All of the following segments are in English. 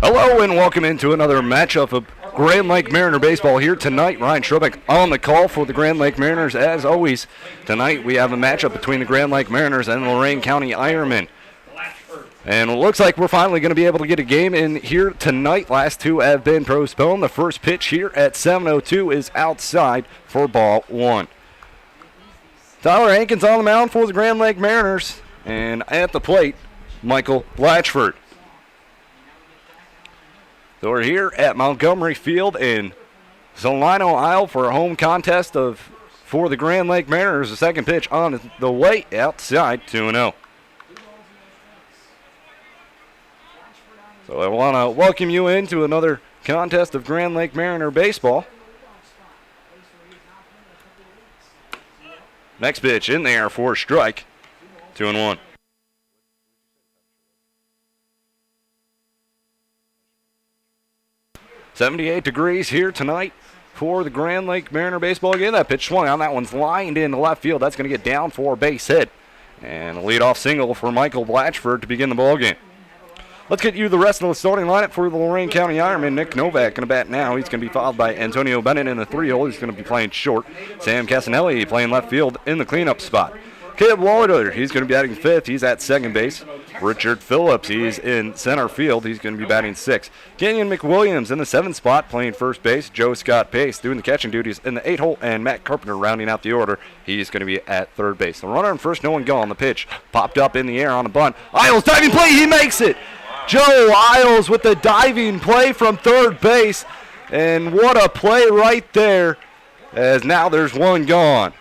Hello and welcome into another matchup of Grand Lake Mariner baseball here tonight. Ryan Schrobeck on the call for the Grand Lake Mariners as always. Tonight we have a matchup between the Grand Lake Mariners and the Lorain County Ironmen. And it looks like we're finally going to be able to get a game in here tonight. Last two have been postponed. The first pitch here at 7:02 is outside for ball one. Tyler Hankins on the mound for the Grand Lake Mariners. And at the plate, Michael Blatchford. So we're here at Montgomery Field in Salino, Isle for a home contest for the Grand Lake Mariners. The second pitch on the way outside 2-0. So I want to welcome you into another contest of Grand Lake Mariner baseball. Next pitch in there for a strike, 2-1. .78 degrees here tonight for the Grand Lake Mariner baseball game. That pitch swung on. That one's lined into left field. That's going to get down for a base hit. And a leadoff single for Michael Blatchford to begin the ball game. Let's get you the rest of the starting lineup for the Lorain County Ironmen. Nick Novak going to bat now. He's going to be followed by Antonio Bennett in the 3-hole. He's going to be playing short. Sam Casanelli playing left field in the cleanup spot. Caleb Waller, he's going to be batting fifth. He's at second base. Richard Phillips, he's in center field. He's going to be batting sixth. Kenyon McWilliams in the 7th spot playing first base. Joe Scott Pace doing the catching duties in the 8-hole. And Matt Carpenter rounding out the order. He's going to be at third base. The runner on first, no one gone. The pitch popped up in the air on a bunt. Isles diving play, he makes it! Joe Isles with the diving play from third base. And what a play right there, as now there's one gone.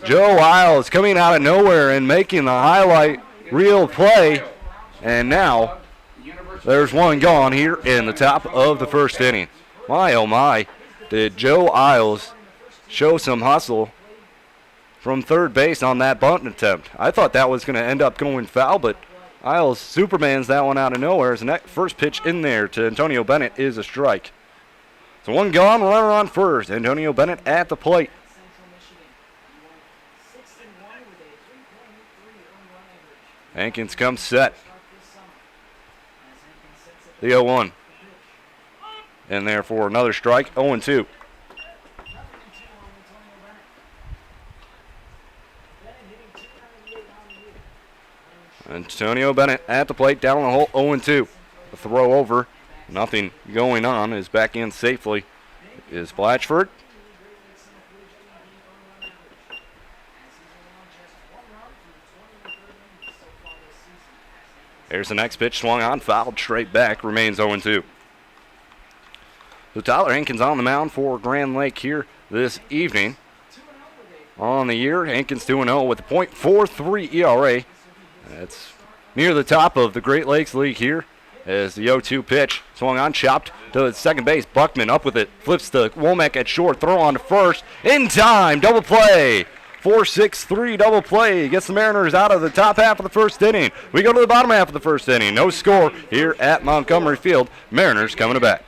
Joe Isles coming out of nowhere and making the highlight reel play. And now there's one gone here in the top of the first inning. My, oh my, did Joe Isles show some hustle from third base on that bunt attempt. I thought that was going to end up going foul, but Isles Supermans that one out of nowhere. As the first pitch in there to Antonio Bennett is a strike. So one gone, runner on first. Antonio Bennett at the plate. Hankins comes set. The 0-1. And there for another strike, 0-2. Antonio Bennett at the plate, down the hole, 0-2. The throw over, nothing going on, is back in safely is Blatchford. There's the next pitch, swung on, fouled straight back, remains 0-2. So Tyler Hankins on the mound for Grand Lake here this evening. On the year, Hankins 2-0 with a .43 ERA. That's near the top of the Great Lakes League here as the 0-2 pitch swung on, chopped to second base. Buckman up with it, flips to Womack at short, throw on to first. In time, double play. 4-6-3 double play gets the Mariners out of the top half of the first inning. We go to the bottom half of the first inning. No score here at Montgomery Field. Mariners coming to bat.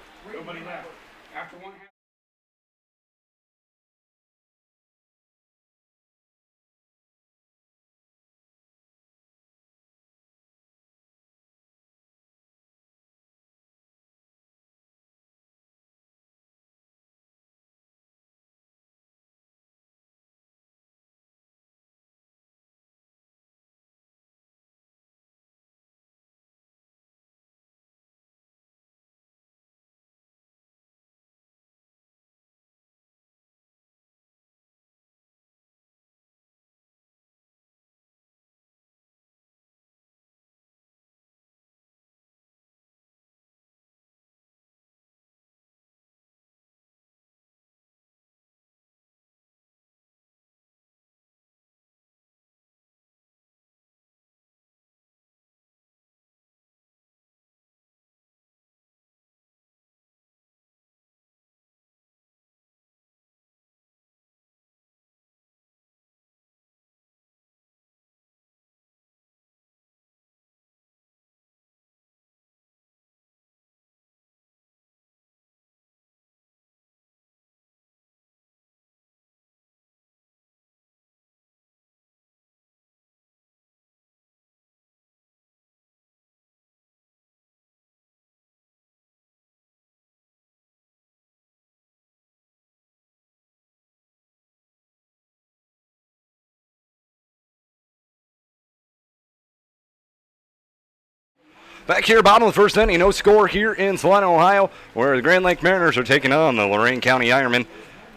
Back here, bottom of the first inning, no score here in Salina, Ohio, where the Grand Lake Mariners are taking on the Lorain County Ironmen.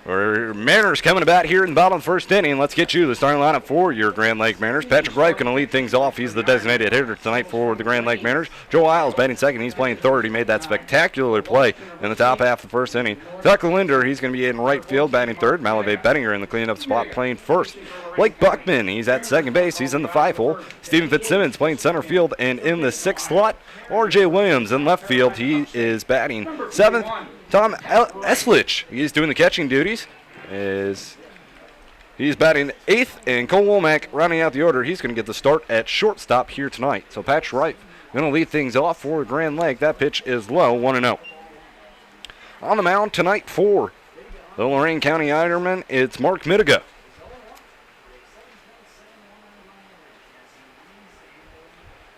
Mariners coming to bat here in the bottom of the first inning. Let's get you the starting lineup for your Grand Lake Mariners. Patrick Wright going to lead things off. He's the designated hitter tonight for the Grand Lake Mariners. Joe Isles batting second. He's playing third. He made that spectacular play in the top half of the first inning. Tucker Linder, he's going to be in right field batting third. Malave Bettinger in the cleanup spot playing first. Blake Buckman, he's at second base. He's in the 5-hole. Stephen Fitzsimmons playing center field and in the 6th slot. R.J. Williams in left field. He is batting 7th. Tom Eslich, he's doing the catching duties. He's batting 8th, and Cole Womack rounding out the order. He's going to get the start at shortstop here tonight. So Patch Wright going to lead things off for Grand Lake. That pitch is low, 1-0. On the mound tonight for the Lorain County Ironmen, it's Mark Mittiga.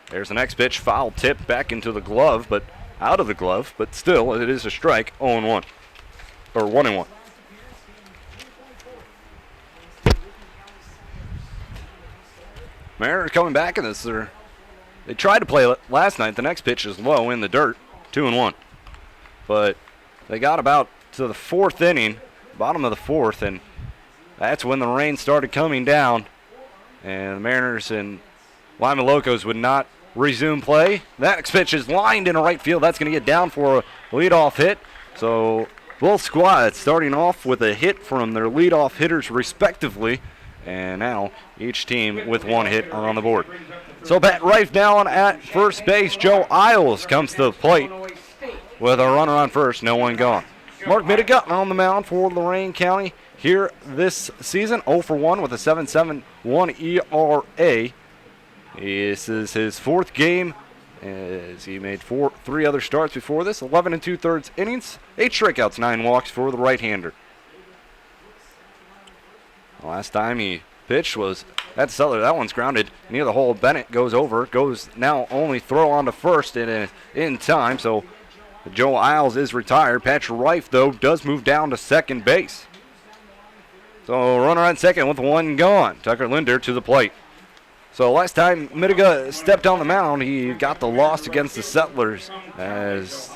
There's the next pitch, foul tip back into the glove, but out of the glove, but still it is a strike, 0-1, or 1-1. Mariners coming back in this. They tried to play it last night. The next pitch is low in the dirt, 2-1. But they got about to the 4th inning, bottom of the 4th, and that's when the rain started coming down. And the Mariners and Lima Locos would not resume play. That next pitch is lined into right field. That's going to get down for a leadoff hit. So both squads starting off with a hit from their leadoff hitters respectively. And now each team with one hit on the board. So Pat Reif down at first base. Joe Isles comes to the plate with a runner on first, no one gone. Mark Mittiga on the mound for Lorain County here this season, 0 for 1 with a 7.71 ERA. This is his 4th game, as he made 3 other starts before this. 11 2/3 innings, 8 strikeouts, 9 walks for the right-hander. The last time he pitched was at Sutler. That one's grounded near the hole. Bennett goes over, goes now only throw on to first in time, so Joe Isles is retired. Patrick Reif, though, does move down to second base. So runner on second with 1 gone. Tucker Linder to the plate. So last time Mittiga stepped on the mound, he got the loss against the Settlers as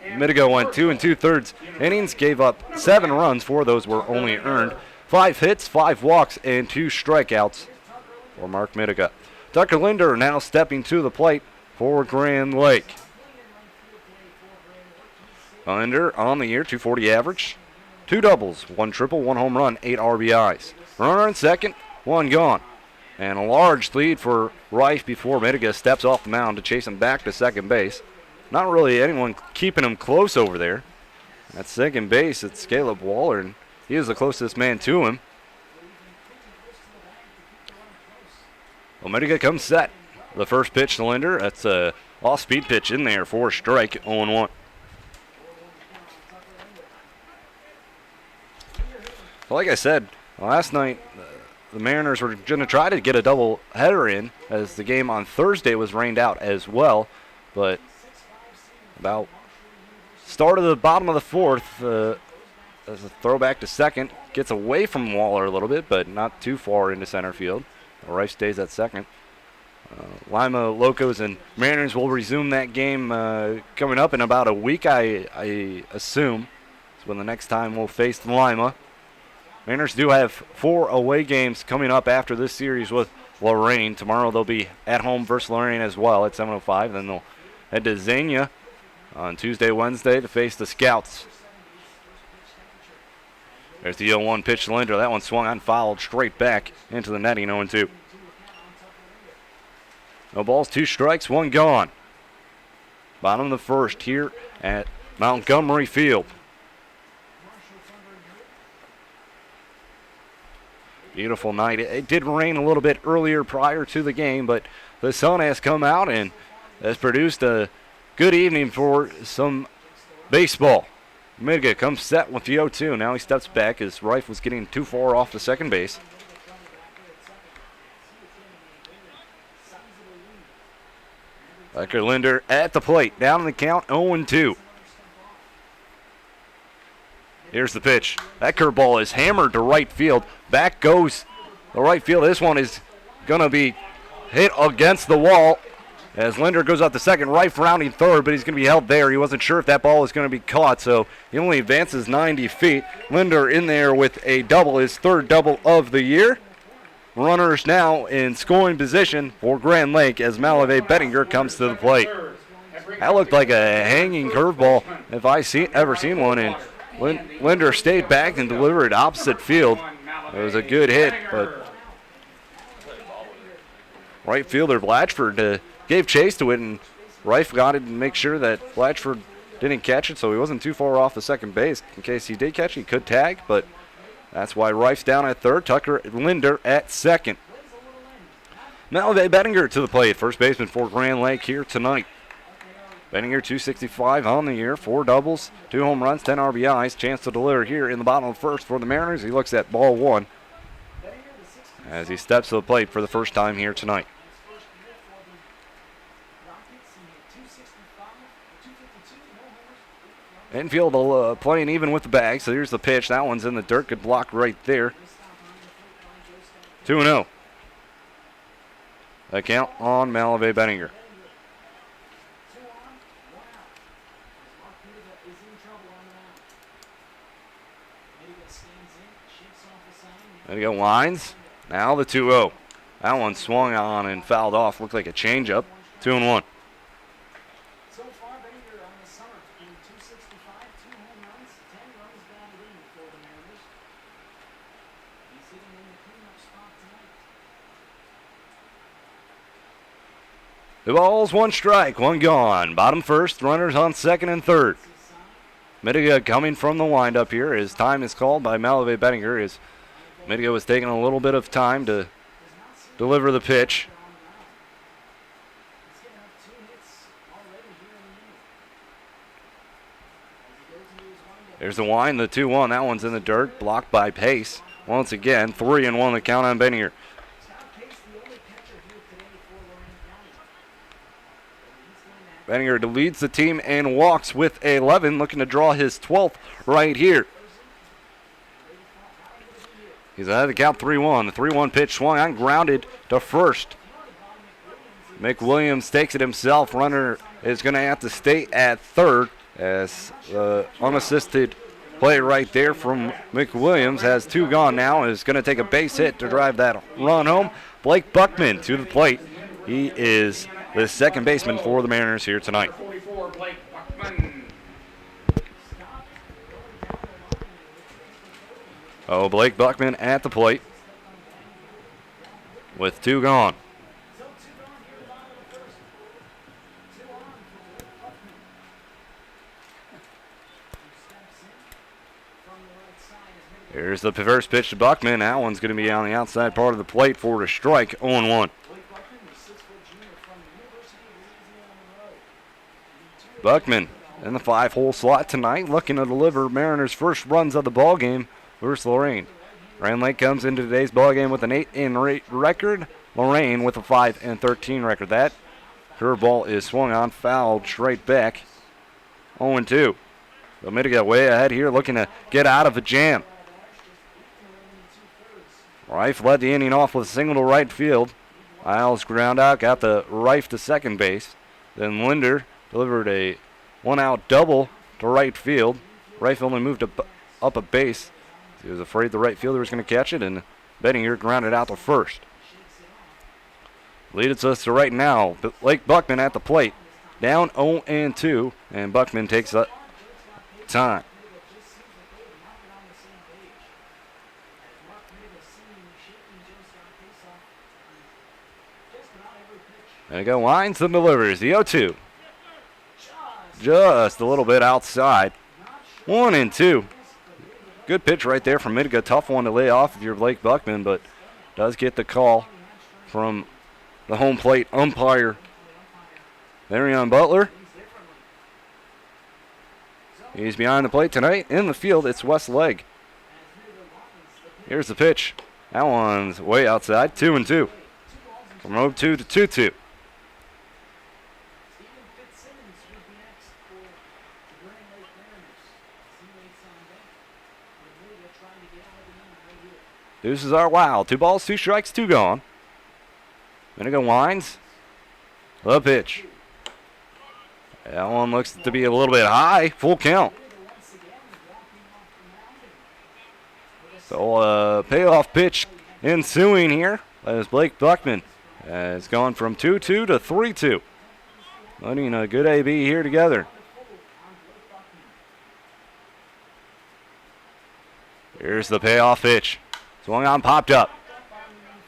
Mittiga went 2 2/3 innings, gave up 7 runs. 4 of those were only earned. 5 hits, 5 walks, and 2 strikeouts for Mark Mittiga. Tucker Linder now stepping to the plate for Grand Lake. Linder on the year, 240 average, 2 doubles, 1 triple, 1 home run, 8 RBIs. Runner in second, 1 gone. And a large lead for Reif before Mittiga steps off the mound to chase him back to second base. Not really anyone keeping him close over there. At second base, it's Caleb Waller, and he is the closest man to him. Well, Mittiga comes set. The first pitch to Linder. That's a off-speed pitch in there for a strike, 0-1. Well, like I said, last night the Mariners were going to try to get a double header in as the game on Thursday was rained out as well. But about start of the bottom of the 4th, as a throwback to second, gets away from Waller a little bit, but not too far into center field. Reif stays at second. Lima Locos and Mariners will resume that game coming up in about a week, I assume. It's when the next time we'll face Lima. Mariners do have 4 away games coming up after this series with Lorain. Tomorrow they'll be at home versus Lorain as well at 7:05. Then they'll head to Xenia on Tuesday, Wednesday to face the Scouts. There's the 0-1 pitch to Linder. That one swung on, fouled straight back into the netting, 0-2. No balls, 2 strikes, 1 gone. Bottom of the 1st here at Montgomery Field. Beautiful night. It did rain a little bit earlier prior to the game, but the sun has come out and has produced a good evening for some baseball. Mittiga comes set with the 0-2. Now he steps back as Reif was getting too far off the second base. Tucker Linder at the plate. Down in the count, 0-2. Here's the pitch. That curveball is hammered to right field. Back goes the right field. This one is going to be hit against the wall. As Linder goes out to second, Reif rounding third, but he's going to be held there. He wasn't sure if that ball was going to be caught, so he only advances 90 feet. Linder in there with a double, his third double of the year. Runners now in scoring position for Grand Lake as Malave Bettinger comes to the plate. That looked like a hanging curveball if I ever seen one, and Linder stayed back and delivered opposite field. It was a good hit, but right fielder Blatchford gave chase to it, and Reif got it to make sure that Blatchford didn't catch it, so he wasn't too far off the second base. In case he did catch it, he could tag, but that's why Reif's down at third, Tucker Linder at second. Malave Bettinger to the plate, first baseman for Grand Lake here tonight. Bettinger 265 on the year, 4 doubles, 2 home runs, 10 RBIs. Chance to deliver here in the bottom of the first for the Mariners. He looks at ball 1 as he steps to the plate for the first time here tonight. Infield playing even with the bag, so here's the pitch. That one's in the dirt. Good block right there. 2-0. A count on Malave Bettinger. There you go, Wines. Now the 2-0. That one swung on and fouled off. Looked like a changeup. 2-1. So far, Bettinger on the summer, 265, 2 home runs, 10 runs batted in for the Mariners. He's sitting in the cleanup spot tonight. The ball's 1 strike, 1 gone. Bottom first, runners on second and third. Midiga coming from the windup here. His time is called by Malave Bettinger. Midiga was taking a little bit of time to deliver the pitch. There's the wind, the 2-1. That one's in the dirt, blocked by Pace. Once again, 3-1 the count on Bettinger. Bettinger leads the team and walks with 11, looking to draw his 12th right here. He's ahead of the count 3-1. The 3-1 pitch swung on, grounded to first. McWilliams takes it himself. Runner is going to have to stay at third as the unassisted play right there from McWilliams has 2 gone now. Is going to take a base hit to drive that run home. Blake Buckman to the plate. He is the second baseman for the Mariners here tonight. 44, Blake Buckman. Oh, Blake Buckman at the plate with 2 gone. Here's the first pitch to Buckman. That one's going to be on the outside part of the plate for a strike, 0-1. Buckman in the 5-hole slot tonight, looking to deliver Mariners' first runs of the ball game versus Lorain. Grand Lake comes into today's ball game with an 8-8 record. Lorain with a 5-13 record. That curveball is swung on, fouled straight back. 0-2. So Midiga way ahead here, looking to get out of a jam. Reif led the inning off with a single to right field. Isles ground out, got the Reif to second base. Then Linder delivered a 1-out double to right field. Reif only moved up a base. He was afraid the right fielder was going to catch it, and Bettinger grounded out to first. Leads us to right now. Blake Buckman at the plate. Down 0-2, and Buckman takes that time. There you go, Wines and delivers. The 0-2. Just a little bit outside. 1-2. Good pitch right there from Midiga. Tough one to lay off if you're Blake Buckman, but does get the call from the home plate umpire, Marion Butler. He's behind the plate tonight. In the field, it's Westleg. Here's the pitch. That one's way outside. 2-2. From 0-2 to 2-2. Deuces are wild. 2 balls, 2 strikes, 2 gone. Midiga winds. The pitch. That one looks to be a little bit high. Full count. So payoff pitch ensuing here as Blake Buckman has gone from 2-2 to 3-2. Letting a good AB here together. Here's the payoff pitch. Swung on, popped up.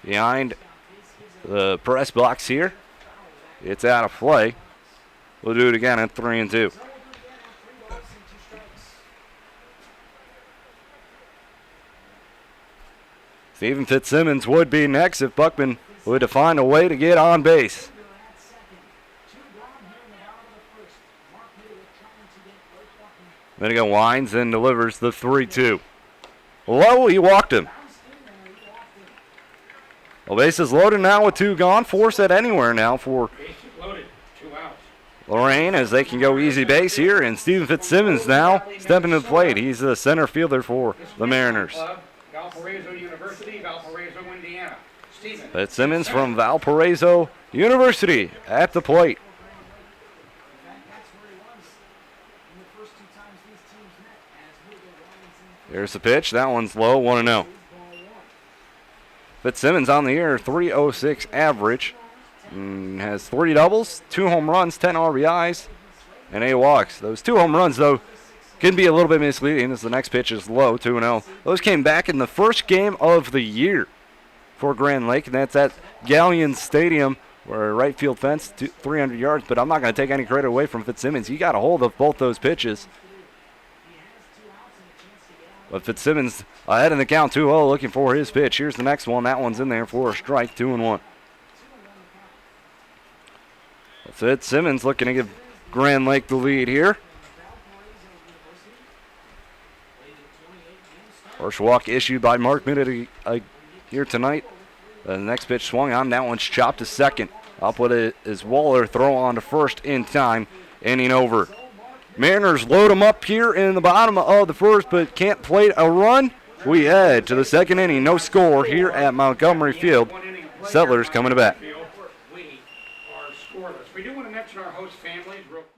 Behind the press box here. It's out of play. We'll do it again at 3-2. Stephen Fitzsimmons would be next if Buckman would find a way to get on base. Minigan winds and delivers the 3-2. Low, he walked him. Well, bases loaded now with 2 gone. 4 set anywhere now for Lorain as they can go easy base here. And Stephen Fitzsimmons now stepping to the plate. He's the center fielder for the Mariners. Valparaiso University, Valparaiso, Indiana. Fitzsimmons from Valparaiso University at the plate. There's the pitch. That one's low, 1-0. Fitzsimmons on the year, 306 average. Has 3 doubles, 2 home runs, 10 RBIs, and 8 walks. Those 2 home runs, though, can be a little bit misleading as the next pitch is low, 2-0. Those came back in the first game of the year for Grand Lake, and that's at Galleon Stadium, where right field fence, 300 yards. But I'm not going to take any credit away from Fitzsimmons. He got a hold of both those pitches. But Fitzsimmons ahead in the count, 2-0, looking for his pitch. Here's the next one. That one's in there for a strike, 2-1. Fitzsimmons looking to give Grand Lake the lead here. First walk issued by Mark Minute here tonight. The next pitch swung on. That one's chopped to second. Up with it is Waller. Throw on to first in time. Inning over. Mariners load them up here in the bottom of the first, but can't plate a run. We head to the second inning. No score here at Montgomery Field. Settlers coming to bat. We are scoreless. We do want to mention our host families real quick.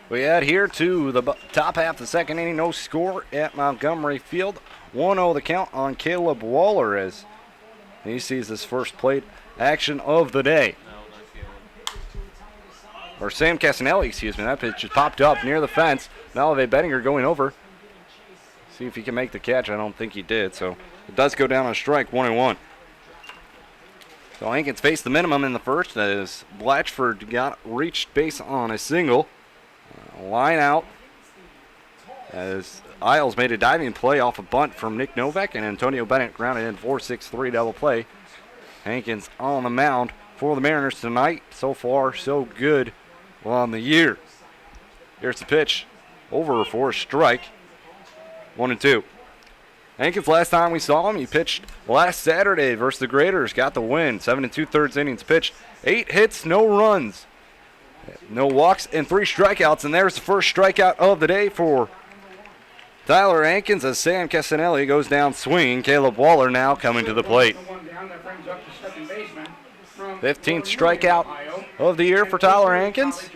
We head here to the top half of the second inning. No score at Montgomery Field. 1-0 the count on Caleb Waller as he sees his first plate action of the day. Or Sam Casanelli, excuse me. That pitch just popped up near the fence. Malave Bettinger going over. See if he can make the catch. I don't think he did. So it does go down on strike, 1-1. So Hankins faced the minimum in the first as Blatchford reached base on a single. Line out as Isles made a diving play off a bunt from Nick Novak, and Antonio Bennett grounded in 4-6-3 double play. Hankins on the mound for the Mariners tonight. So far, so good on the year. Here's the pitch. Over for a strike. 1-2. Hankins, last time we saw him, he pitched last Saturday versus the Graders. Got the win. 7 2/3 innings pitched. 8 hits, no runs. No walks and 3 strikeouts. And there's the first strikeout of the day for Tyler Hankins as Sam Casanelli goes down swinging. Caleb Waller now coming to the plate. 15th strikeout of the year for Tyler Hankins.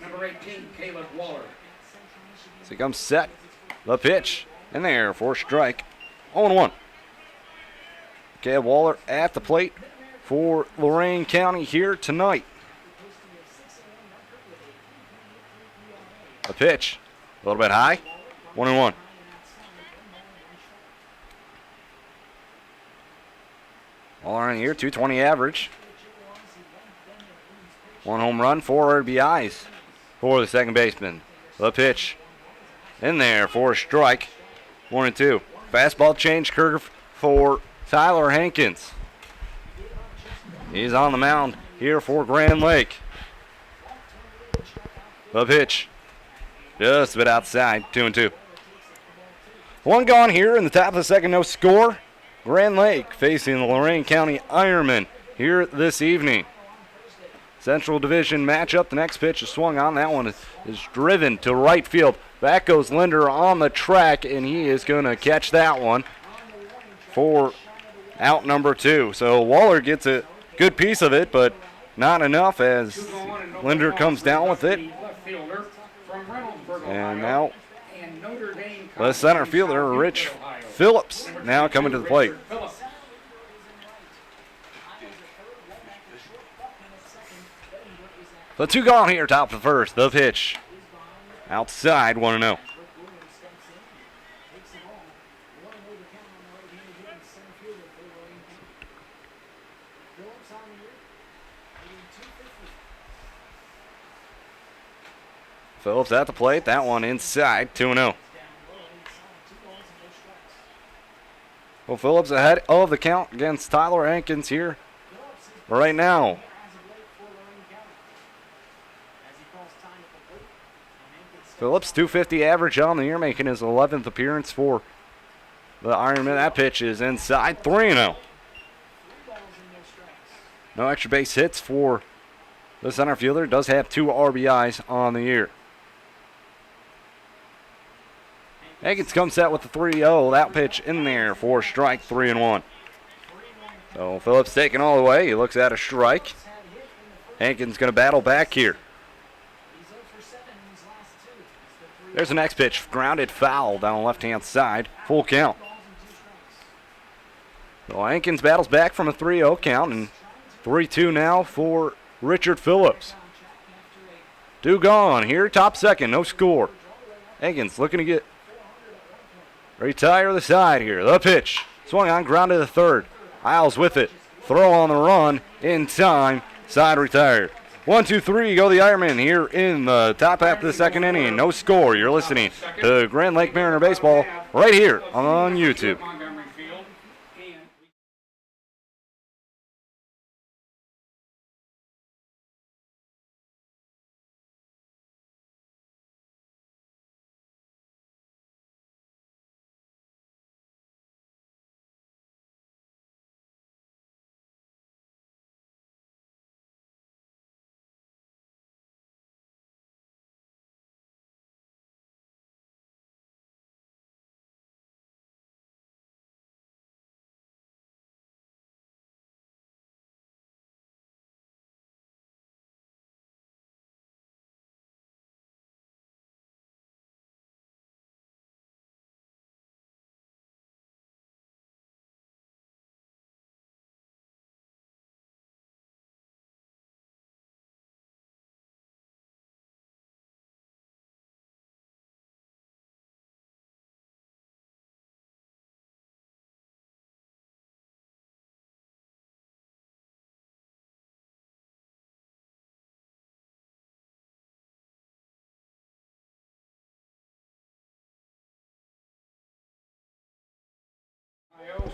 Number 18, Caleb Waller. So he comes set. The pitch in there for a strike. 0-1. Caleb Waller at the plate for Lorain County here tonight. A pitch. A little bit high. 1-1. Waller in here, 220 average. 1 home run, 4 RBIs for the second baseman. The pitch in there for a strike. 1-2. Fastball change curve for Tyler Hankins. He's on the mound here for Grand Lake. The pitch just a bit outside. 2-2. 1 gone here in the top of the second. No score. Grand Lake facing the Lorain County Ironmen here this evening. Central Division matchup. The next pitch is swung on. That one is driven to right field. Back goes Linder on the track, and he is going to catch that one for out number 2. So Waller gets a good piece of it, but not enough as Linder comes down with it. And now the center fielder, Rich Phillips, now coming to the plate. So 2 gone here, top of the first. The pitch outside, 1-0. Phillips at the plate. That one inside, 2-0. Well, Phillips ahead of the count against Tyler Hankins here right now. Phillips, 250 average on the year, making his 11th appearance for the Ironmen. That pitch is inside, 3-0. No extra base hits for the center fielder. Does have 2 RBIs on the year. Hankins comes set with the 3-0. That pitch in there for strike, 3-1. So Phillips taking all the way. He looks at a strike. Hankins going to battle back here. There's the next pitch. Grounded foul down the left-hand side. Full count. So Hankins battles back from a 3-0 count, and 3-2 now for Richard Phillips. 2 gone here, top second, no score. Hankins looking to get retire the side here. The pitch swung on, grounded to third. Isles with it. Throw on the run in time. Side retired. 1-2-3 go the Ironmen here in the top half of the second inning. No score. You're listening to Grand Lake Mariner Baseball right here on YouTube.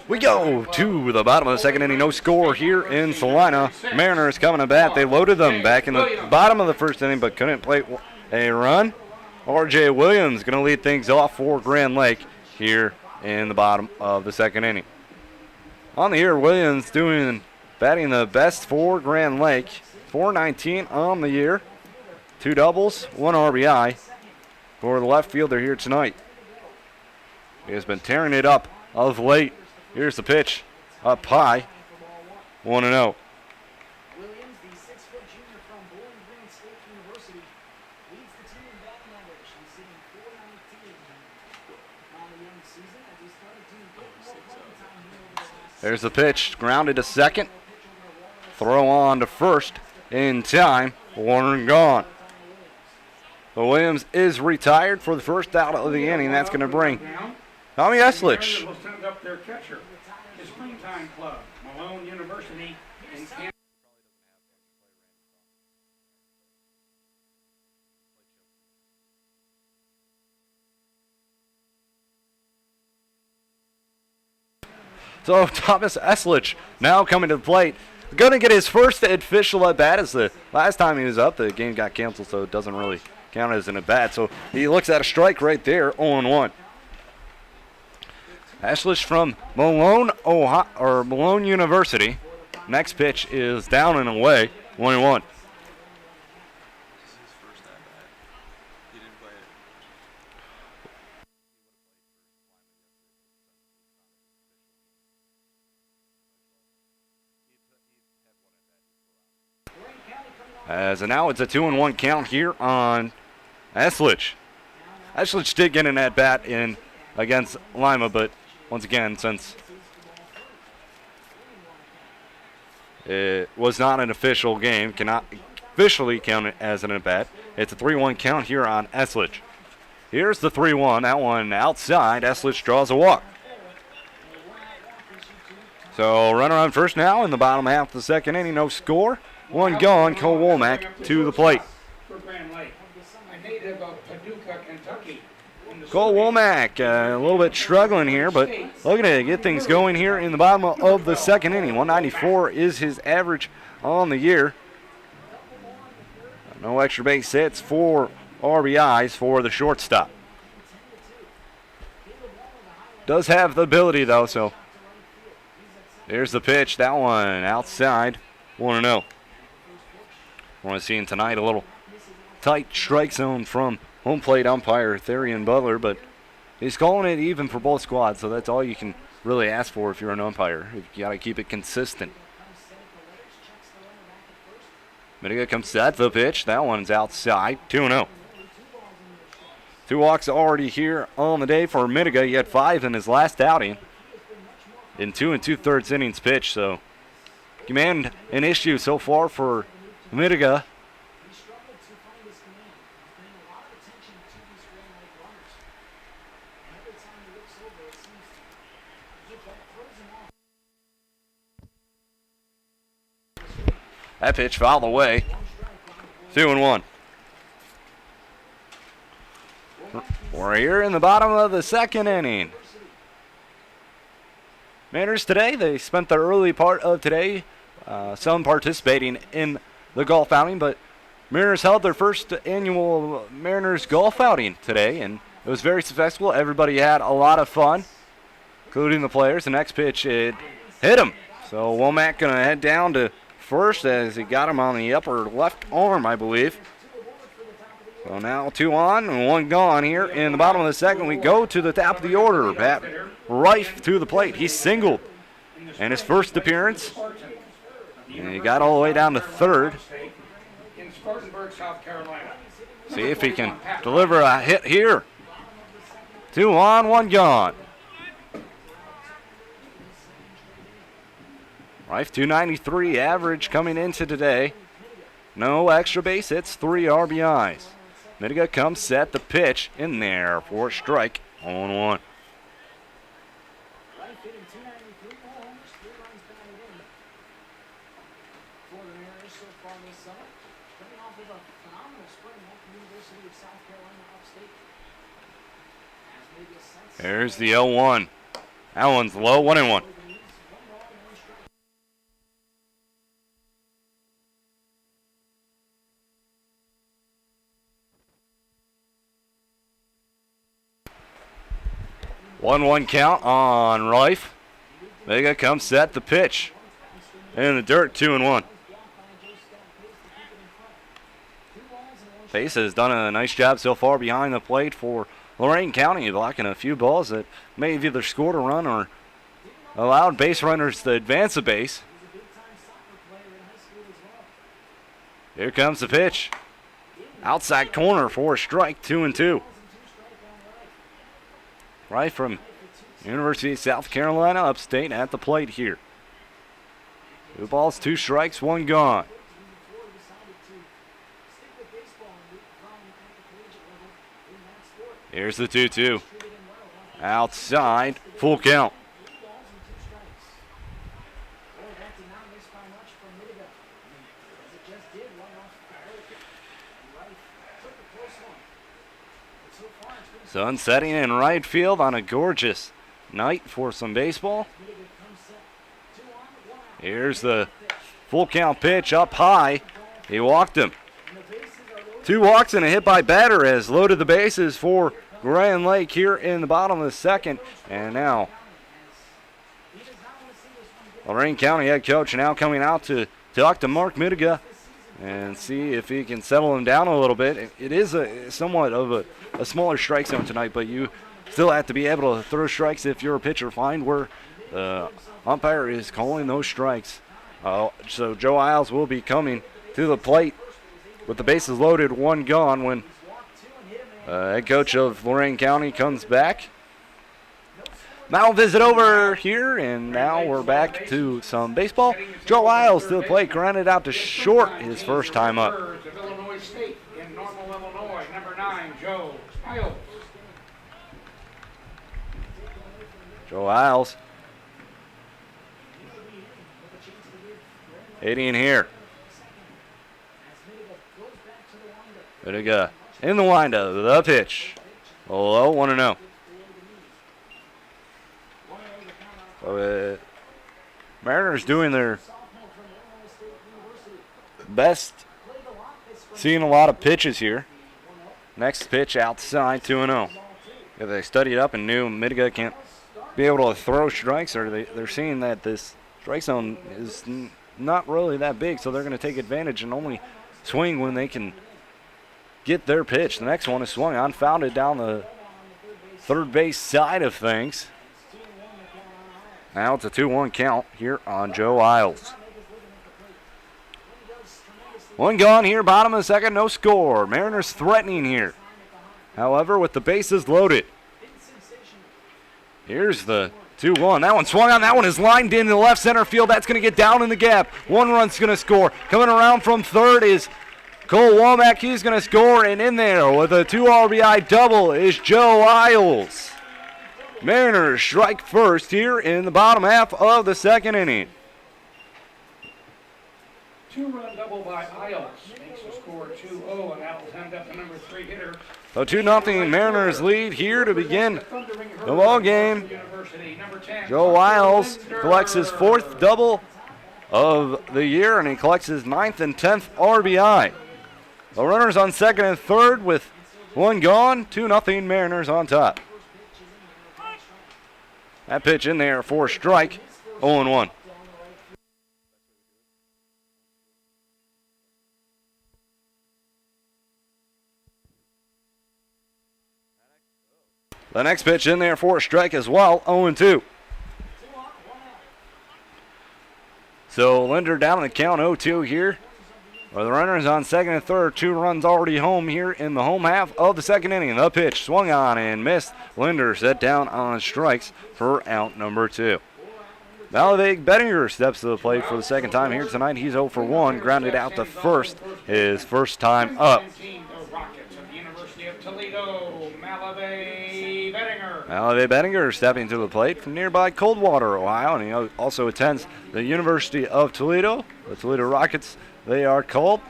We go to the bottom of the second inning. No score here in Salina. Mariners coming to bat. They loaded them back in the bottom of the first inning, but couldn't a run. R.J. Williams going to lead things off for Grand Lake here in the bottom of the second inning. On the year, Williams batting the best for Grand Lake. 419 on the year. 2 doubles, 1 RBI for the left fielder here tonight. He has been tearing it up of late. Here's the pitch. Up high. 1-0. Williams, the 6-foot junior from Bowling Green State University, leads the team in batting average. He's hitting .419 on the young season as he started to get more playing time here over the last. There's the pitch. Grounded to second. Throw on to first in time. Warner gone. But Williams is retired for the first out of the inning. That's going to bring Tommy Eslich. Will send up their catcher. The Springtime Club, Malone University in Kansas. So Thomas Eslich now coming to the plate. Going to get his first official at bat. As the last time he was up, the game got canceled, so it doesn't really count as an at bat. So he looks at a strike right there, 0-1. Eslich from Malone, Malone University. Next pitch is down and away, 1-1. As now it's a 2-1 count here on Eslich. Eslich did get an at bat in against Lima, but once again, since it was not an official game, cannot officially count it as an at bat. It's a 3-1 count here on Eslich. Here's the 3-1. That one outside. Eslich draws a walk. So runner on first now in the bottom half of the second inning. No score. 1 gone. Cole Womack to the plate. For Grand Lake, a native of Paducah, Kentucky. Cole Womack a little bit struggling here, but looking to get things going here in the bottom of the second inning. 194 is his average on the year. No extra base hits, 4 RBIs for the shortstop. Does have the ability, though, so there's the pitch. That one outside, 1-0. We're seeing tonight a little tight strike zone from home plate umpire Therian Butler, but he's calling it even for both squads, so that's all you can really ask for if you're an umpire. You got to keep it consistent. Mitiga comes set the pitch. That one's outside, 2-0. 2 walks already here on the day for Mitiga. He had 5 in his last outing in 2 2/3 innings pitched, so command an issue so far for Mitiga. That pitch fouled away. 2-1. We're here in the bottom of the second inning. Mariners today, they spent the early part of today, some participating in the golf outing, but Mariners held their first annual Mariners golf outing today, and it was very successful. Everybody had a lot of fun, including the players. The next pitch, it hit him. So Womack going to head down to first as he got him on the upper left arm, I believe. So now 2 on and 1 gone here in the bottom of the second. We go to the top of the order. Pat Rife to the plate. He singled in his first appearance. And he got all the way down to third. In Spartanburg, South Carolina. See if he can deliver a hit here. 2 on, 1 gone. Rife 293 average coming into today. No extra base hits, 3 RBIs. Mitiga comes set the pitch in there for a strike, 0-1. There's the 0-1. That one's low, 1-1. 1-1 count on Rife. Mega comes set the pitch. In the dirt, 2-1. Pace has done a nice job so far behind the plate for Lorain County, blocking a few balls that may have either scored a run or allowed base runners to advance the base. Here comes the pitch. Outside corner for a strike, 2-2. Right from University of South Carolina, upstate, at the plate here. 2 balls, 2 strikes, 1 gone. Here's the 2-2. Outside, full count. Sun setting in right field on a gorgeous night for some baseball. Here's the full count pitch up high. He walked him. 2 walks and a hit by batter has loaded the bases for Grand Lake here in the bottom of the second. And now Lorain County head coach now coming out to talk to Mark Midiga and see if he can settle him down a little bit. It is somewhat of a smaller strike zone tonight, but you still have to be able to throw strikes if you're a pitcher. Find where the umpire is calling those strikes. So Joe Isles will be coming to the plate with the bases loaded, 1 gone when head coach of Lorain County comes back. Now visit over here, and now we're back to some baseball. Joe Isles to the plate, grounded out to short his first time up. Of Illinois State in Normal, Illinois, number 9, Joe Isles. Joe Isles hitting here. Midiga in the windup, the pitch. Low, 1-0. Mariners doing their best, seeing a lot of pitches here. Next pitch outside, 2-0. If they studied up and knew Midiga can't be able to throw strikes, or they're seeing that this strike zone is not really that big, so they're going to take advantage and only swing when they can get their pitch. The next one is swung on, founded down the third base side of things. Now it's a 2-1 count here on Joe Isles. 1 gone here, bottom of the second, no score. Mariners threatening here. However, with the bases loaded. Here's the 2-1. That one swung on. That one is lined into the left center field. That's going to get down in the gap. 1 run's going to score. Coming around from third is Cole Womack. He's going to score, and in there with a 2 RBI double is Joe Isles. Mariners strike first here in the bottom half of the second inning. 2-run double by Isles makes the score 2-0, and that'll send up the number 3 hitter. So 2-0 Mariners lead here to begin the ball game. Joe Isles collects his 4th double of the year, and he collects his 9th and 10th RBI. The runners on second and third with 1 gone, 2-0 Mariners on top. That pitch in there for a strike, 0-1. The next pitch in there for a strike as well, 0-2. So Linder down in the count, 0-2 here. The runners on second and third, 2 runs already home here in the home half of the second inning. The pitch swung on and missed. Linder set down on strikes for out number 2. Malavig Bettinger steps to the plate for the second time here tonight. He's 0 for 1, grounded out to first, his first time up. Malavig Bettinger stepping to the plate from nearby Coldwater, Ohio, and he also attends the University of Toledo. The Toledo Rockets, they are called.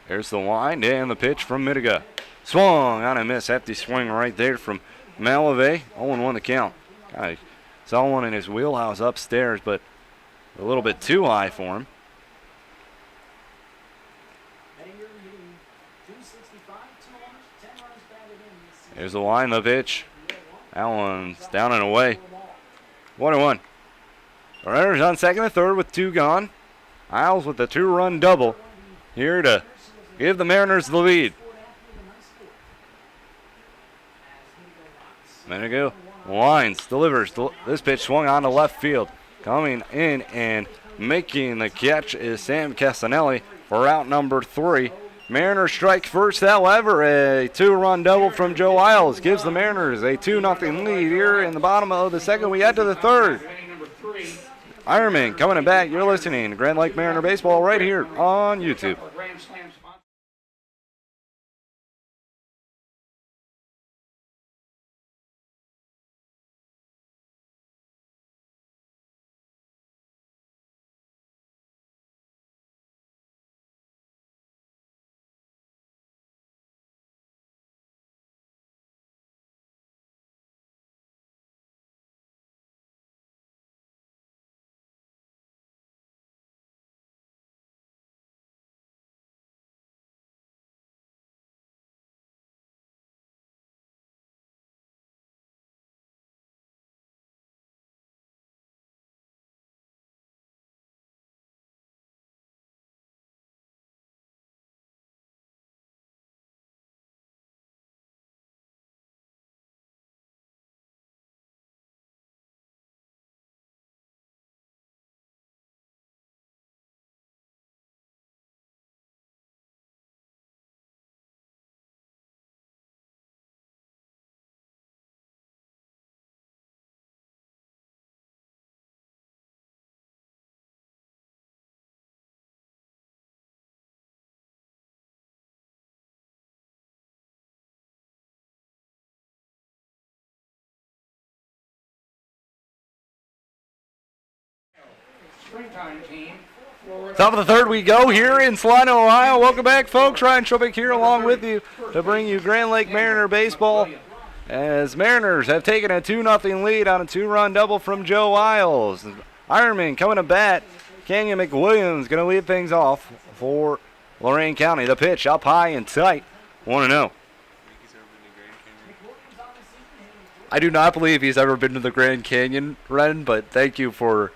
Here's the wind and the pitch from Midiga. Swung on a miss. Hefty swing right there from Malavig. 0-1 the count. I saw one in his wheelhouse upstairs, but a little bit too high for him. Here's the line, the pitch. That one's down and away. 1-1. The runners on second and third with 2 gone. Isles with the 2-run double here to give the Mariners the lead. There we go. Lines delivers. This pitch swung on to left field. Coming in and making the catch is Sam Castanelli for out number 3. Mariners strike first, however, a 2-run double from Joe Isles gives the Mariners a 2-0 lead here in the bottom of the second. We head to the third. Ironmen coming back. You're listening to Grand Lake Mariner Baseball right here on YouTube. Springtime team. Top of the third we go here in Salina, Ohio. Welcome back, folks. Ryan Schubik here along with you to bring you Grand Lake Mariner Baseball as Mariners have taken a 2-0 lead on a 2-run double from Joe Isles. Ironman coming to bat. Canyon McWilliams going to lead things off for Lorain County. The pitch up high and tight. 1-0. I do not believe he's ever been to the Grand Canyon, Ren, but thank you for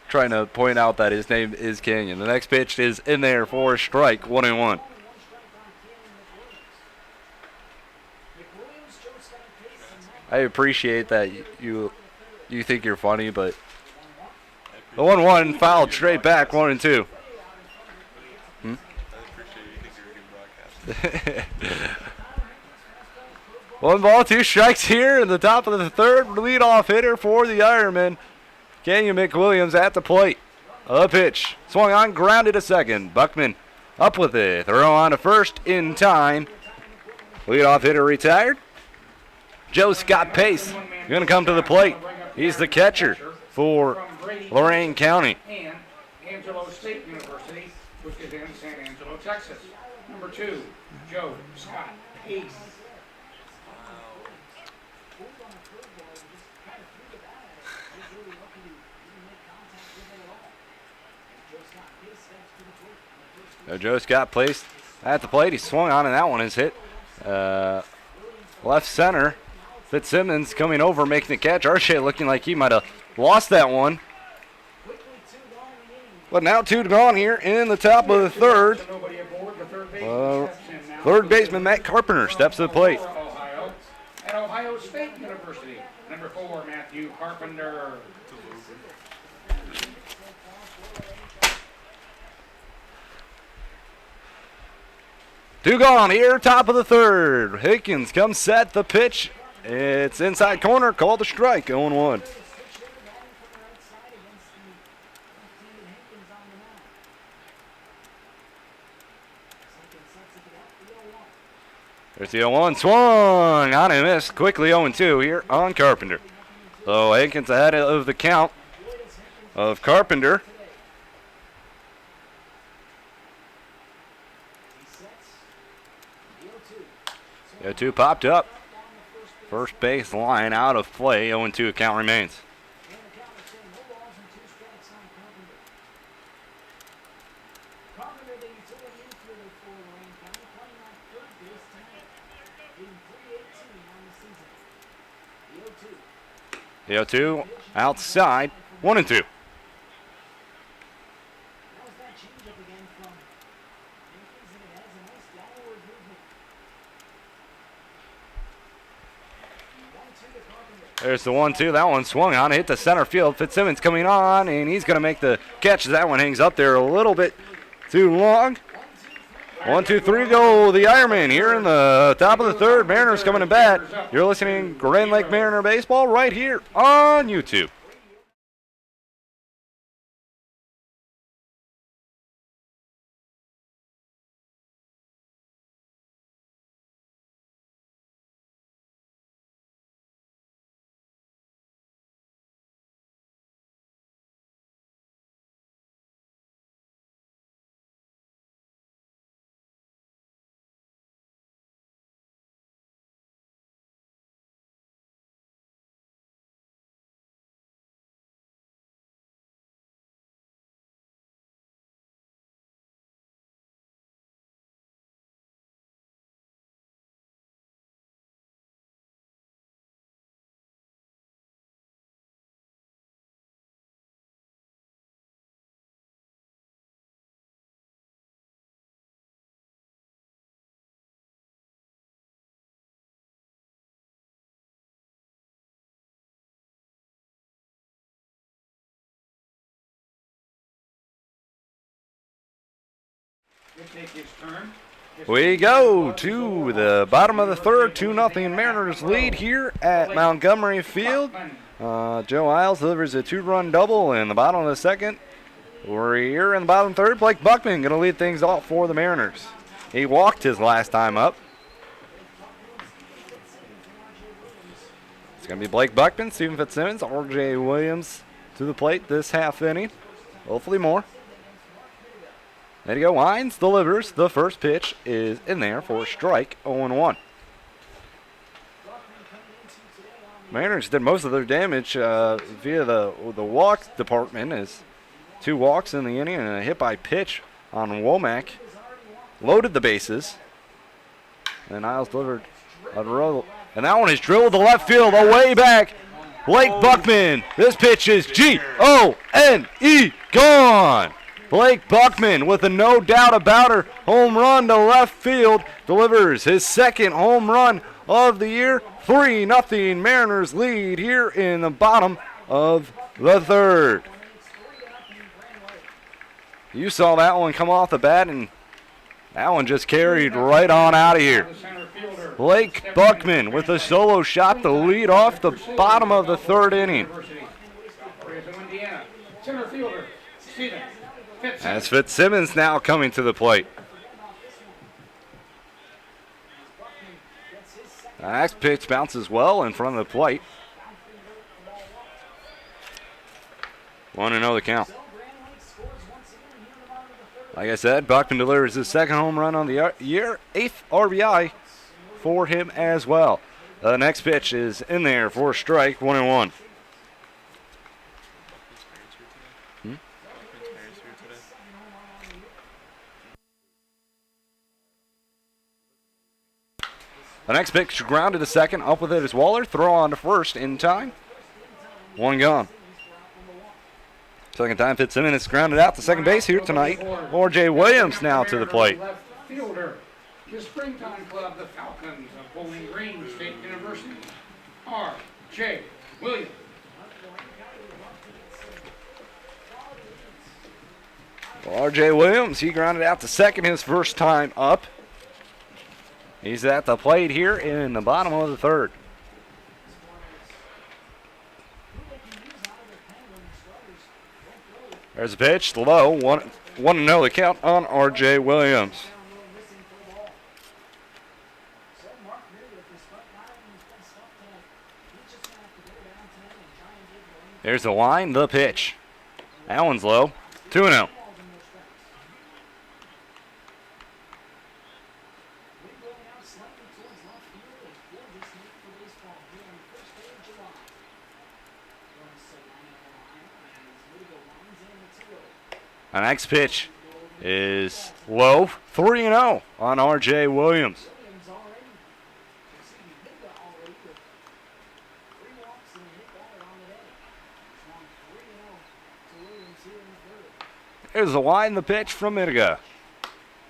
trying to point out that his name is Canyon. The next pitch is in there for a strike, 1-1. I appreciate that you think you're funny, but the 1-1 fouled straight back, 1-2. Hmm? One ball, 2 strikes here in the top of the third. Leadoff hitter for the Ironmen. Canyon McWilliams at the plate. A pitch. Swung on, grounded to second. Buckman up with it. Throw on to first in time. Leadoff hitter retired. Joe Scott Pace going to come to the plate. He's the catcher for Lorain County. And Angelo State University, which is in San Angelo, Texas. Number 2, Joe Scott Pace. Joe Scott placed at the plate. He swung on, and that one is hit. Left center. Fitzsimmons coming over, making the catch. Arche looking like he might have lost that one. But now 2 gone here in the top of the third. Third baseman Matt Carpenter steps to the plate. At Ohio State University, number 4, Matthew Carpenter. Two gone here, top of the third. Higgins comes set the pitch. It's inside corner, called a strike, 0-1. There's the 0-1, swung on and missed. Quickly 0-2 here on Carpenter. So Higgins ahead of the count of Carpenter. 0-2 popped up. First base line out of play. 0-2 count remains. hitting .318 on the season. The 0-2 outside, 1-2. That was that changeup again from Jenkins, and it has a nice downward movement. 1-2 to Carpenter. There's the 1-2. That one swung on, hit the center field. Fitzsimmons coming on, and he's going to make the catch. That one hangs up there a little bit too long. 1-2-3 go the Ironmen here in the top of the third. Mariners coming to bat. You're listening to Grand Lake Mariner Baseball right here on YouTube. He'll take his turn. We go to the bottom of the third, 2-0 Mariners lead here at Montgomery Field. Joe Isles delivers a 2-run double in the bottom of the second. We're here in the bottom third. Blake Buckman going to lead things off for the Mariners. He walked his last time up. It's going to be Blake Buckman, Stephen Fitzsimmons, R.J. Williams to the plate this half inning. Hopefully more. There you go. Wines delivers. The first pitch is in there for a strike, 0-1. Mariners did most of their damage via the walk department, as 2 walks in the inning and a hit by pitch on Womack. Loaded the bases. And Isles delivered a roll. And that one is drilled to left field, away back. Blake Buckman. This pitch is G-O-N-E, gone. Blake Buckman with a no doubt about her home run to left field delivers his second home run of the year. 3-0 Mariners lead here in the bottom of the third. You saw that one come off the bat, and that one just carried right on out of here. Blake Buckman with a solo shot to lead off the bottom of the third inning. Center fielder, Stephen. As Fitzsimmons now coming to the plate. The next pitch bounces well in front of the plate. 1-0 the count. Like I said, Buckman delivers his second home run on the year, 8th RBI for him as well. The next pitch is in there for a strike, 1-1. The next pitch grounded to second. Up with it is Waller. Throw on to first in time. 1 gone. Second time Fitzsimmons is grounded out to second base here tonight. R.J. Williams now to the plate. Left fielder, his springtime club, the Falcons of Bowling Green State University. R.J. Williams. R.J. Williams, he grounded out to second his first time up. He's at the plate here in the bottom of the third. There's a pitch, low, 1-0 the count on R.J. Williams. There's the line, the pitch. That one's low, 2-0. The next pitch is low, 3-0 on R.J. Williams. There's a line in the pitch from Mitiga.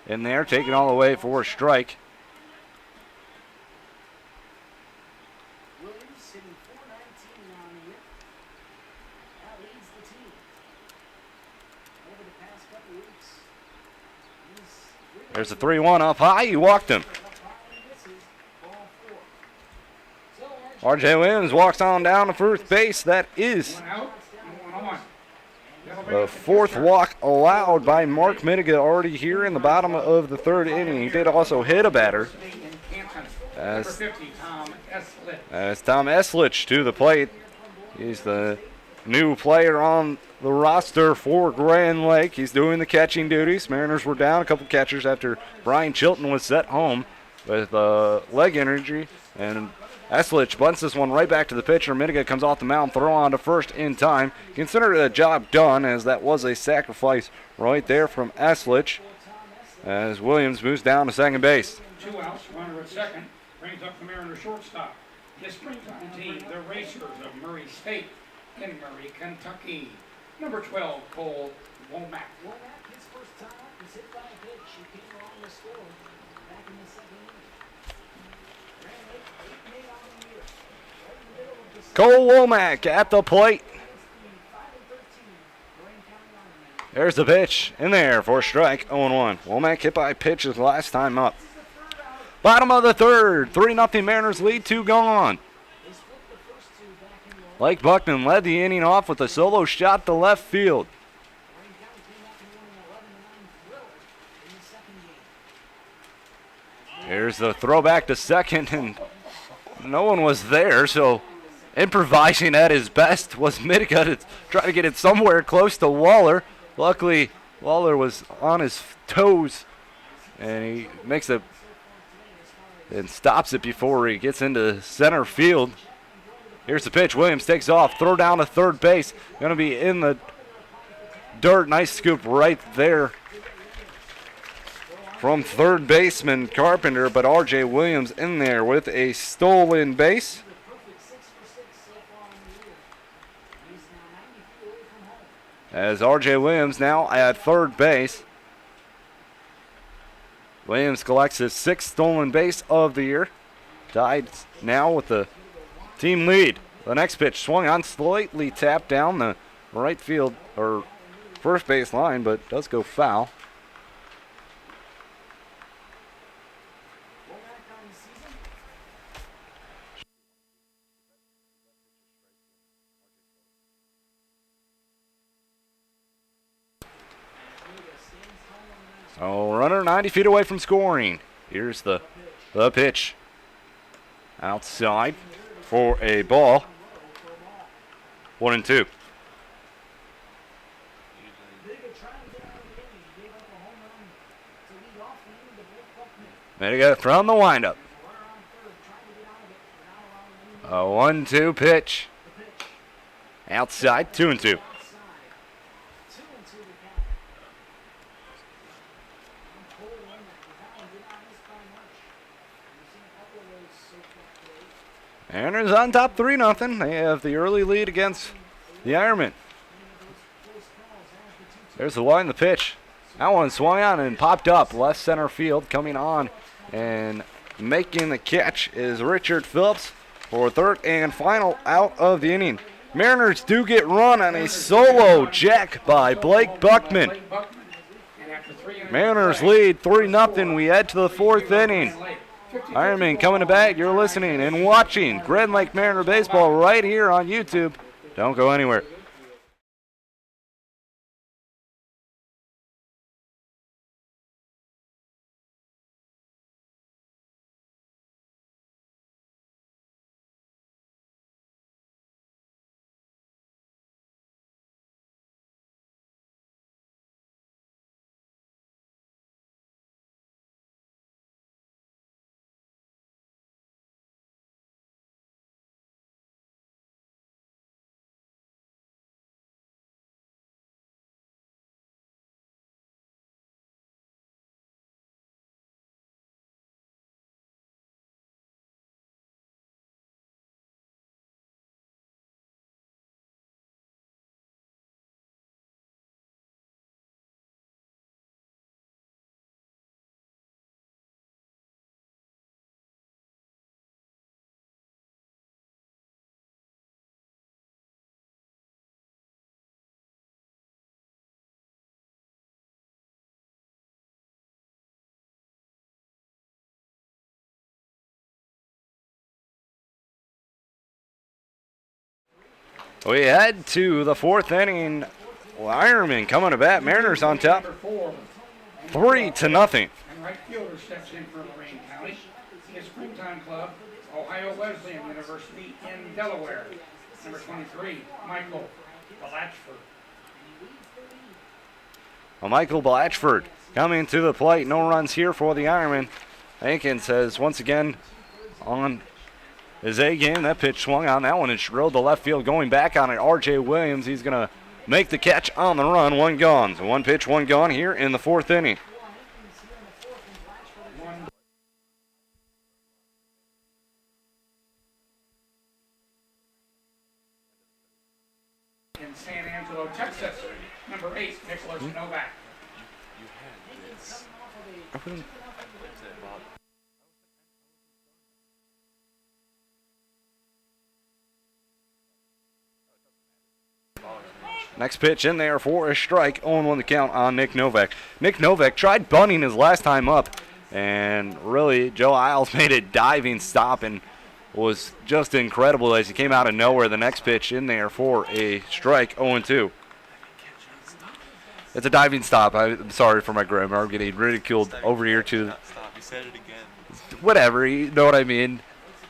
In there, taking all the way for a strike. Williams hitting .419 on the year. That leads the team. Over the past couple weeks, he's There's a 3-1 up high. He walked him. R.J. Williams walks on down to first base. That is One out, and 1 on. the fourth walk allowed by Mark Mitiga already here in the bottom of the third inning. He did also hit a batter Number 50, Tom Eslitt. as Tom Eslich to the plate. He's the new player on the roster for Grand Lake. He's doing the catching duties. Mariners were down a couple catchers after Brian Chilton was sent home with leg injury, and Eslich bunts this one right back to the pitcher. Mitiga comes off the mound, throw on to first in time. Consider it a job done, as that was a sacrifice right there from Eslich, as Williams moves down to second base. 2 outs, runner at second, brings up the Mariners shortstop. This brings up the team, the Racers of Murray State in Murray, Kentucky. Number 12, Cole Womack. Womack, his first time up, was hit by a pitch. He came along to score back in the second inning. Grand Lake 8-8 on the year. Right in the middle of the season, Cole Womack at the plate. against the 5-13 Lorain County Ironmen. There's the pitch in there for a strike, 0-1. Womack hit by pitches last time up. Bottom of the third, 3-0 Mariners lead, 2 gone. They split the first two back in Lorain. Blake Buckman led the inning off with a solo shot to left field. Lorain County came back and won an 11-9 thriller in the second game. Here's the throwback to second, and no one was there, so improvising at his best was Mitiga to try to get it somewhere close to Waller. Luckily, Waller was on his toes, and he makes a and stops it before he gets into center field. Here's the pitch. Williams takes off. Throw down to third base. Going to be in the dirt. Nice scoop right there from third baseman Carpenter, but R.J. Williams in there with a stolen base. Perfect 6 for 6 so far in the year. He's now 90 feet away from home. As R.J. Williams now at third base. Williams collects his 6th stolen base of the year. Tied now with the team lead. The next pitch swung on, slightly tapped down the right field or first base line, but does go foul. Womack on the season. Oh, runner 90 feet away from scoring. Here's the pitch. Outside for a ball. 1-2. Bigger trying to get out of the inning. He gave up a home run to lead off the inning to Blake Buckman. Mitiga from the windup. Runner on third, trying to get out of it without allowing any A 1-2 pitch. the pitch. Outside, 2-2. Outside. 2-2 to count. And Cole Womack, that one did not miss by much. We've seen a couple of those so far today. Mariners on top 3-0. They have the early lead against the Ironmen. Close calls as the 2-2. There's the line, the pitch. That one swung on and popped up left center field. Coming on and making the catch is Richard Phillips for third and final out of the inning. Mariners do get run on a solo jack by Blake Buckman. Blake Buckman. And after 3 innings of Mariners play, lead 3-0. We head to the fourth inning. Ironman coming to bat. You're listening and watching Grand Lake Mariner Baseball right here on YouTube. Don't go anywhere. We head to the fourth inning. Ironmen coming to bat. Mariners on top, Number 4. 3-0. And right fielder steps in for Lorain County. His springtime club, Ohio Wesleyan University in Delaware. Number 23, Michael Blatchford. Well, Michael Blatchford coming to the plate. No runs here for the Ironmen. Hankins says once again on his A game. That pitch swung on. That one and drilled to left field. Going back on it, R.J. Williams. He's going to make the catch on the run. One gone. So one pitch, one gone here in the fourth inning. In San Angelo, Texas, number 8, Nicholas Novak. Next pitch in there for a strike. 0-1 the count on Nick Novak. Nick Novak tried bunting his last time up, and really Joe Isles made a diving stop and was just incredible as he came out of nowhere. The next pitch in there for a strike. 0-2. It's a diving stop. I'm sorry for my grammar. I'm getting ridiculed over here to. Stop. You said it again. Whatever, you know what I mean.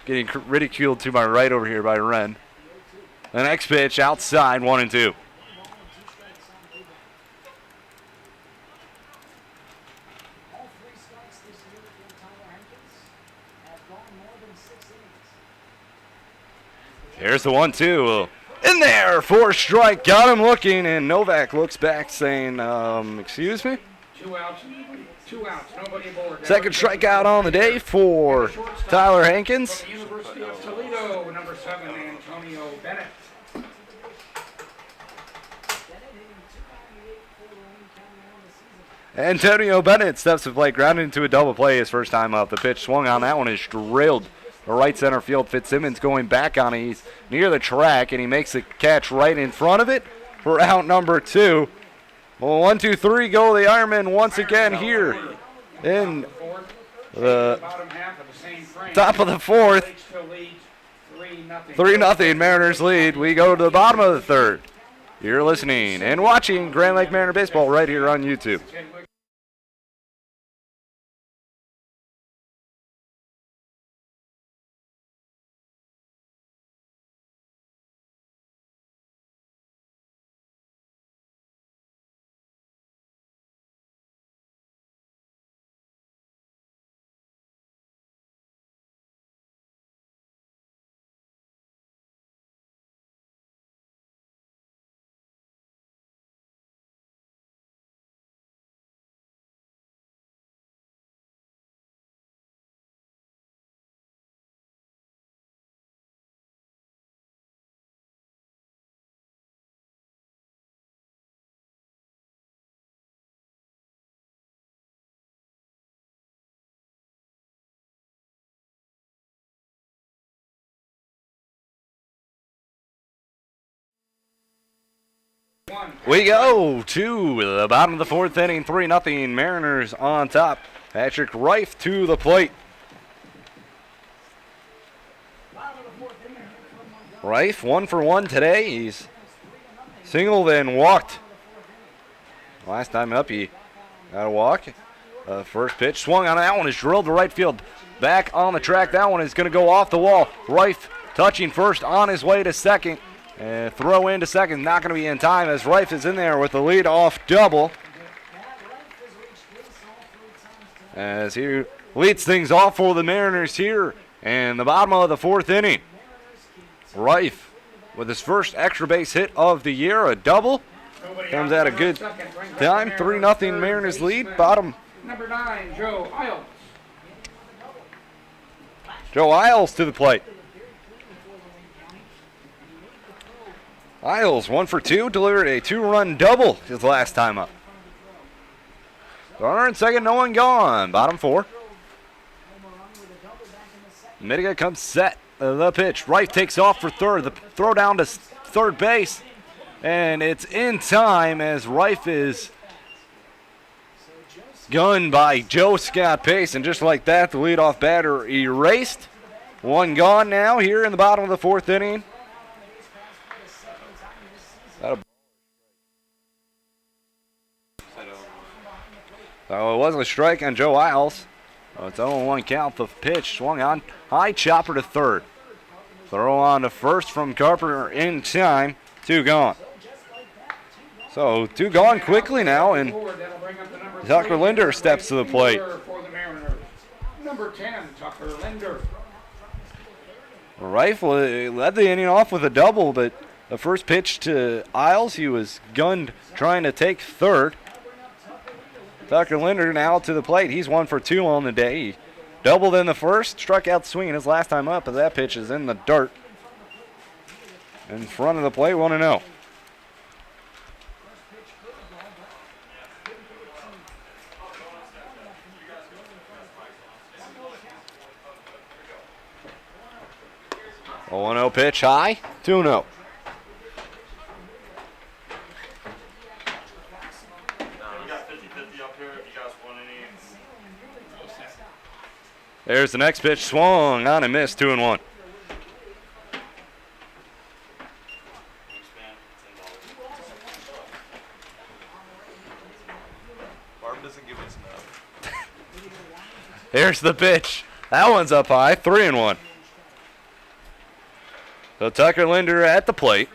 Getting ridiculed to my right over here by Ren. The next pitch outside, 1-2. Here's the 1-2. In there for a strike. Got him looking, and Novak looks back saying, excuse me? 2 outs, nobody aboard. Second strikeout on the day for Tyler Hankins. From the University of Toledo, number 7, Antonio Bennett. Antonio Bennett steps to play, grounded into a double play his first time up. The pitch swung on. That one is drilled to right center field. Fitzsimmons going back on it. He's near the track, and he makes the catch right in front of it for out number 2. Well, 1, 2, 3 go the Ironmen once again here in the top of the fourth. 3-0 Mariners lead. We go to the bottom of the third. You're listening and watching Grand Lake Mariner Baseball right here on YouTube. We go to the bottom of the fourth inning, 3-0 Mariners on top. Patrick Reif to the plate. Reif 1 for 1 today. He's singled and walked. Last time up he got a walk. First pitch swung on. That one is drilled to right field. Back on the track. That one is going to go off the wall. Reif touching first on his way to second. And throw into second, not going to be in time as Reif is in there with the lead-off double. As he leads things off for the Mariners here in the bottom of the fourth inning. Reif with his first extra base hit of the year, a double. Comes at a good time, 3-0 Mariners lead, bottom. Number 9, Joe Isles. Joe Isles to the plate. Isles 1 for 2, delivered a 2-run double his last time up. Runner in second, no one gone. Bottom 4. Midiga comes set. The pitch. Reif takes off for third. The throw down to third base. And it's in time as Reif is gunned by Joe Scott Pace. And just like that, the leadoff batter erased. One gone now here in the bottom of the fourth inning. So it was a strike on Joe Isles. So it's 0-1 count. The pitch swung on. High chopper to third. Throw on to first from Carpenter in time. 2 gone. So 2 gone quickly now, and Tucker Linder steps to the plate. Number 10, Tucker Linder. Rifle led the inning off with a double, but the first pitch to Isles, he was gunned trying to take third. Tucker Linder now to the plate. He's 1 for 2 on the day. He doubled in the first, struck out swinging his last time up, but that pitch is in the dirt. In front of the plate, 1-0. A 1-0 pitch high, 2-0. We got 50-50 up here if you guys want any. There's the next pitch, swung on and missed, 2-1. Barb doesn't give us enough. Here's the pitch. That one's up high, 3-1. So Tucker Linder at the plate.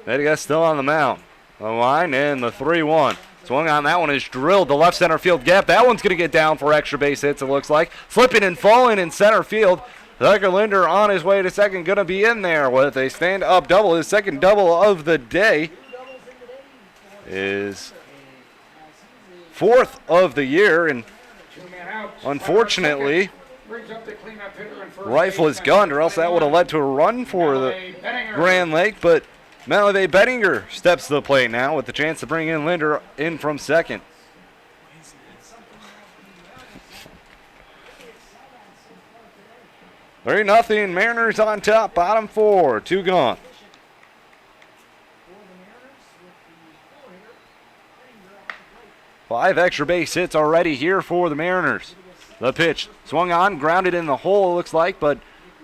Mediga still on the mound. The line and the 3-1. Swung on that one is drilled to left center field gap. That one's going to get down for extra base hits, it looks like. Slipping and falling in center field. Tucker Linder on his way to second, going to be in there with a stand-up double. His second double of the day is 4th of the year, and unfortunately, Rifle is gunned, or else that would have led to a run for the Grand Lake, but Malave Bettinger steps to the plate now with the chance to bring in Linder in from second. Three nothing. Mariners on top, bottom 4, 2 gone. Five extra base hits already here for the Mariners. The pitch swung on, grounded in the hole, it looks like, but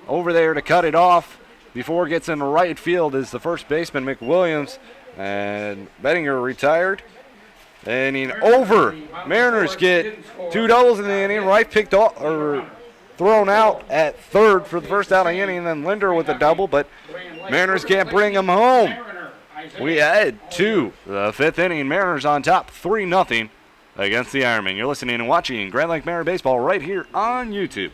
over there to cut it off before it gets in the right field is the first baseman, McWilliams, and Bettinger retired. Inning over. Mariners get 2 doubles in the inning. Wright picked off, or thrown out at third for the first out of the inning, and then Linder with a double, but Mariners can't bring him home. We head to the 5th inning. Mariners on top, 3-0 against the Ironmen. You're listening and watching Grand Lake Mariner Baseball right here on YouTube.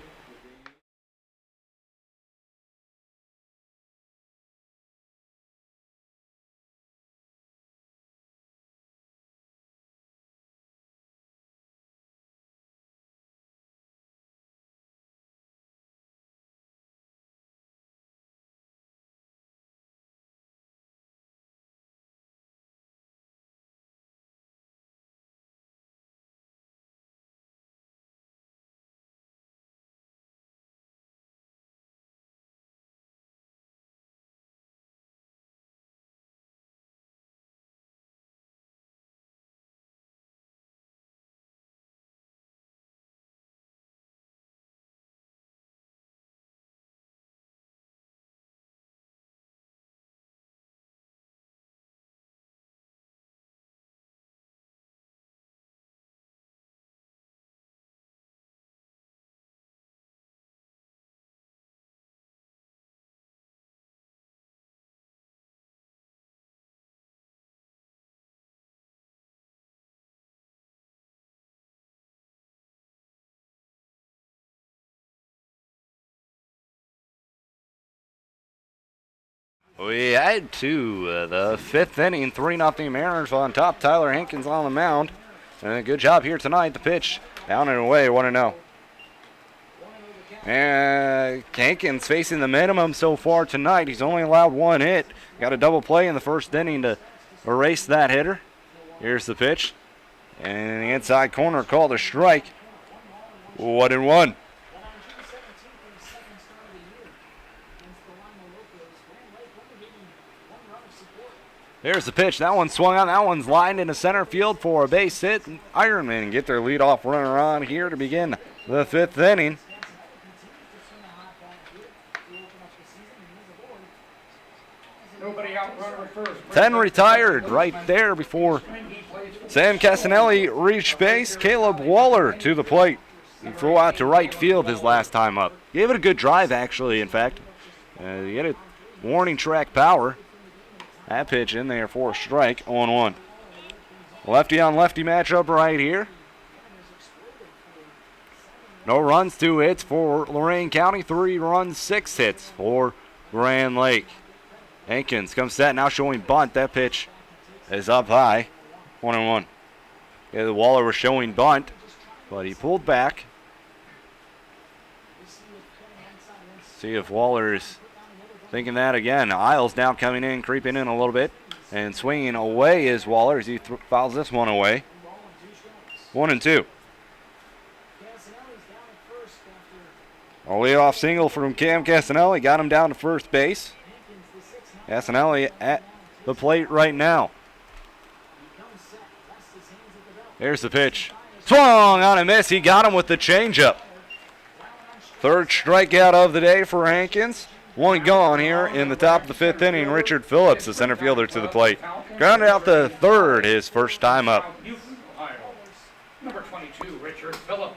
We head to the 5th inning, 3-0 Mariners on top. Tyler Hankins on the mound. And a good job here tonight. The pitch down and away, 1-0. And Hankins facing the minimum so far tonight. He's only allowed 1 hit. Got a double play in the first inning to erase that hitter. Here's the pitch. And in the inside corner, called a strike. 1-1. Here's the pitch. That one swung on. That one's lined into center field for a base hit. Ironmen get their leadoff runner on here to begin the 5th inning. Nobody out, runner at first. 10 retired right there before Sam Casanelli reached base. Caleb Waller to the plate. He flew out to right field his last time up. Gave it a good drive, actually, in fact. He hit it warning track power. That pitch in there for a strike, 0-1. Lefty on lefty matchup right here. No runs, 2 hits for Lorain County. 3 runs, 6 hits for Grand Lake. Hankins comes set, now showing bunt. That pitch is up high, 1-1. Yeah, the Waller was showing bunt, but he pulled back. See if Waller's thinking that again. Isles now coming in, creeping in a little bit, and swinging away is Waller as he fouls this one away. 1-2. A leadoff single from Cam Casanelli got him down to first base. Casanelli at the plate right now. Here's the pitch. Swung on a miss. He got him with the changeup. Third strikeout of the day for Hankins. 1 gone here in the top of the 5th inning. Richard Phillips, the center fielder, to the plate. Grounded out the third, his first time up. Number 22, Richard Phillips.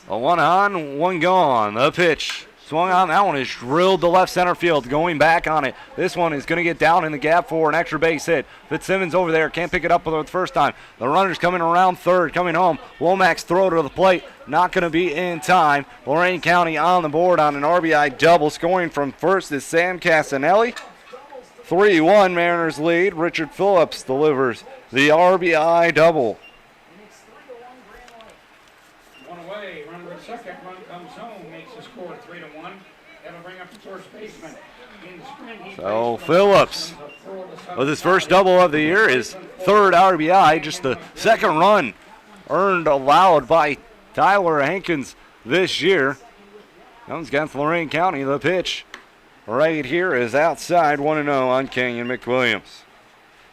A 1 on, 1 gone. The pitch swung on. That one is drilled to left center field. Going back on it. This one is going to get down in the gap for an extra base hit. Fitzsimmons over there. Can't pick it up for the first time. The runner's coming around third. Coming home. Womack's throw to the plate. Not going to be in time. Lorain County on the board on an RBI double. Scoring from first is Sam Casanelli. 3-1 Mariners lead. Richard Phillips delivers the RBI double. Second run comes home, makes the score 3-1. That'll bring up the first baseman. In the spring, so Phillips, with his first double of the year, his third RBI, just the second run earned allowed by Tyler Hankins this year. Comes against Lorain County. The pitch right here is outside, 1-0 on Kenyon McWilliams.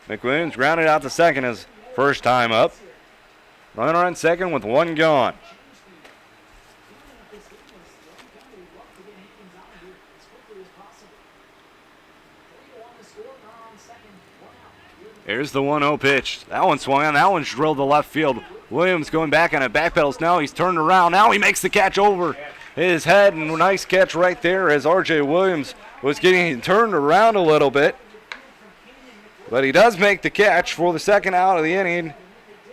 McWilliams grounded out to second his first time up. Runner on second with 1 gone. Here's the 1-0 pitch. That one swung on. That one's drilled to left field. Williams going back on it. Backpedals now. He's turned around. Now he makes the catch over his head. And a nice catch right there as R.J. Williams was getting turned around a little bit. But he does make the catch for the second out of the inning.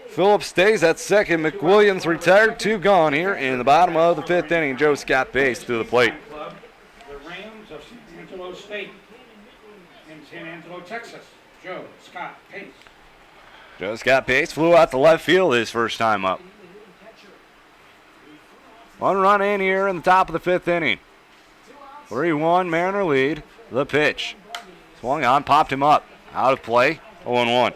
Phillips stays at second. McWilliams retired. 2 gone here in the bottom of the 5th inning. Joe Scott Pace to the plate. The Rams of San Angelo State in San Angelo, Texas. Joe Scott Pace. Joe Scott Pace flew out to left field his first time up. 1 run in here in the top of the 5th inning. 3-1 Mariner lead. The pitch. Swung on, popped him up. Out of play, 0-1.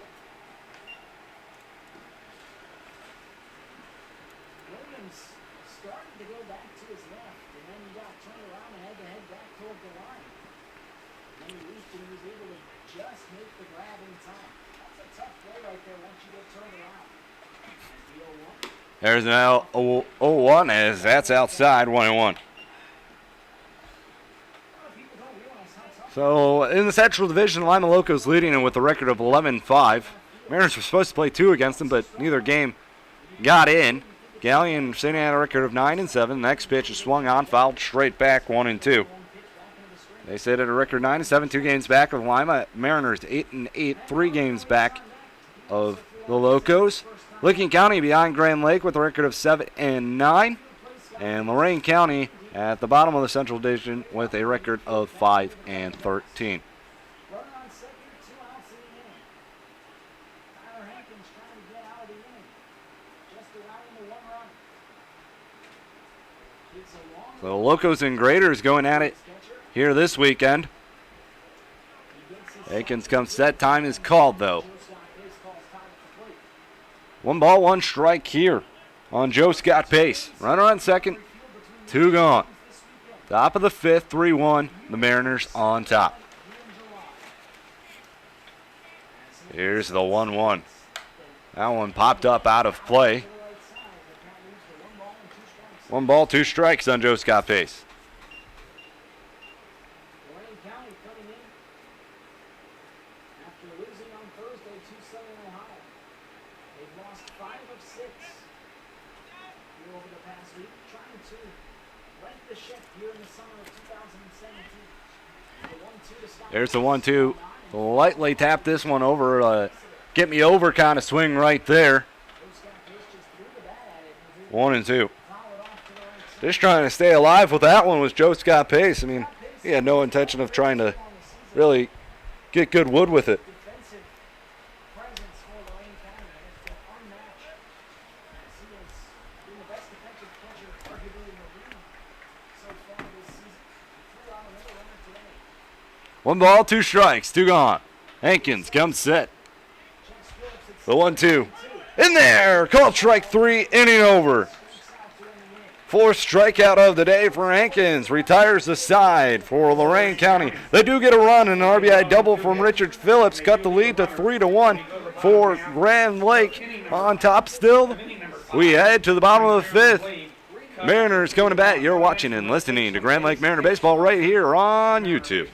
There's an 0-1 as that's outside, 1-1. So in the Central Division, Lima Locos leading it with a record of 11-5. Mariners were supposed to play 2 against them, but neither game got in. Galleon sitting at a record of 9-7. Next pitch is swung on, fouled straight back, 1-2. They sit at a record 9-7, 2 games back of Lima. Mariners 8-8, 3 games back of the Locos. Licking County behind Grand Lake with a record of 7-9. And Lorain County at the bottom of the Central Division with a record of 5-13. So the Locos and Graders going at it here this weekend. Aikens comes set. Time is called, though. 1 ball, 1 strike here on Joe Scott Pace. Runner on second, 2 gone. Top of the 5th, 3-1. The Mariners on top. Here's the 1-1. That one popped up out of play. 1 ball, 2 strikes on Joe Scott Pace. Lorain County coming in after losing on Thursday to Southern Ohio. They've lost 5 of 6 here over the past week, trying to right the ship here in the summer of 2017. The 1-2 to stop. There's the 1-2. Lightly tap this one over. Get me over kind of swing right there. 1-2. Just trying to stay alive with that one was Joe Scott Pace. I mean, he had no intention of trying to really get good wood with it. Defensive presence for Lorain County has been unmatched. As he has been the best defensive catcher arguably in the league so far this season. He threw out another runner today. 1 ball, 2 strikes, 2 gone. Hankins comes set. The 1-2. In there! Called strike 3, inning over. 4th strikeout of the day for Hankins. Retires the side for Lorain County. They do get a run, and an RBI double from Richard Phillips. Cut the lead to 3-1 for Grand Lake. On top still, we head to the bottom of the 5th. Mariners coming to bat. You're watching and listening to Grand Lake Mariner Baseball right here on YouTube.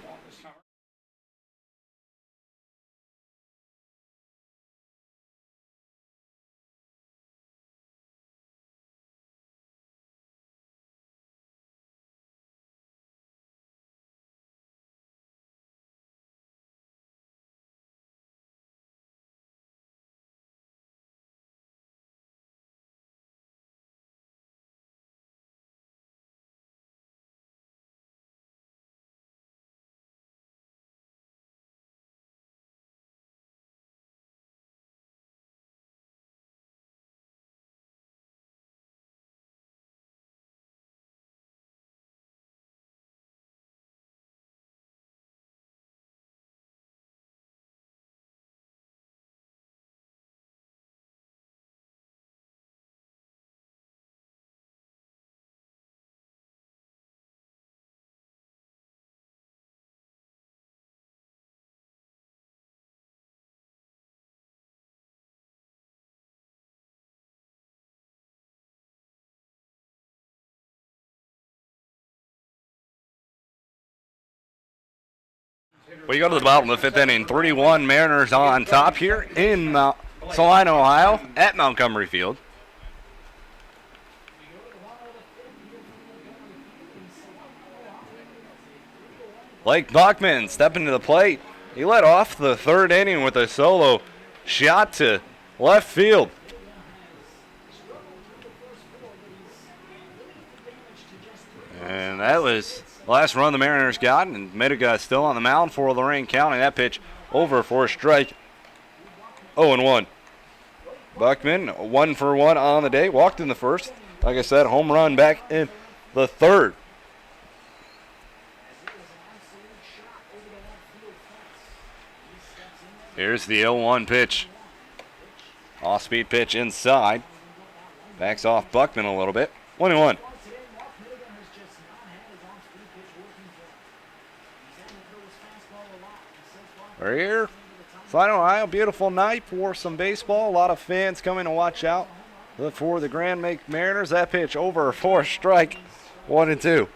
We go to the bottom of the 5th inning. 3-1 Mariners on top here in Salina, Ohio at Montgomery Field. Blake Buckman stepping to the plate. He led off the 3rd inning with a solo shot to left field. And that was the last run the Mariners got, and Mediga still on the mound for Lorain County. That pitch over for a strike. 0-1. Buckman 1 for 1 on the day. Walked in the 1st. Like I said, home run back in the 3rd. Here's the 0-1 pitch. Off-speed pitch inside. Backs off Buckman a little bit. 1-1. We're here, Salina, Ohio. Beautiful night for some baseball. A lot of fans coming to watch out for the Grand Lake Mariners. That pitch over for a strike. 1-2.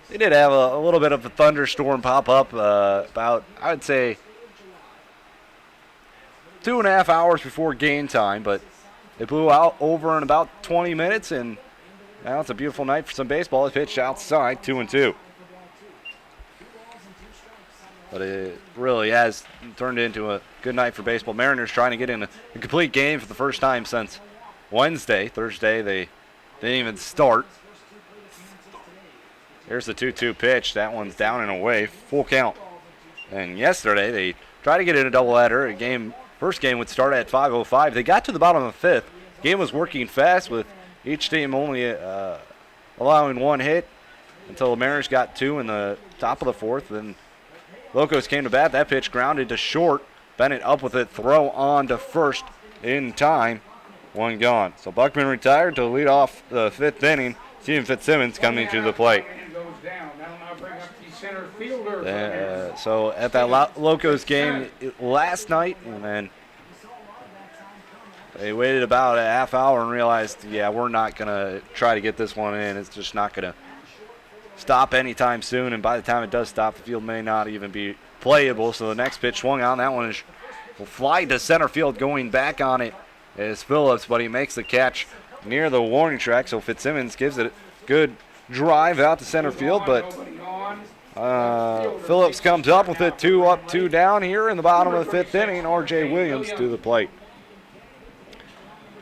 They did have a little bit of a thunderstorm pop up about, I would say, 2.5 hours before game time, but it blew out over in about 20 minutes, and now it's a beautiful night for some baseball. It's pitched outside, 2-2. But it really has turned into a good night for baseball. Mariners trying to get in a complete game for the first time since Wednesday. Thursday, they didn't even start. Here's the 2-2 pitch. That one's down and away, full count. And yesterday, they tried to get in a doubleheader. First game would start at 5:05. They got to the bottom of the 5th. Game was working fast with each team only allowing 1 hit until the Mariners got 2 in the top of the 4th. Then Locos came to bat. That pitch grounded to short. Bennett up with it. Throw on to first in time. 1 gone. So Buckman retired to lead off the 5th inning. Steven Fitzsimmons coming to the plate. And goes down. That'll now bring up the center fielder. for the Mariners. So at that Locos game last night, and then they waited about a half hour and realized, yeah, we're not going to try to get this one in. It's just not going to stop anytime soon, and by the time it does stop, the field may not even be playable. So the next pitch swung on. That one will fly to center field. Going back on it is Phillips, but he makes the catch near the warning track. So Fitzsimmons gives it a good drive out to center field, but Phillips comes up with it. 2 up, 2 down here in the bottom of the 5th inning. R.J. Williams to the plate.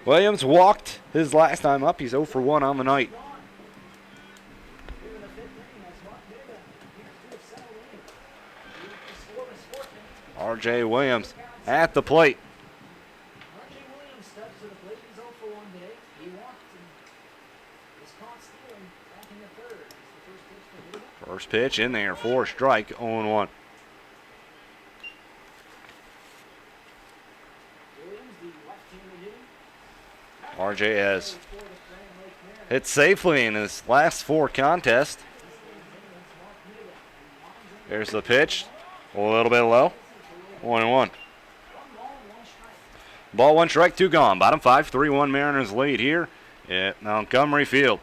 Williams walked his last time up. He's 0 for 1 on the night. R.J. Williams at the plate. R.J. Williams steps to the plate. He's 0 for 1 today. He walked and was caught stealing back in the 3rd. It's the first pitch for Luda. First pitch in there for strike, 0-1. Williams, the left-handed hitter. R.J. has For the Grand Lake Mariners. hit safely in his last 4 contests. There's the pitch, a little bit low, 1-1. Ball 1 strike, 2 gone. Bottom 5, 3-1 Mariners lead here at Montgomery Field.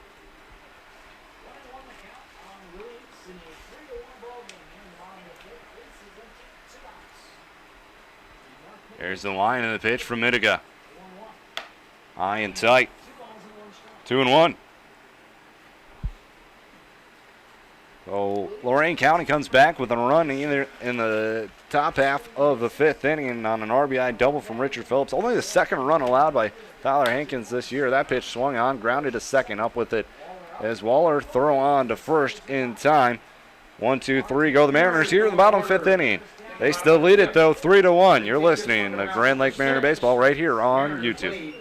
There's the line of the pitch from Mitiga. High and tight. 2-1. So Lorain County comes back with a run either in the top half of the 5th inning on an RBI double from Richard Phillips. Only the 2nd run allowed by Tyler Hankins this year. That pitch swung on, grounded to 2nd, up with it as Waller throw on to 1st in time. 1, 2, 3 go the Mariners here in the bottom 5th inning. They still lead it though, 3-1. You're listening to Grand Lake Mariner Baseball right here on YouTube.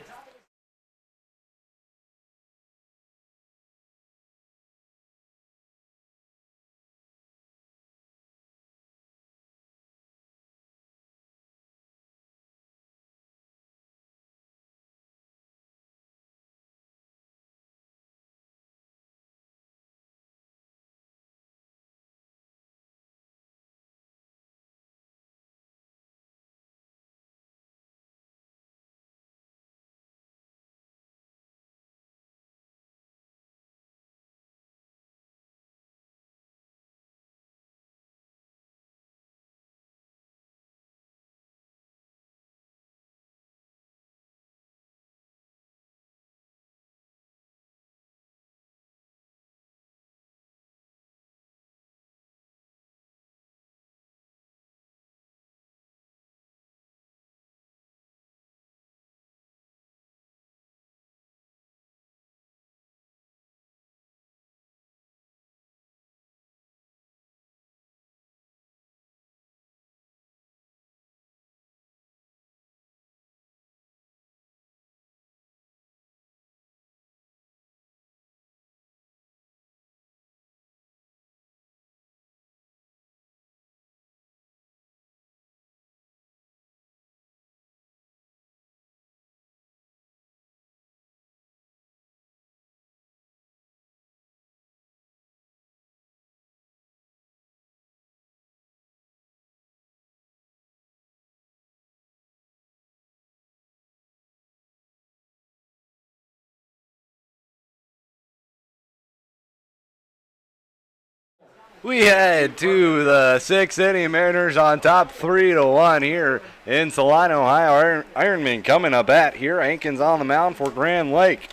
We head to the 6th inning. Mariners on top 3-1 here in Salina, Ohio. Ironmen coming up at here. Hankins on the mound for Grand Lake.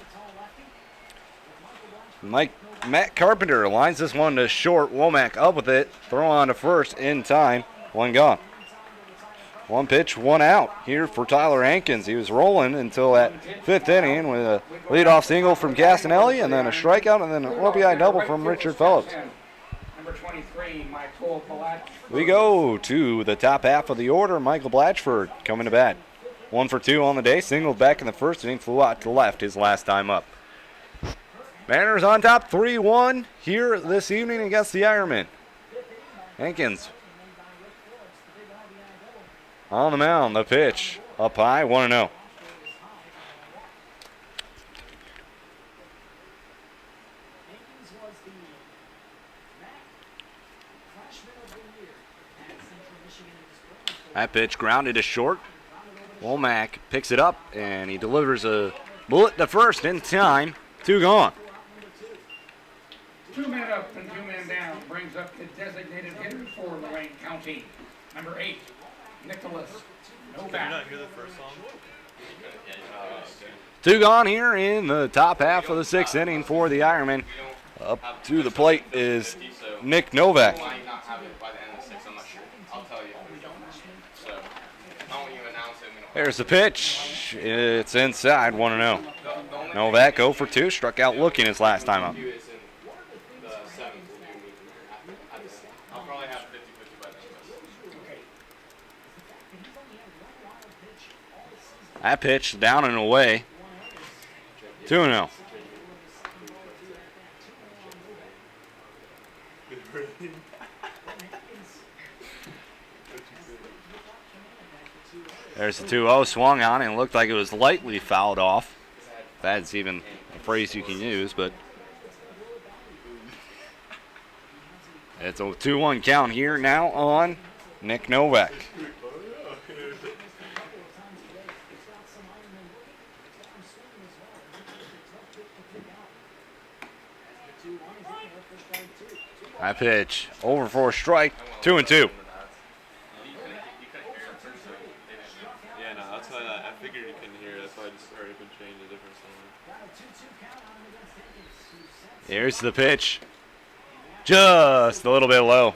Matt Carpenter lines this one to short. Womack up with it. Throw on to 1st in time. 1 gone. 1 pitch, 1 out here for Tyler Hankins. He was rolling until that 5th inning with a leadoff single from Castanelli and then a strikeout and then an RBI double from Richard Phillips. Number 23, Michael Blatchford. We go to the top half of the order. Michael Blatchford coming to bat. 1 for 2 on the day. Singled back in the 1st inning. Flew out to left his last time up. Mariners on top 3-1 here this evening against the Ironmen. Hankins on the mound. The pitch up high. 1-0. the MAC Freshman of the Year at Central Michigan in the spring. That pitch grounded to short. Womack picks it up, and he delivers a bullet to first in time. 2 gone. 2 men up and 2 men down brings up the designated hitter for Lorain County. Number 8, Nicholas Novak. Did you not hear the first song? 2 gone here in the top half of the 6th inning for the Ironmen. Up to the plate is Nick Novak. Might not have it by the end of the 6th, I'm not sure. I'll tell you. So, I won't even announce it. We don't. There's the pitch. It's inside, 1-0. The only Novak 0 for 2, struck out looking his last time up. thing is in the 7th will be a week from here. I'll probably have 50-50 by then. That pitch down and away. 2-0. There's the 2-0 swung on and looked like it was lightly fouled off. That's even a phrase you can use, but it's a 2-1 count here now on Nick Novak. That pitch over for a strike, 2-2. Yeah, no, that's why I figured you couldn't hear it. That's why I just hurried up and changed a different song. Here's the pitch. Just a little bit low.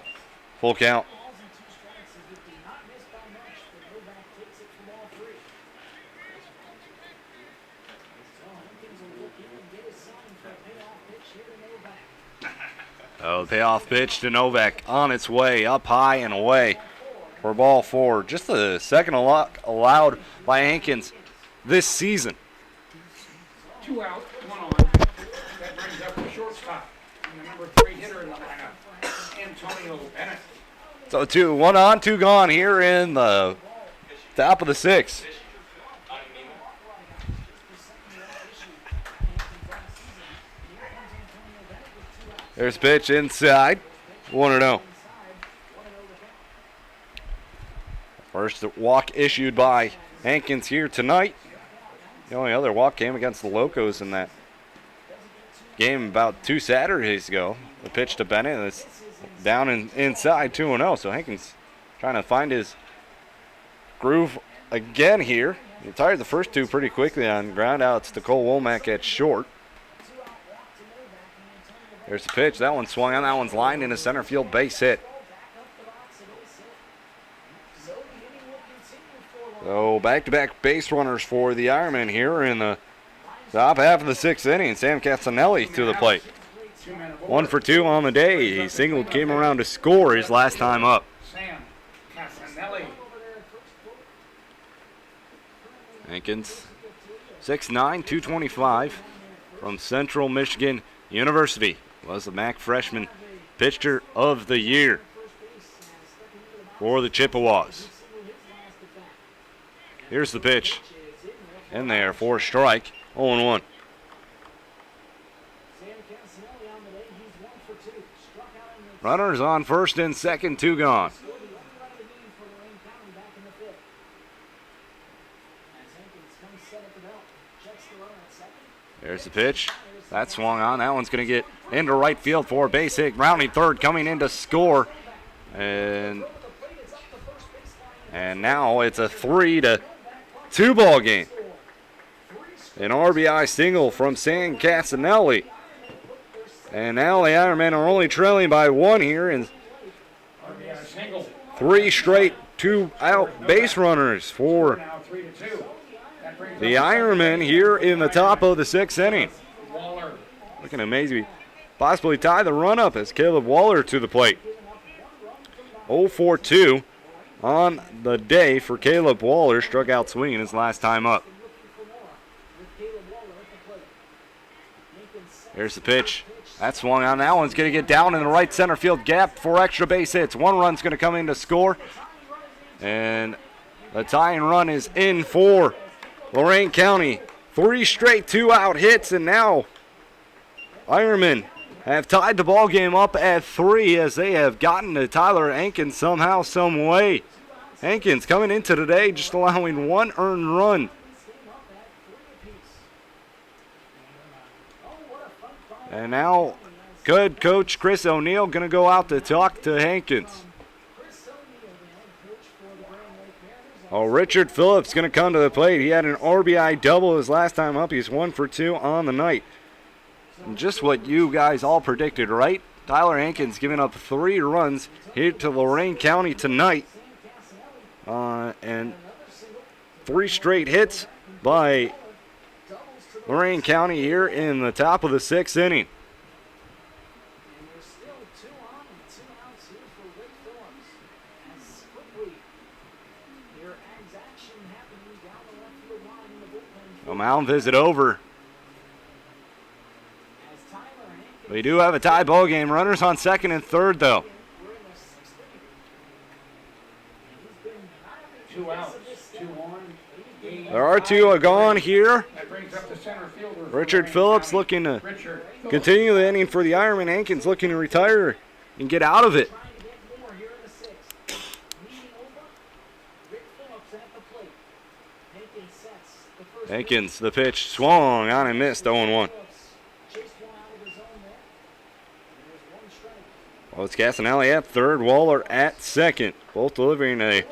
Full count. Oh, the payoff pitch to Novak on its way, up high and away for ball 4. Just the second allowed by Hankins this season. 2 out, 1 on. That brings up the shortstop and the number 3 hitter in the lineup, Antonio Bennett. So 1 on, 2 gone here in the top of the 6th. There's pitch inside, 1-0. First walk issued by Hankins here tonight. The only other walk came against the Locos in that game about 2 Saturdays ago. The pitch to Bennett, and it's down and inside, 2-0. So Hankins trying to find his groove again here. He retired the first 2 pretty quickly on ground outs to Cole Womack at short. There's the pitch. That one swung on. That one's lined in a center field base hit. So back-to-back base runners for the Ironmen here in the top half of the 6th inning. Sam Castanelli to the plate. 1 for 2 on the day. He singled, came around to score his last time up. Sam Castanelli. Hankins, 6'9", 225 from Central Michigan University. Was the MAC Freshman Pitcher of the Year for the Chippewas. Here's the pitch. In there for a strike, 0-1. Runners on first and second, 2 gone. There's the pitch. That swung on. That one's going to get into right field for a base hit. Rounding third, coming in to score. And now it's a 3-2 ball game. An RBI single from Sam Castanelli. And now the Ironmen are only trailing by 1 here. And 3 straight 2-out base runners for the Ironmen here in the top of the 6th inning. Looking amazing. Possibly tie the run up as Caleb Waller to the plate. 0-for-2 on the day for Caleb Waller. Struck out swinging his last time up. There's the pitch. That swung on. That one's going to get down in the right center field gap for extra base hits. 1 run's going to come in to score. And the tying run is in for Lorain County. 3 straight 2-out hits, and now Ironman have tied the ball game up at 3 as they have gotten to Tyler Hankins somehow, some way. Hankins coming into today just allowing 1 earned run. And now, good coach Chris O'Neill going to go out to talk to Hankins. Oh, Richard Phillips going to come to the plate. He had an RBI double his last time up. He's 1 for 2 on the night. And just what you guys all predicted, right? Tyler Hankins giving up 3 runs here to Lorain County tonight. And 3 straight hits by Lorain County here in the top of the 6th inning. A mound visit over. We do have a tie ball game. Runners on second and third, though. 2 outs, 2 on. There are 2 gone here. That brings up the center fielder. Richard Phillips looking to continue the inning for the Ironmen. Hankins looking to retire and get out of it. Hankins, the pitch, swung on and missed, 0-1. Well, it's Casanelli at third, Waller at second. Both delivering a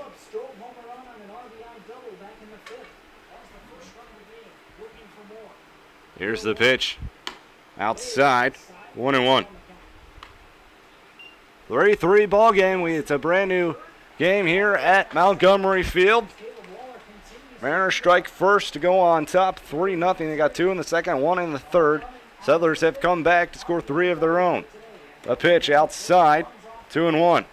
Here's the pitch. Outside. 1-1. 3-3 ball game. It's a brand new game here at Montgomery Field. Mariners strike first to go on top, 3-0. They got 2 in the second, 1 in the third. Settlers have come back to score 3 of their own. A pitch outside, 2-1.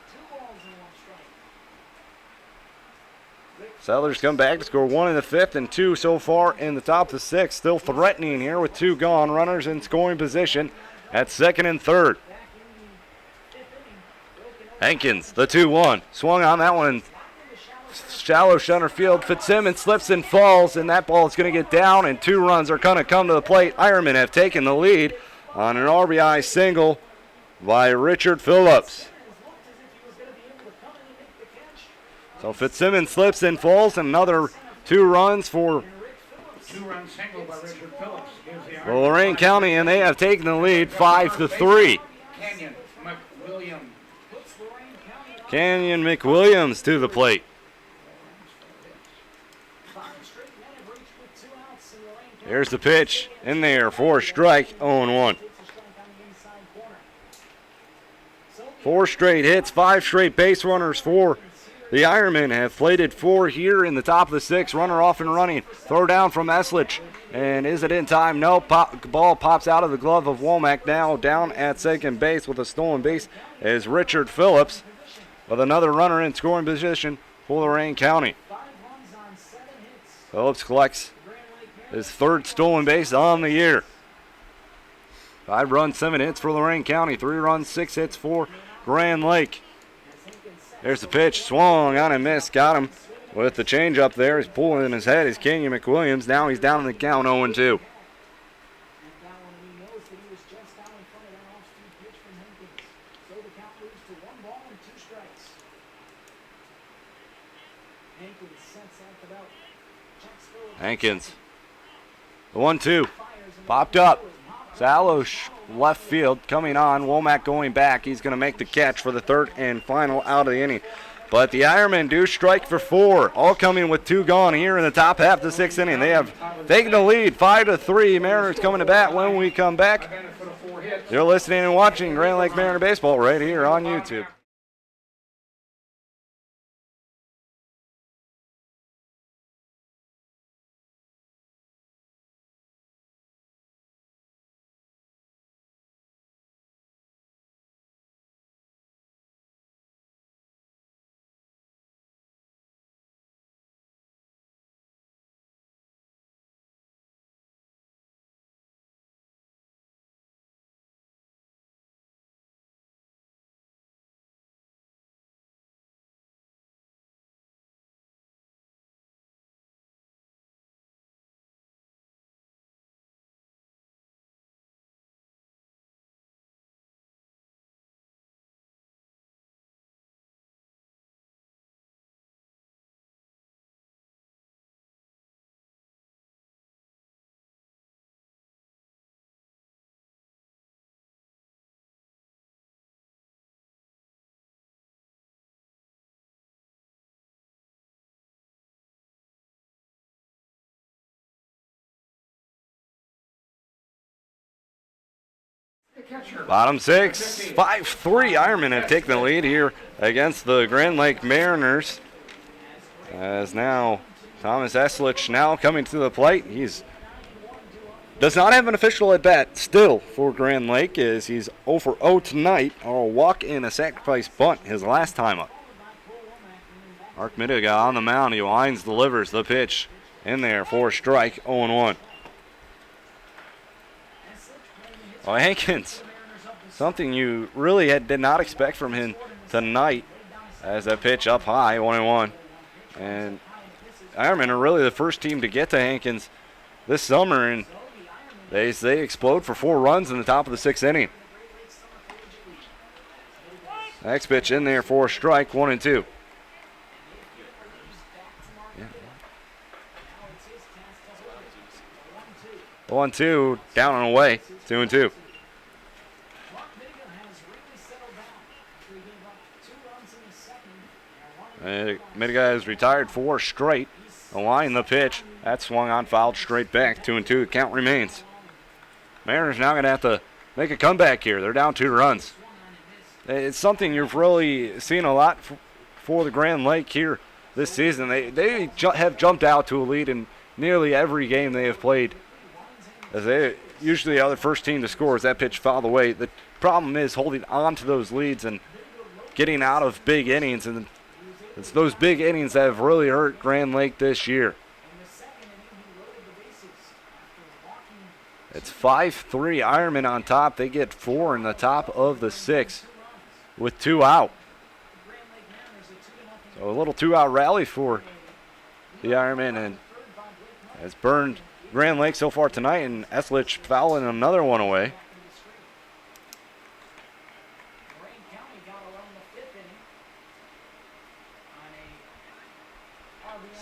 Settlers come back to score 1 in the 5th and 2 so far in the top of the 6th. Still threatening here with 2 gone. Runners in scoring position at second and third. Hankins, the 2-1. Swung on that one. Shallow center field. Fitzsimmons slips and falls, and that ball is going to get down, and 2 runs are going to come to the plate. Ironmen have taken the lead on an RBI single by Richard Phillips. So Fitzsimmons slips and falls, and another 2 runs for 2-run single by Richard Phillips. Lorain County, and they have taken the lead 5-3. Canyon McWilliams to the plate. Here's the pitch in there for a strike, 0-1. 4 straight hits, 5 straight base runners for the Ironmen have plated 4 here in the top of the 6th. Runner off and running. Throw down from Eslich. And is it in time? No. Ball pops out of the glove of Womack. Now down at second base with a stolen base is Richard Phillips with another runner in scoring position for Lorain County. Phillips collects his 3rd stolen base on the year. 5 runs, 7 hits for Lorain County. 3 runs, 6 hits for Grand Lake. There's the pitch, swung on and missed, got him with the changeup there. He's pulling in his head. Is Kenyon McWilliams. Now he's down in the count, 0-2. Hankins, the 1-2, popped up. Salosh left field coming on. Womack going back. He's going to make the catch for the 3rd and final out of the inning. But the Ironmen do strike for 4, all coming with 2 gone here in the top half of the 6th inning. They have taken the lead 5-3. Mariners coming to bat when we come back. You're listening and watching Grand Lake Mariner Baseball right here on YouTube. Catcher. Bottom six, 5-3. Ironmen have taken the lead here against the Grand Lake Mariners. As now Thomas Eslich now coming to the plate. He's does not have an official at bat still for Grand Lake, as he's 0 for 0 tonight. A walk and a sacrifice bunt his last time up. Mark Midiga on the mound. He winds, delivers the pitch in there for a strike, 0-1. Oh, Hankins, something you really did not expect from him tonight, as that pitch up high, 1-1. And Ironmen are really the first team to get to Hankins this summer, and they explode for 4 runs in the top of the 6th inning. Next pitch in there for a strike, 1-2. 1-2, down and away, 2-2. Midiga has retired 4 straight. Align the pitch. That swung on, fouled straight back. 2-2. The count remains. Mariners now going to have to make a comeback here. They're down 2 runs. It's something you've really seen a lot for the Grand Lake here this season. They have jumped out to a lead in nearly every game they have played, as they usually are the first team to score as that pitch fouled away. The problem is holding on to those leads and getting out of big innings, and it's those big innings that have really hurt Grand Lake this year. It's 5-3 Ironmen on top. They get 4 in the top of the 6th with 2 out. So a little 2-out rally for the Ironmen, and has burned Grand Lake so far tonight, and Eslich fouling another one away.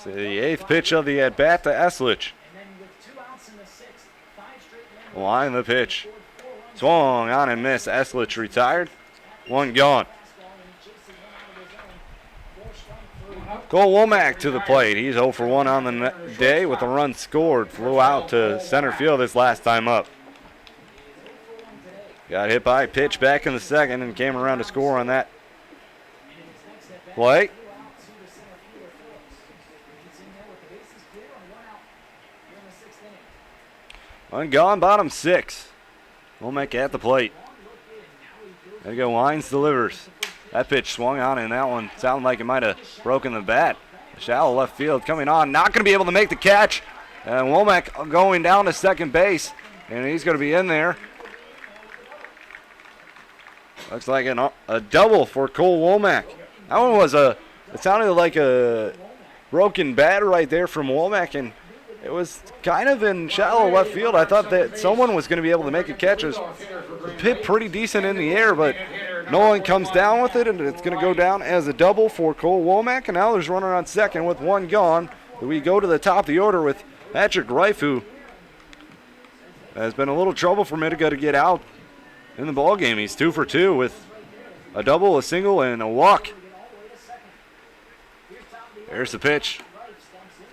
So the 8th pitch of the at-bat to Eslich. Line the pitch. Swung on and missed. Eslich retired. 1 gone. Cole Womack to the plate. He's 0 for 1 on the day with a run scored. Flew out to center field his last time up. Got hit by a pitch back in the 2nd and came around to score on that play. 1 gone, bottom 6. Womack at the plate. There you go, Wines delivers. That pitch swung on, and that one sounded like it might have broken the bat. Shallow left field coming on. Not going to be able to make the catch. And Womack going down to second base, and he's going to be in there. Looks like a double for Cole Womack. That one was it sounded like a broken bat right there from Womack, and it was kind of in shallow left field. I thought that someone was going to be able to make a catch. It was hit pretty decent in the air, but no one comes down with it, and it's going to go down as a double for Cole Womack. And now there's a runner on second with 1 gone. We go to the top of the order with Patrick Reif, who has been a little trouble for Midiga to get out in the ball game. He's 2 for 2 with a double, a single, and a walk. There's the pitch.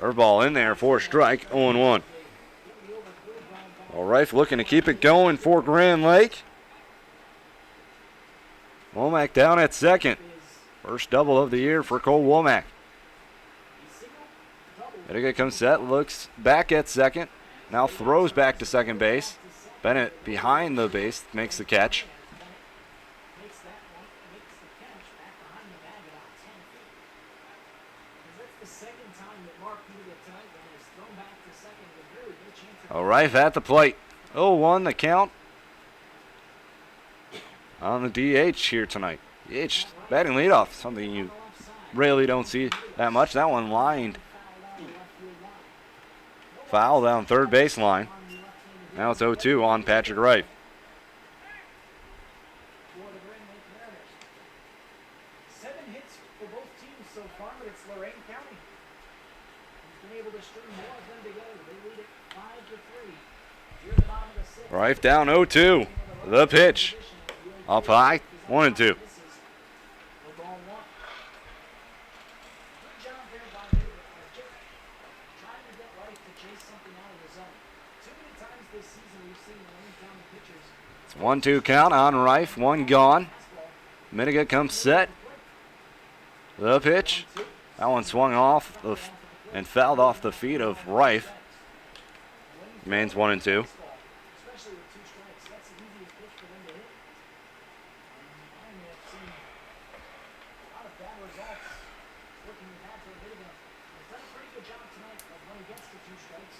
Curveball in there for a strike, 0-1. Well, Reif looking to keep it going for Grand Lake. Womack down at second. First double of the year for Cole Womack. Midiga comes set, looks back at second. Now throws back to second base. Bennett behind the base makes the catch. All right, at the plate. 0-1 the count on the DH here tonight. DH batting leadoff, something you really don't see that much. That one lined foul down third baseline. Now it's 0-2 on Patrick Reif. Reif down 0-2. The pitch. Up high, 1-2. It's 1-2 count on Reif. One gone. Minigat comes set. The pitch. That one swung off and fouled off the feet of Reif. Remains 1-2. Especially with 2 strikes, that's the easiest pitch for them to hit. Ironmen have seen a lot of bad results working with that for a bit of a. He's done a pretty good job tonight of when he gets to 2 strikes.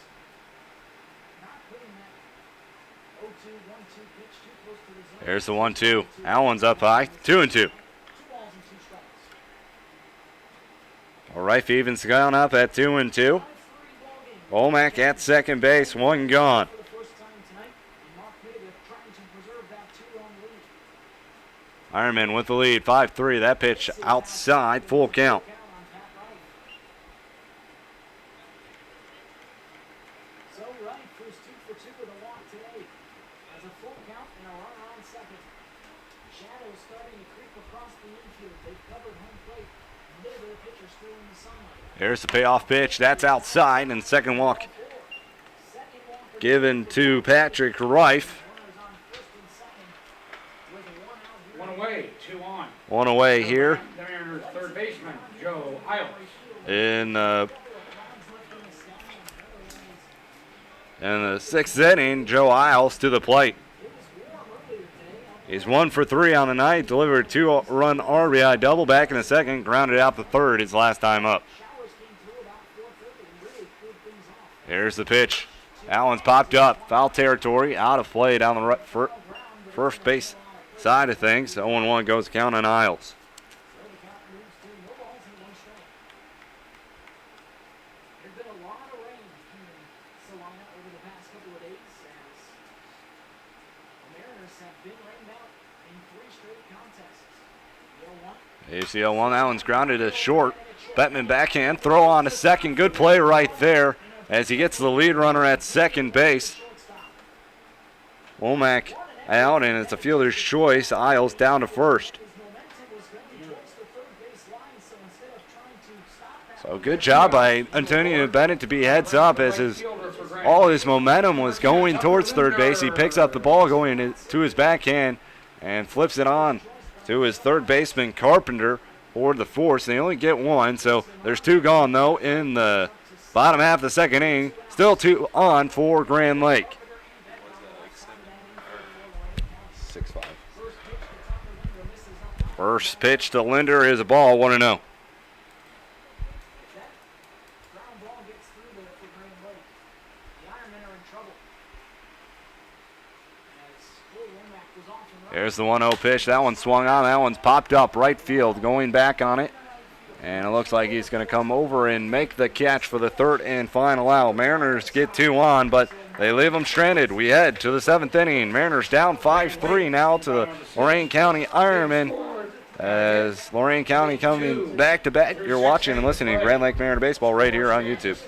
Not putting that 0-2, 1-2 pitch too close to the zone. There's the 1-2. That one's up high. 2-2. 2 balls and 2 strikes. Reif evens the count up at 2-2. 5-3 ball game. Womack at second base. One gone. For the first time tonight, and Mark Minigat trying to preserve that 2-run lead. Ironmen with the lead. 5-3. That pitch outside. Full count. So Wright goes 2 for 2 with a walk today. Has a full count and a runner on second. Shadows starting to creep across the infield. They've covered home plate. Middle of the pitcher still in the sunlight. Here's the payoff pitch. That's outside. And second walk Second walk given to Patrick Reif. runners on first and second with 1 out. One away, 2 on. One away here The Mariners' third baseman, Joe Isles. in the 6th inning. Joe Isles to the plate. He's 1 for 3 on the night. Delivered 2-run RBI double back in the second. Grounded out the third his last time up. Showers came through about 4:30 and really cooled things off. Here's the pitch. That one's popped up. Foul territory. Out of play down the first base side of things. 0-1 goes count on Isles. So the count moves to no balls and 1 strike. There's been a lot of rain here in Salina over the past couple of days as the Mariners have been rained out in 3 straight contests. The 0-1. Here's the 0-1. That one's grounded to short. Bettman backhand. Throw on a second. Good play right there as he gets the lead runner at second base. Womack out, and it's a fielder's choice. Isles down to first. His momentum was going towards the third base line, so instead of trying to stop that, So good job by Antonio Bennett to be heads up as all his momentum was going towards third base. He picks up the ball going to his backhand and flips it on to his third baseman Carpenter for the force. They only get 1, so there's 2 gone though in the bottom half of the second inning. Still 2 on for Grand Lake. 6-5. First pitch to Linder is a ball, 1-0. ground ball gets through there for Grand Lake. The Ironmen are in trouble. As Cole Womack was off and running. There's the 1-0 pitch. That one swung on. That one's popped up right field, going back on it. And it looks like he's going to come over and make the catch for the third and final out. Mariners get 2 on, but they leave them stranded. We head to the 7th inning. Mariners down 5-3 now to the Lorain County Ironmen. As Lorain County coming back to bat, you're watching and listening to Grand Lake Mariner Baseball right here on YouTube.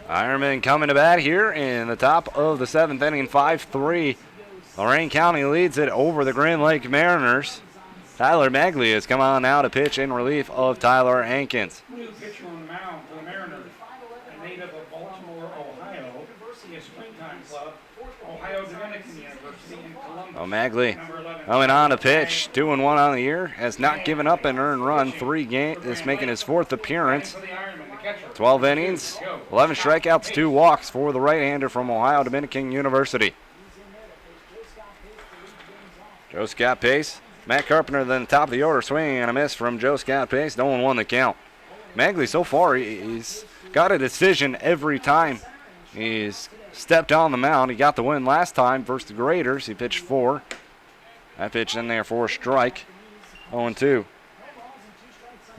Ironmen coming to bat here in the top of the 7th inning, 5-3. Lorain County leads it over the Grand Lake Mariners. Tyler Magley has come on now to pitch in relief of Tyler Hankins. New pitcher on the mound for the Mariners, a native of Baltimore, Ohio, the Springtime Club, Ohio Dominican University in Columbus. Magley coming on to pitch, 2-1 on the year, has not given up an earned run. 3 games, is making his 4th appearance. 12 innings, 11 strikeouts, 2 walks for the right-hander from Ohio Dominican University. Joe Scott Pace. Matt Carpenter then top of the order, swinging and a miss from Joe Scott Pace. No one won the count. Magley so far, he's got a decision every time he's stepped on the mound. He got the win last time versus the Graders. He pitched 4. That pitch in there for a strike. 0-2.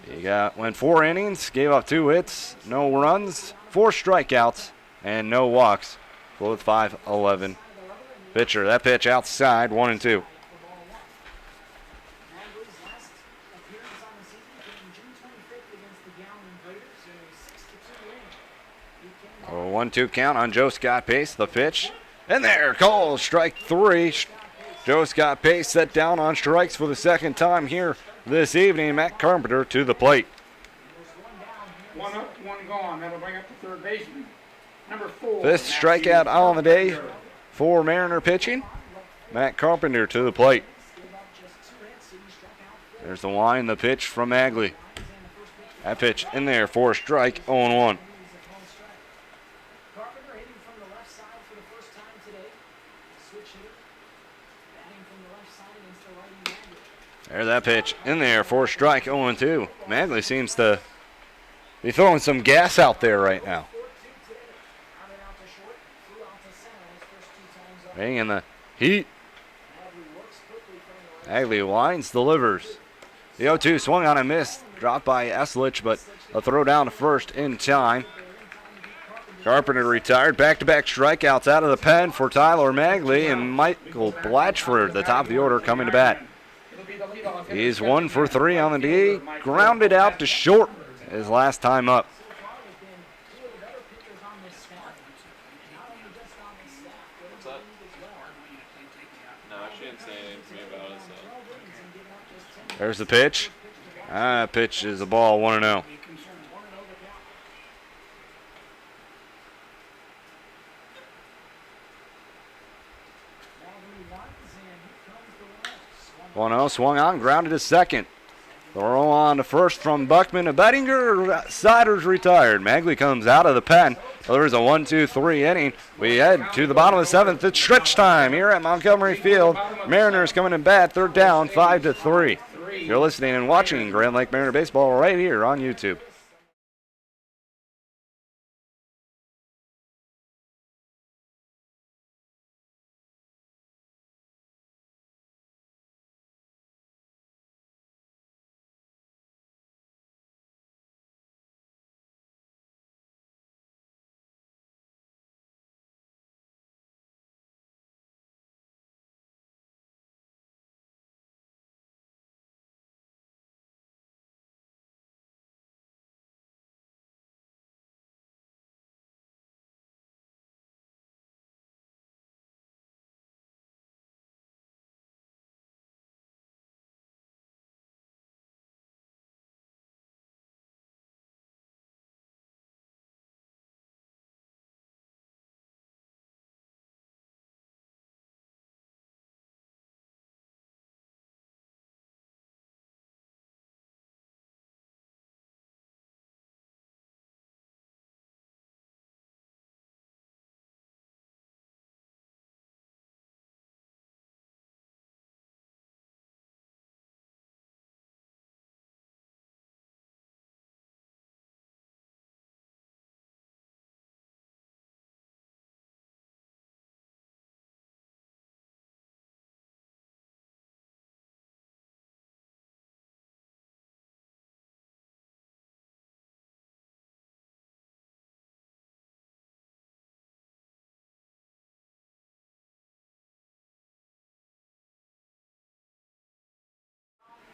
He went 4 innings, gave up 2 hits, no runs, 4 strikeouts, and no walks. With 5-11 pitcher. That pitch outside, 1-2. A 1-2 count on Joe Scott Pace. The pitch. And there, call strike 3. Joe Scott Pace set down on strikes for the 2nd time here this evening. Matt Carpenter to the plate. 1 up, 1 gone. That'll bring up the third baseman. Number 4. 5th strikeout on the day for Mariner pitching. Matt Carpenter to the plate. There's the line, the pitch from Magley. That pitch in there for a strike, 0-1. There's that pitch in there for a strike, 0-2. Magley seems to be throwing some gas out there right now. Bringing the heat. Magley winds, delivers. The 0-2 swung on a miss, dropped by Eslich, but a throw down to first in time. Carpenter retired. Back-to-back strikeouts out of the pen for Tyler Magley, and Michael Blatchford, the top of the order, coming to bat. He's 1 for 3 on the day. Grounded out to short his last time up. What's that? No, she didn't say anything to me about it, so. There's the pitch. Pitch is a ball, 1-0. Swung on, grounded to second. Throw on to first from Buckman to Bettinger. Siders retired. Magley comes out of the pen. Delivers a 1-2-3 inning. We head to the bottom of the 7th. It's stretch time here at Montgomery Field. Mariners coming in bat. 3rd down, 5-3. You're listening and watching Grand Lake Mariner Baseball right here on YouTube.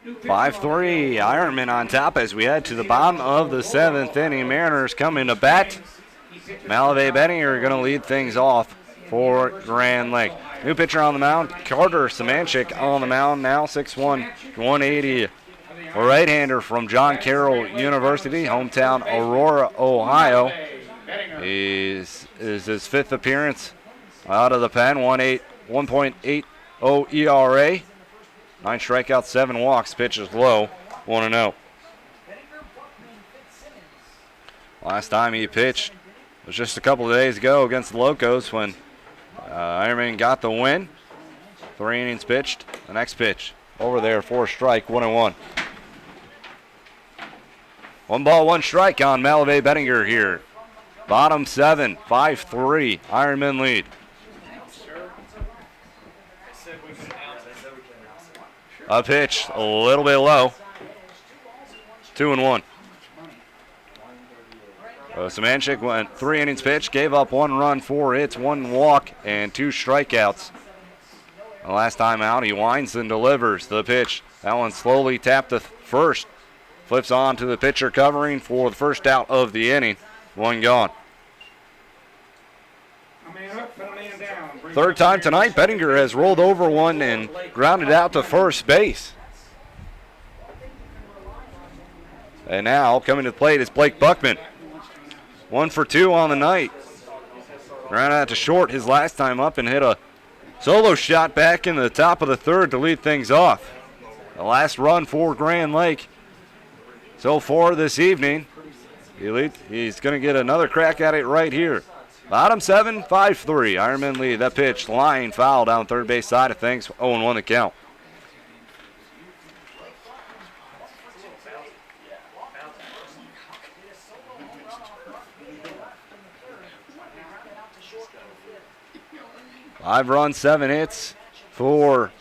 New pitcher 5-3, Ironmen on top as we head to the bottom of the 7th inning. Mariners coming to bat. Malavey Benninger are going to lead things off for Grand Lake. New pitcher on the mound, Carter Semanchik on the mound now, 6'1", 180. A right-hander from John Carroll University, hometown Aurora, Ohio. Is his 5th appearance out of the pen, 1.80 ERA. 9 strikeouts, 7 walks, pitches low, 1-0. Last time he pitched was just a couple of days ago against the Locos when Ironmen got the win. 3 innings pitched. The next pitch over there for a strike, 1-1. 1 ball, 1 strike on Malavey Benninger here. Bottom 7, 5-3. Ironmen lead. A pitch, a little bit low. 2-1. Semanchik went 3 innings pitched, gave up 1 run, 4 hits, 1 walk, and 2 strikeouts. The last time out, he winds and delivers the pitch. That one slowly tapped to first. Flips on to the pitcher covering for the first out of the inning. 1 gone. Third time tonight, Bettinger has rolled over one and grounded out to first base. And now coming to the plate is Blake Buckman. 1 for 2 on the night. Grounded out to short his last time up and hit a solo shot back in the top of the third to lead things off. The last run for Grand Lake so far this evening. He's going to get another crack at it right here. Bottom 7, 5-3. Ironmen lead. That pitch, line foul down third base side of things. 0-1 the count. Five runs, 7 hits for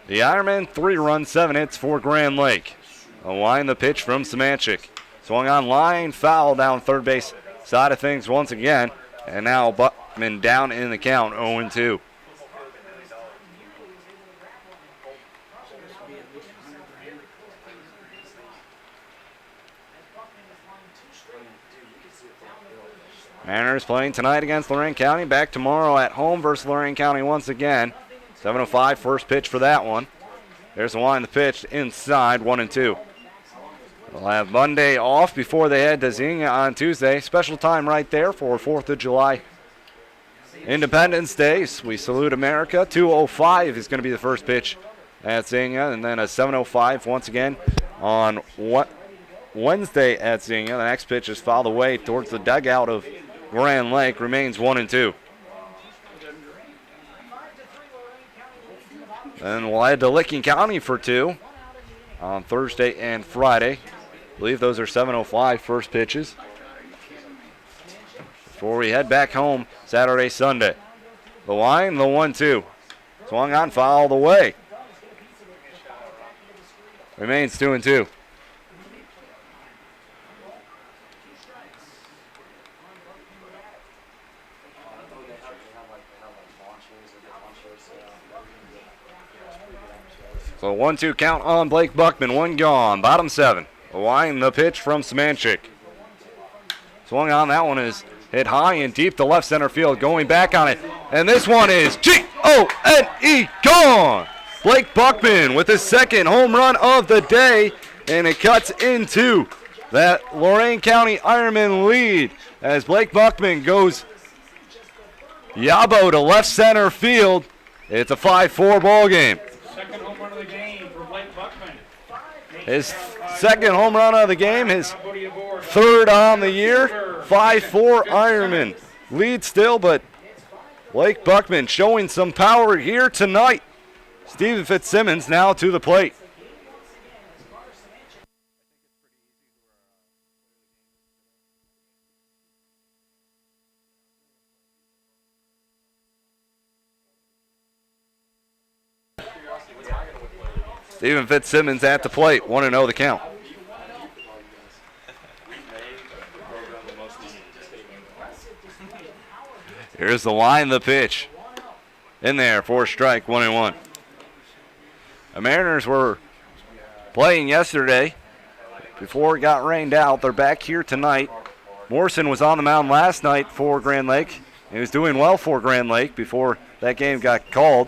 the Ironmen. 3 runs, 7 hits for Grand Lake. A line the pitch from Semanchik. Swung on line, foul down third base side of things once again. And now Buckman down in the count, 0-2. Mariners playing tonight against Lorain County. Back tomorrow at home versus Lorain County once again. 7:05, first pitch for that one. There's the line, the pitch inside, 1-2. They'll have Monday off before they head to Xenia on Tuesday. Special time right there for 4th of July. Independence Day. We salute America. 2:05 is going to be the first pitch at Xenia. And then a 7:05 once again on Wednesday at Xenia. The next pitch is fouled away towards the dugout of Grand Lake. Remains 1-2. Then we'll head to Licking County for 2 on Thursday and Friday. I believe those are 7:05 first pitches. Before we head back home Saturday, Sunday. The line, the 1-2. Swung on, fouled away. Remains 2-2. So 1-2 count on Blake Buckman, 1 gone. Bottom 7. The line, the pitch from Semanchik. Swung on, that one is hit high and deep to left center field. Going back on it. And this one is G-O-N-E, gone! Blake Buckman with his 2nd home run of the day. And it cuts into that Lorain County Ironman lead as Blake Buckman goes yabo to left center field. It's a 5-4 ball game. Second home run of the game for Blake Buckman. His 2nd home run of the game, his 3rd on the year. 5-4 Ironman. Lead still, but Blake Buckman showing some power here tonight. Steven Fitzsimmons now to the plate. Steven Fitzsimmons at the plate, 1-0 the count. Here's the line, the pitch. In there for a strike, 1-1. The Mariners were playing yesterday before it got rained out. They're back here tonight. Morrison was on the mound last night for Grand Lake. He was doing well for Grand Lake before that game got called.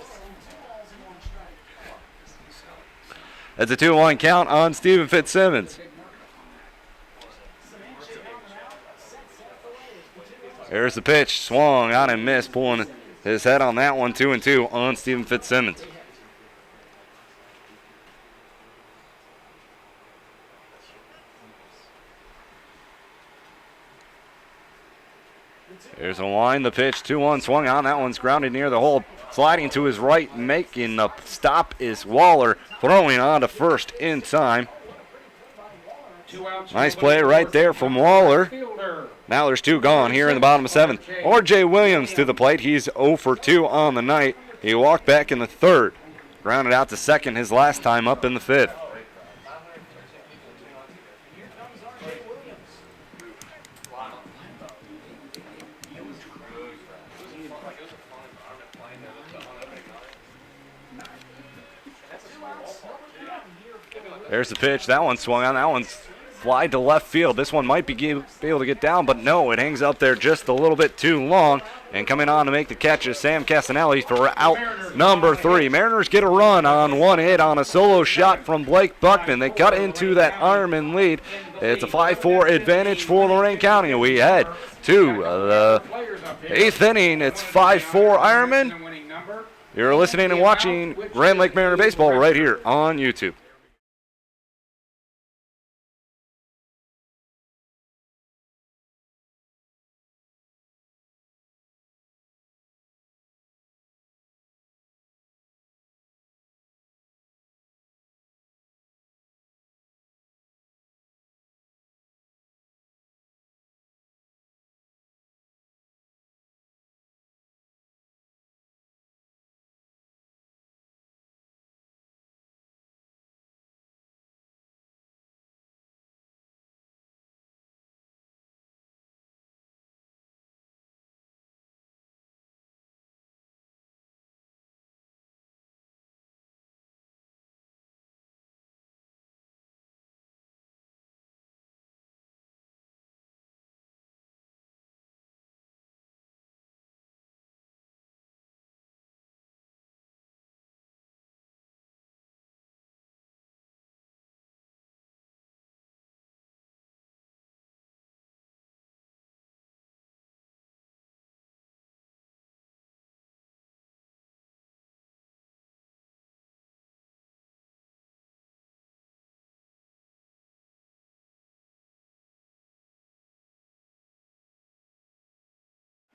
That's a 2-1 count on Stephen Fitzsimmons. There's the pitch, swung on and missed, pulling his head on that one. 2-2 on Stephen Fitzsimmons. There's a line, the pitch, 2-1, swung on. That one's grounded near the hole. Sliding to his right, making the stop is Waller, throwing on to first in time. Nice play right there from Waller. Now there's 2 gone here in the bottom of 7th. R.J. Williams to the plate. He's 0 for 2 on the night. He walked back in the 3rd. Grounded out to 2nd his last time up in the 5th. There's the pitch. That one swung on. That one's fly to left field. This one might be able to get down, but no, it hangs up there just a little bit too long. And coming on to make the catch is Sam Casanelli for out number 3. Mariners get a run on 1 hit on a solo shot from Blake Buckman. They cut into that Ironman lead. It's a 5-4 advantage for Lorain County. We head to the 8th inning. It's 5-4 Ironman. You're listening and watching Grand Lake Mariner Baseball right here on YouTube.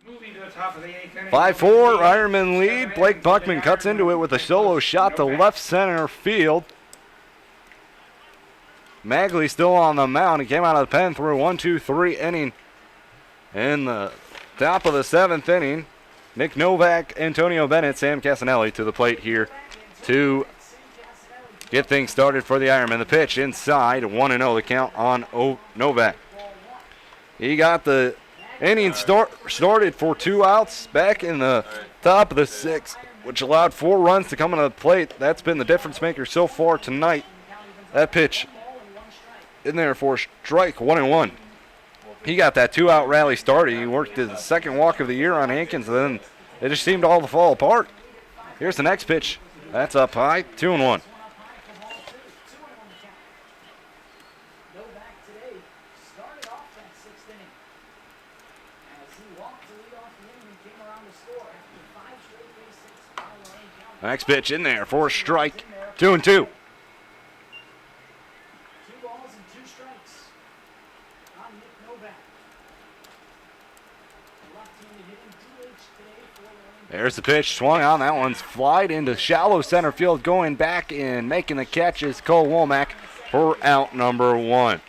Moving to the top of the 8th inning. 5-4 Ironman lead. Blake Buckman cuts into it with a solo shot to left center field. Magley still on the mound. He came out of the pen through 1-2-3 inning. In the top of the 7th inning, Nick Novak, Antonio Bennett, Sam Casanelli to the plate here to get things started for the Ironman. The pitch inside, 1-0 the count on Novak. He got the inning started for 2 outs back in the top of the 6th, which allowed 4 runs to come into the plate. That's been the difference maker so far tonight. That pitch in there for strike, 1-1. He got that 2-out rally started. He worked his 2nd walk of the year on Hankins, and then it just seemed all to fall apart. Here's the next pitch. That's up high, 2-1. Next pitch in there for a strike, 2-2. 2 balls and 2 strikes on Nick Novak. Left-handed hitting DH today for Lorain. There's the pitch, swung on. That one's flied into shallow center field. Going back and making the catch is Cole Womack for out number 1.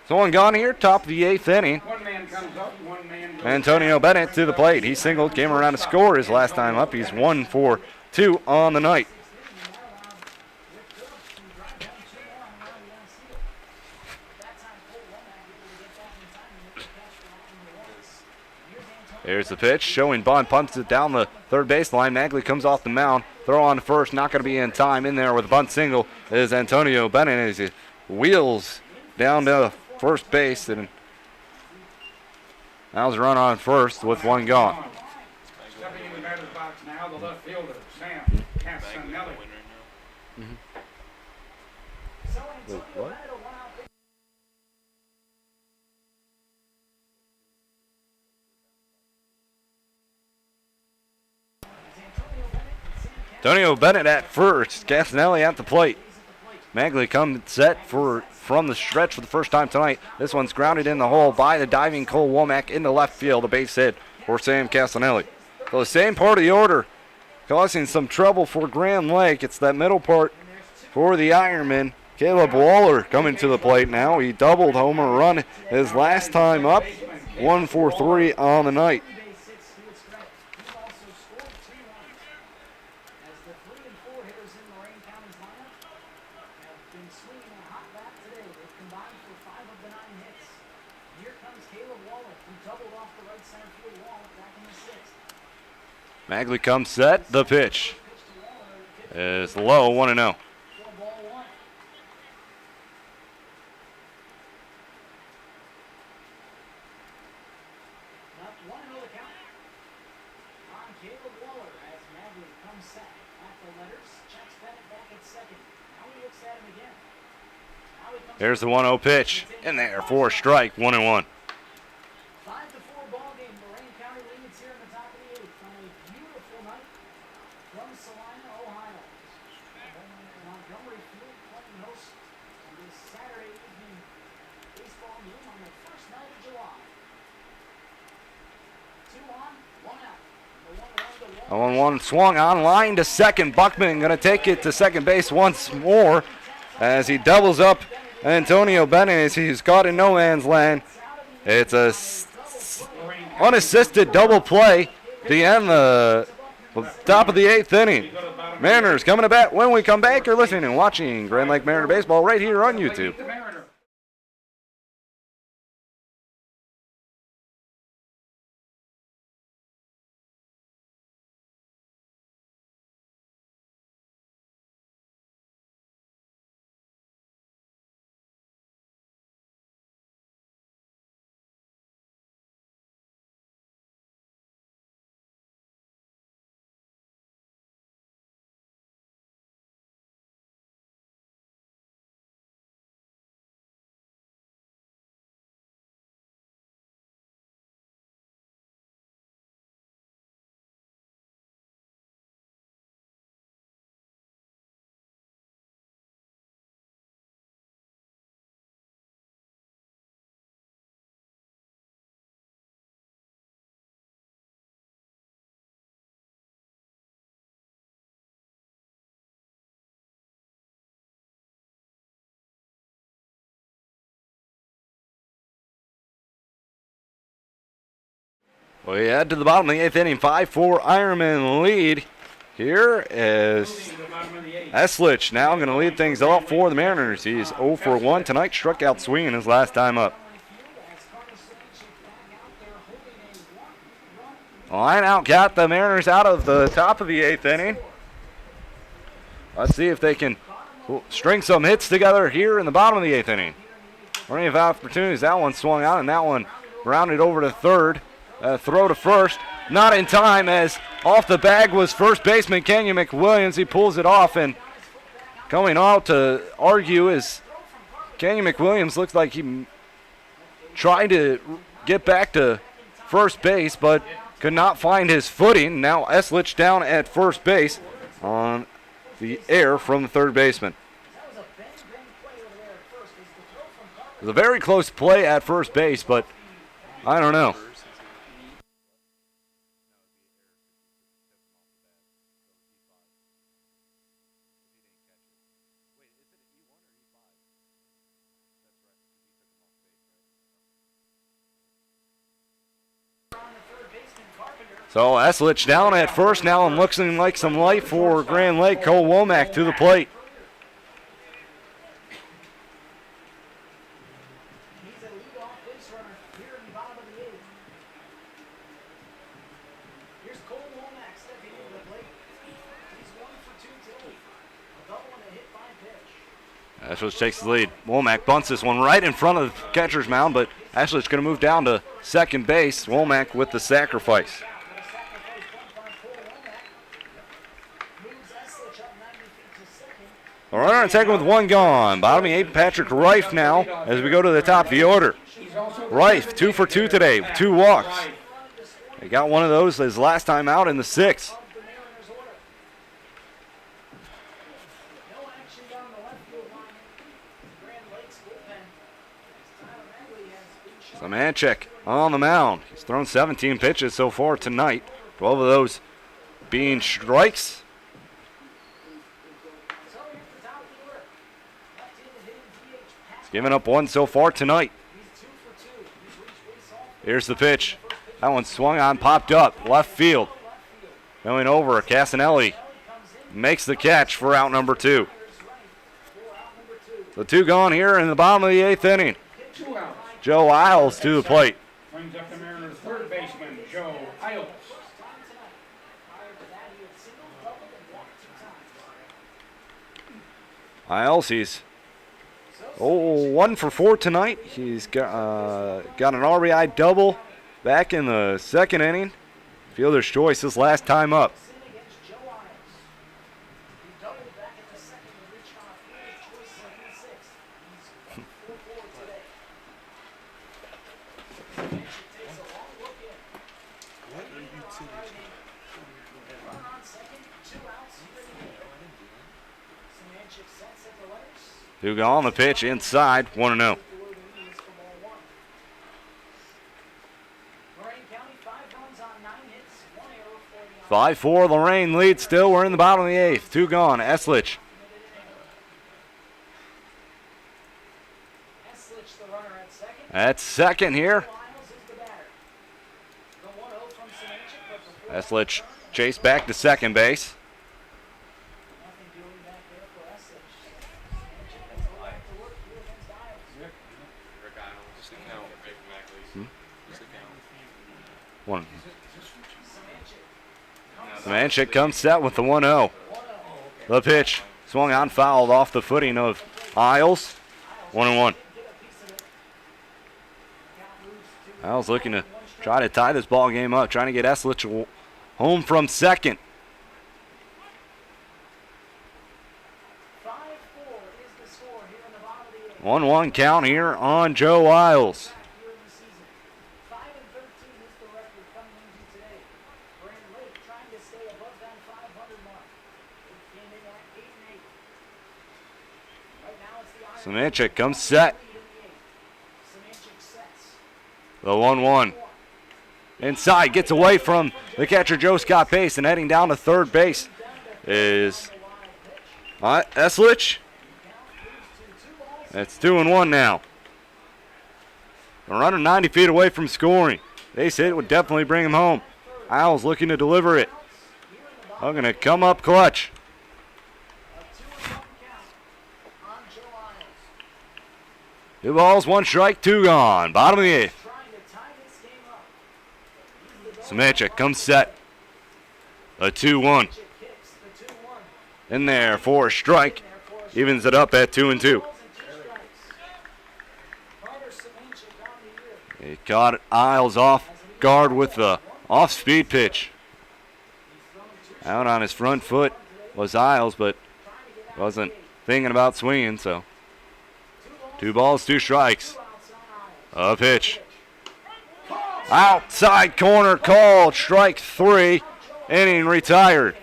So one gone here, top of the 8th inning. One man comes up, one man goes Antonio down. Bennett to the plate. He singled, came around to score his last time up. He's 1 for 2 on the night. There's the pitch, showing bunt, pumps it down the 3rd baseline. Magley comes off the mound, throw on to first, not going to be in time. In there with a bunt single is Antonio Bennett as he wheels down to first base and That was a run on first with one gone. Stepping in the batter's box now, the left fielder, Sam Maggie's Castanelli. the winner now. So Antonio Bennett, a one-out pitch. Antonio Bennett at first. Castanelli at the plate. Magley comes set from the stretch for the first time tonight. This one's grounded in the hole by the diving Cole Womack into left field. A base hit for Sam Castanelli. So the same part of the order causing some trouble for Grand Lake. It's that middle part for the Ironmen. Caleb Waller coming to the plate now. He doubled homer run his last time up. 1 for 3 on the night. Base hits to its credit. He also scored 2 runs. As the 3 and 4 hitters in Lorain County's lineup have been swinging a hot bat today. They've combined for 5 of the 9 hits. Here comes Caleb Waller, who doubled off the right center field wall back in the 6th. Magley comes set. The pitch Pitch to Waller, is low, 1-0. 4-1. Not 1-0 the count. On Caleb Waller as Magley comes set at the letters. Checks Bennett back at second. Now he looks at him again. Now he comes Here's the 1-0 pitch. In there for a strike, 1-1. 5-4 ball game. Lorain County leads here in the top of the 8th on a beautiful night from Salina, Ohio. Montgomery Field playing host to this Saturday evening baseball game on the first night of July. 2 on, 1 out. The 1-1 to 1-1 swung on line to second. Buckman going to take it to second base once more as he doubles up Antonio Bennett as he's caught in no man's land. It's a unassisted double play to end the top of the 8th inning. Mariners coming to bat when we come back. You're listening and watching Grand Lake Mariner Baseball right here on YouTube. The Mariner. We head to the bottom of the 8th inning. 5-4 Ironman lead. Here is Eslich now going to lead things off for the Mariners. He's 0 for 1 tonight. Struck out swinging his last time up. Line out got the Mariners out of the top of the 8th inning. Let's see if they can string some hits together here in the bottom of the 8th inning. Plenty of opportunities. That one swung out and that one grounded over to third. Throw to first. Not in time as off the bag was first baseman Kenyon McWilliams. He pulls it off and coming out to argue is Kenyon McWilliams. Looks like he tried to get back to first base but could not find his footing. Now Eslich down at first base on the air from the third baseman. It was a very close play at first base, but I don't know. So Eslich down at first now and looking like some life for Grand Lake. Cole Womack to the plate. He's a leadoff base runner here in the bottom of the 8th. Here's Cole Womack stepping into the plate. He's 1 for 2 today. A double and a hit by pitch. Eslich takes the lead. Womack bunts this one right in front of the catcher's mound, but Eslich going to move down to second base. Womack with the sacrifice. The runner on second with one gone. Bottom of the eighth, Patrick Reif now as we go to the top of the order. Reif, 2 for 2 today, 2 walks. He got one of those his last time out in the sixth. Samanchik on the mound. He's thrown 17 pitches so far tonight. 12 of those being strikes. He's given up one so far tonight. Here's the pitch. That one swung on, popped up, left field. Going over, Casanelli makes the catch for out number 2. The 2 gone here in the bottom of the 8th inning. Joe Isles to the plate. Brings up the Mariners' third baseman, Joe Isles. Isles, he's 1 for 4 tonight. He's got an RBI double back in the second inning. Fielder's choice his last time up. Who got on the pitch inside, 1-0. 5-4, Lorain leads still. We're in the bottom of the 8th. 2 gone. Eslich. At second here. Eslich chased back to second base. One. Samanchik comes set with the 1-0. The pitch swung on, fouled off the footing of Isles. 1-1. Isles looking to try to tie this ball game up, trying to get Eslich home from second. 1-1 count here on Joe Isles. Samanchik comes set. The 1-1. Inside, gets away from the catcher Joe Scott Pace, and heading down to third base is Eslich. That's 2-1 now. The runner 90 feet away from scoring. Base hit would definitely bring him home. Isles looking to deliver it. I'm going to come up clutch. 2 balls, 1 strike, 2 gone. Bottom of the 8th. Samanchik comes set. A 2-1. In there for a strike. Evens it up at 2-2. He caught Isles off guard with the off-speed pitch. Out on his front foot was Isles, but wasn't thinking about swinging, so 2 balls, 2 strikes. A pitch. Outside corner called. Strike 3. Inning retired.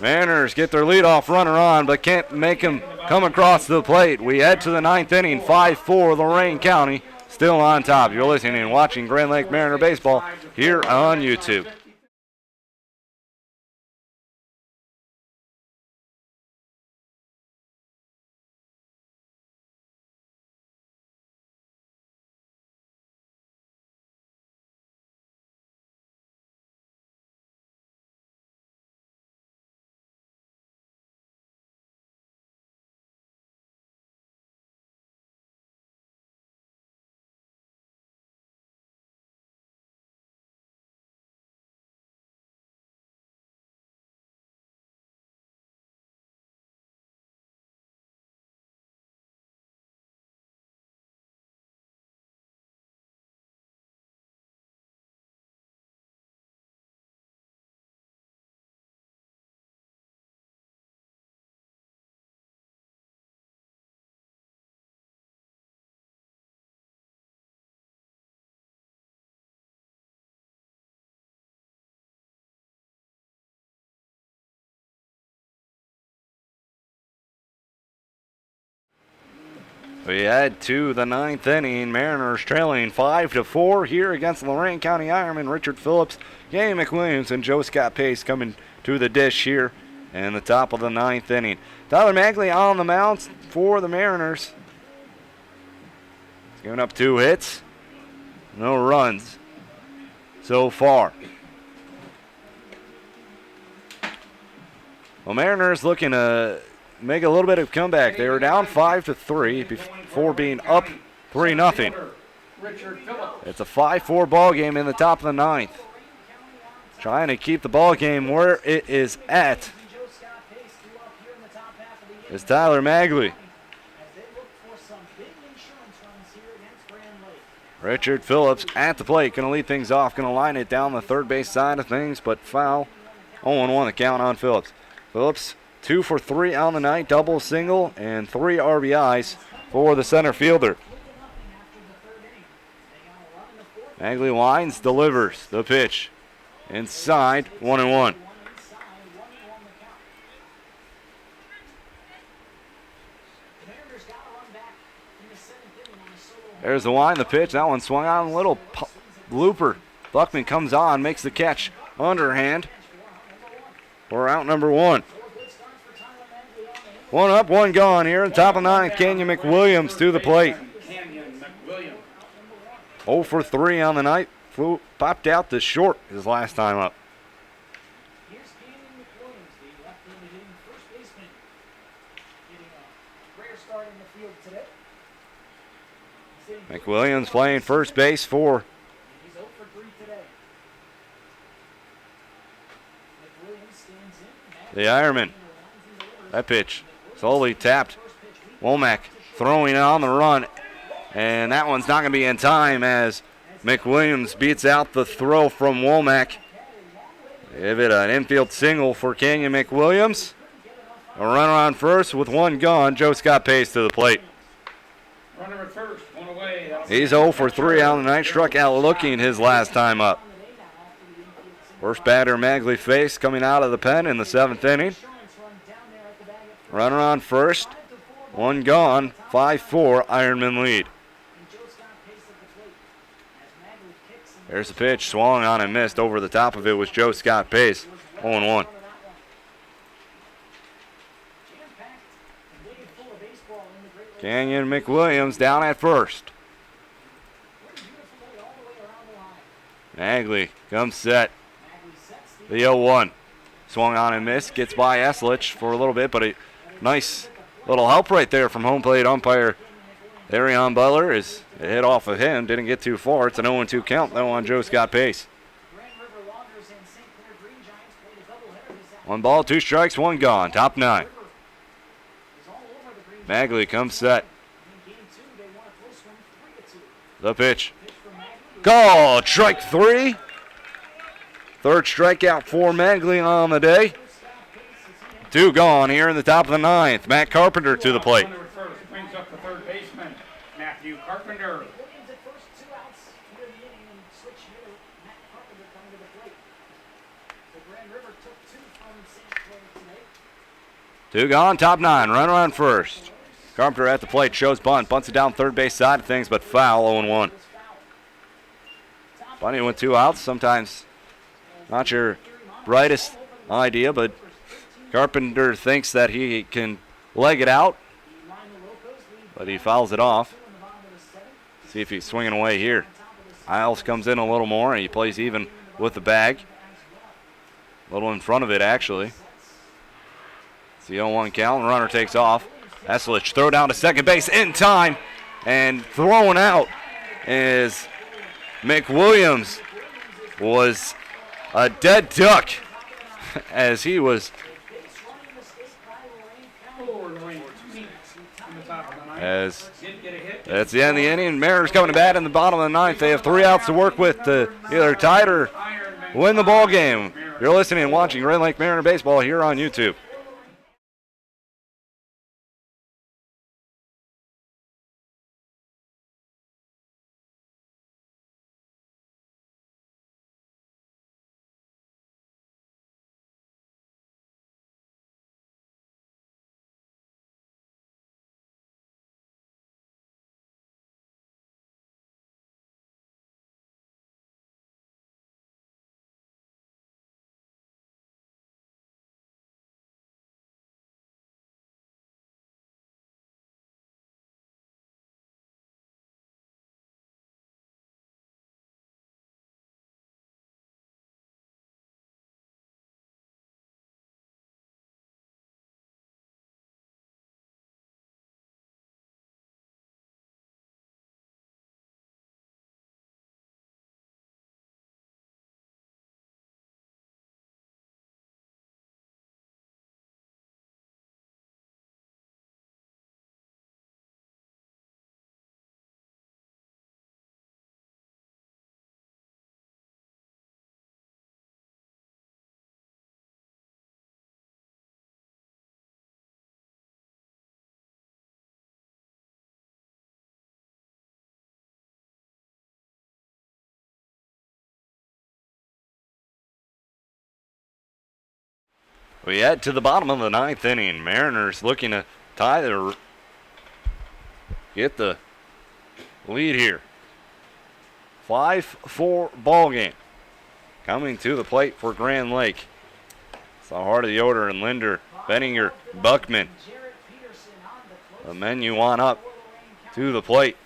Mariners get their leadoff runner on, but can't make him come across the plate. We head to the 9th inning, 5-4, Lorain County still on top. You're listening and watching Grand Lake Mariner Baseball here on YouTube. We head to the 9th inning. Mariners trailing 5-4 here against Lorain County Ironmen. Richard Phillips, Kenny McWilliams, and Joe Scott Pace coming to the dish here in the top of the 9th inning. Tyler Magley on the mound for the Mariners. He's giving up 2 hits, no runs so far. Well, Mariners looking to make a little bit of comeback. They were down 5-3 before being up 3-0. It's a 5-4 ball game in the top of the 9th. Trying to keep the ball game where it is at is Tyler Magley. Richard Phillips at the plate, going to lead things off, going to line it down the third base side of things, but foul. 0-1 the count on Phillips. Phillips 2 for 3 on the night, double, single, and 3 RBIs for the center fielder. Magley winds, delivers the pitch. Inside, 1-1. There's the wind, the pitch. That one swung on a little looper. Buckman comes on, makes the catch. Underhand. We're out number 1. 1 up, 1 gone here. Top of 9th, Kenyon McWilliams to the plate. 0 for 3 on the night. Popped out to short his last time up. McWilliams playing first base for the Ironmen. That pitch slowly tapped. Womack throwing on the run, and that one's not going to be in time as McWilliams beats out the throw from Womack. Give it an infield single for Kenyon McWilliams. A runner on first with 1 gone. Joe Scott Pace to the plate. Runner at first, 1 away. He's 0 for 3 on the night. Struck out looking his last time up. First batter Magley faced coming out of the pen in the 7th inning. Runner on first, 1 gone, 5-4 Ironman lead. There's the pitch, swung on and missed. Over the top of it was Joe Scott Pace, 0-1. Kenyon McWilliams down at first. Magley comes set. The 0-1. Swung on and missed. Gets by Eslich for a little bit, but a nice little help right there from home plate umpire Arion Butler. Is a hit off of him. Didn't get too far. It's an 0-2 count, though, on Joe Scott Pace. 1 ball, 2 strikes, 1 gone. Top 9. Magley comes set. The pitch. Called. Strike 3. 3rd strikeout for Magley on the day. 2 gone here in the top of the 9th. Matt Carpenter to the plate. Brings up the third baseman, Matthew Carpenter. 2 gone, top 9. Runner on first. Carpenter at the plate, shows bunt. Bunts it down third base side of things, but foul, 0-1. Bunting with 2 outs. Sometimes not your brightest idea, but Carpenter thinks that he can leg it out, but he fouls it off. See if he's swinging away here. Isles comes in a little more, and he plays even with the bag. A little in front of it, actually. It's the 0-1 count. Runner takes off. Eslich throw down to second base in time, and thrown out is McWilliams. Was a dead duck as he was. As that's the end of the inning. Mariners coming to bat in the bottom of the 9th. They have 3 outs to work with to either tie it or win the ball game. You're listening and watching Grand Lake Mariner Baseball here on YouTube. We head to the bottom of the 9th inning. Mariners looking to tie their get the lead here. 5-4 ball game. Coming to the plate for Grand Lake. It's the heart of the order, and Linder, Benninger, Buckman. The menu on up to the plate.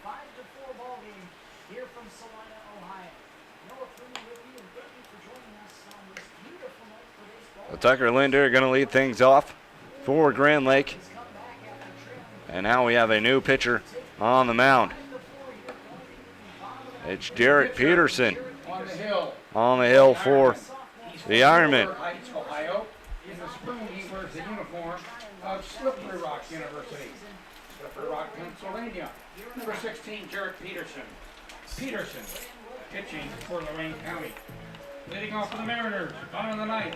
Tucker Linder going to lead things off for Grand Lake. And now we have a new pitcher on the mound. It's Jarrett Peterson on the hill for the Ironmen. Ohio. In the spring, he wears the uniform of Slippery Rock University, Slippery Rock, Pennsylvania. Number 16, Jarrett Peterson. Peterson pitching for Lorain County. Leading off for the Mariners, bottom of the 9th,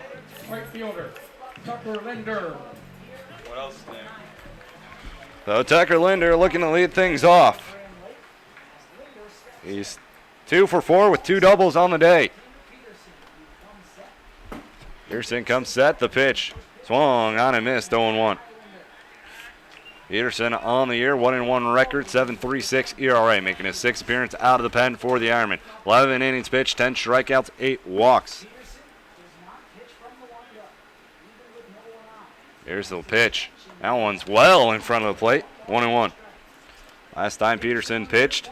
right fielder, Tucker Linder. What else is there? So Tucker Linder looking to lead things off. He's 2 for 4 with 2 doubles on the day. Peterson comes set, the pitch. Swung on and missed, 0-1. Peterson on the year, 1-1 record, 7.36 ERA, making his 6th appearance out of the pen for the Ironmen. 11 innings pitched, 10 strikeouts, 8 walks. Here's the pitch. That one's well in front of the plate, 1-1. Last time Peterson pitched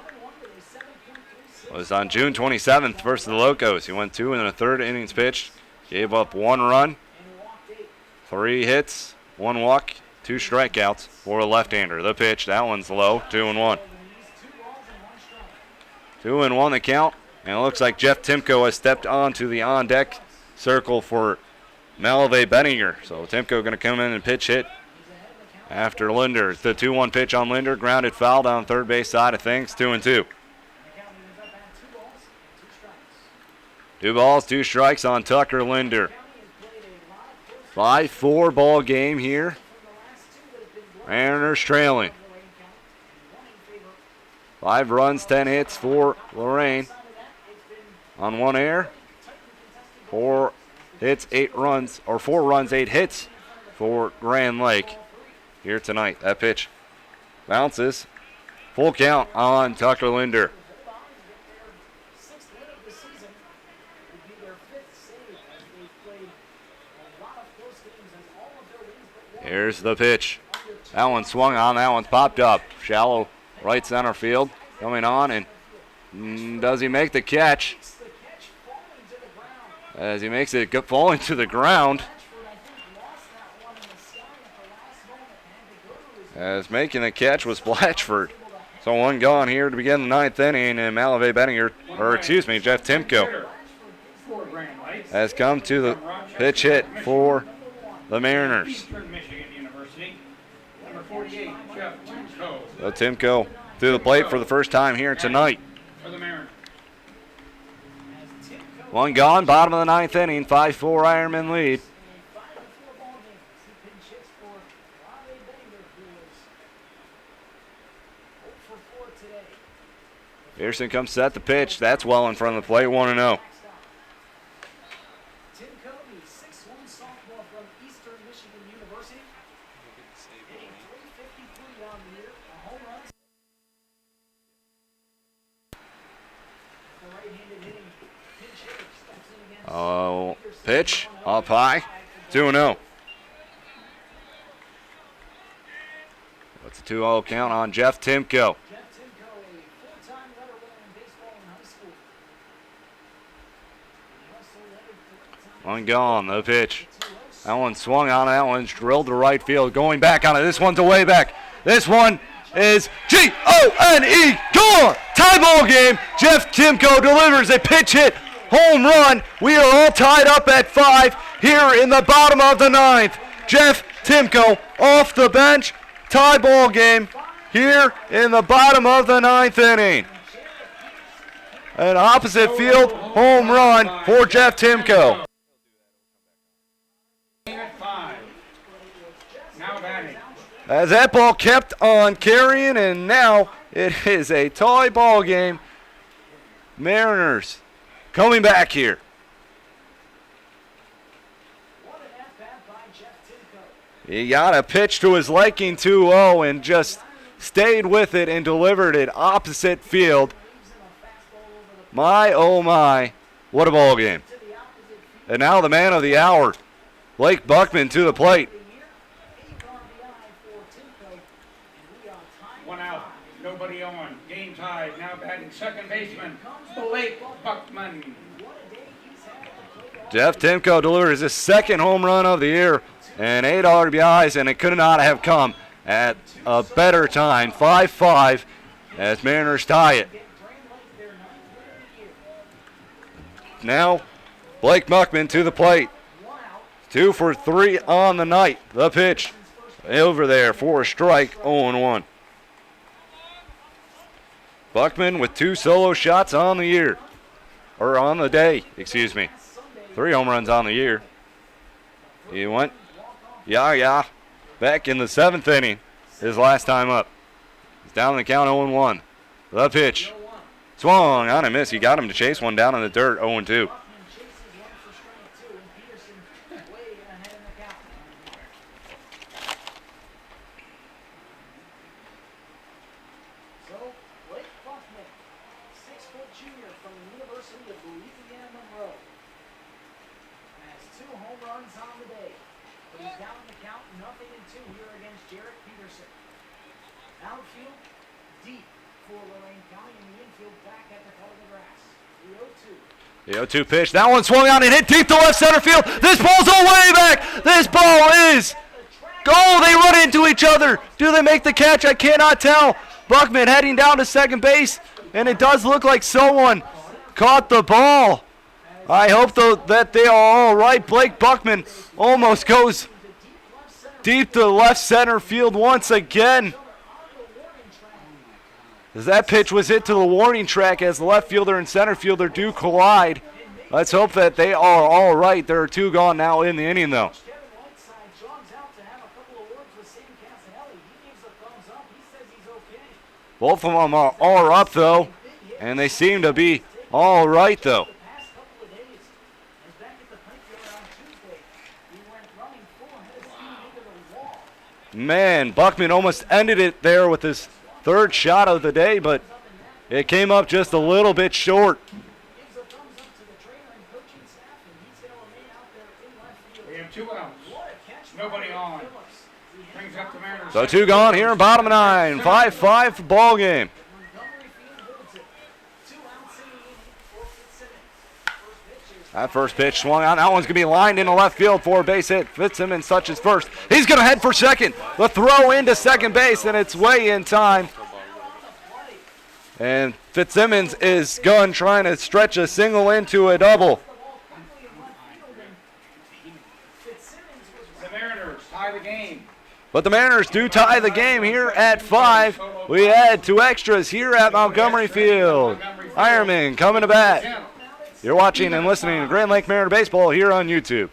was on June 27th versus the Locos. He went 2 1/3 innings pitched, gave up 1 run, 3 hits, 1 walk, 2 strikeouts for a left-hander. The pitch, that one's low, 2-1. 2-1 the count, and it looks like Jeff Timko has stepped onto the on-deck circle for Malave Benninger. So Timko going to come in and pitch hit after Linder. The 2-1 pitch on Linder, grounded foul down third base side of things, 2-2. 2 balls, 2 strikes on Tucker Linder. 5-4 ball game here. Mariners trailing. 5 runs, 10 hits for Lorain. On 1 error. 4 hits, 8 runs, or 4 runs, 8 hits for Grand Lake here tonight. That pitch bounces. Full count on Tucker Linder. Here's the pitch. That one swung on. That one's popped up. Shallow right center field. Coming on, and does he make the catch? As he makes it falling to the ground. As making the catch was Blatchford. So 1 gone here to begin the 9th inning, and Malave Benninger, or excuse me, Jeff Timko has come to the pitch hit for the Mariners. So Timko to the plate for the first time here tonight. 1 gone, bottom of the 9th inning, 5-4 Ironman lead. Pearson comes set the pitch. That's well in front of the plate, 1-0. Oh, pitch up high, 2-0. That's a 2-0 count on Jeff Timko. One gone, the pitch. That one swung on, that one's drilled to right field, going back on it. This one's a way back. This one is G-O-N-E, gone! Tie ball game. Jeff Timko delivers a pitch hit. Home run. We are all tied up at 5 here in the bottom of the 9th. Jeff Timko off the bench. Tie ball game here in the bottom of the 9th inning. An opposite field home run for Jeff Timko. As that ball kept on carrying, and now it is a tie ball game. Mariners coming back here. He got a pitch to his liking 2-0 and just stayed with it and delivered it opposite field. My, oh my, what a ball game. And now the man of the hour, Blake Buckman to the plate. 1 out, nobody on. Game tied. Now batting second baseman, Blake Buckman. Jeff Timko delivers his second home run of the year and 8 RBIs, and it could not have come at a better time. 5-5 as Mariners tie it. Now, Blake Buckman to the plate. 2 for 3 on the night. The pitch over there for a strike, 0-1. Buckman with 2 solo shots on the year. Or on the day, excuse me. 3 home runs on the year. He went, back in the 7th inning, his last time up. He's down the count 0-1. The pitch. Swung on a miss. He got him to chase one down in the dirt, 0-2. Outfield, deep for Lorain County, in the infield back at the cut of the grass. The 0-2. The 0-2 pitch. That one swung out and hit deep to left center field. This ball's all way back. This ball is. Go! They run into each other. Do they make the catch? I cannot tell. Buckman heading down to second base, and it does look like someone caught the ball. I hope, though, that they are all right. Blake Buckman almost goes deep to left center field once again. As that pitch was hit to the warning track as the left fielder and center fielder do collide. Let's hope that they are all right. There are 2 gone now in the inning, though. Both of them are up, though, and they seem to be all right, though. Man, Buckman almost ended it there with his 3rd shot of the day, but it came up just a little bit short. We have 2 outs, nobody on. Brings up the Mariners. So 2 gone here in bottom of 9. 5-5 ball game. That first pitch swung out. That one's going to be lined into left field for a base hit. Fitzsimmons touches first. He's going to head for second. The throw into second base, and it's way in time. And Fitzsimmons is going, trying to stretch a single into a double. The Mariners tie the game. But the Mariners do tie the game here at 5. We head to extras here at Montgomery Field. Ironmen coming to bat. You're watching and listening to Grand Lake Mariner Baseball here on YouTube.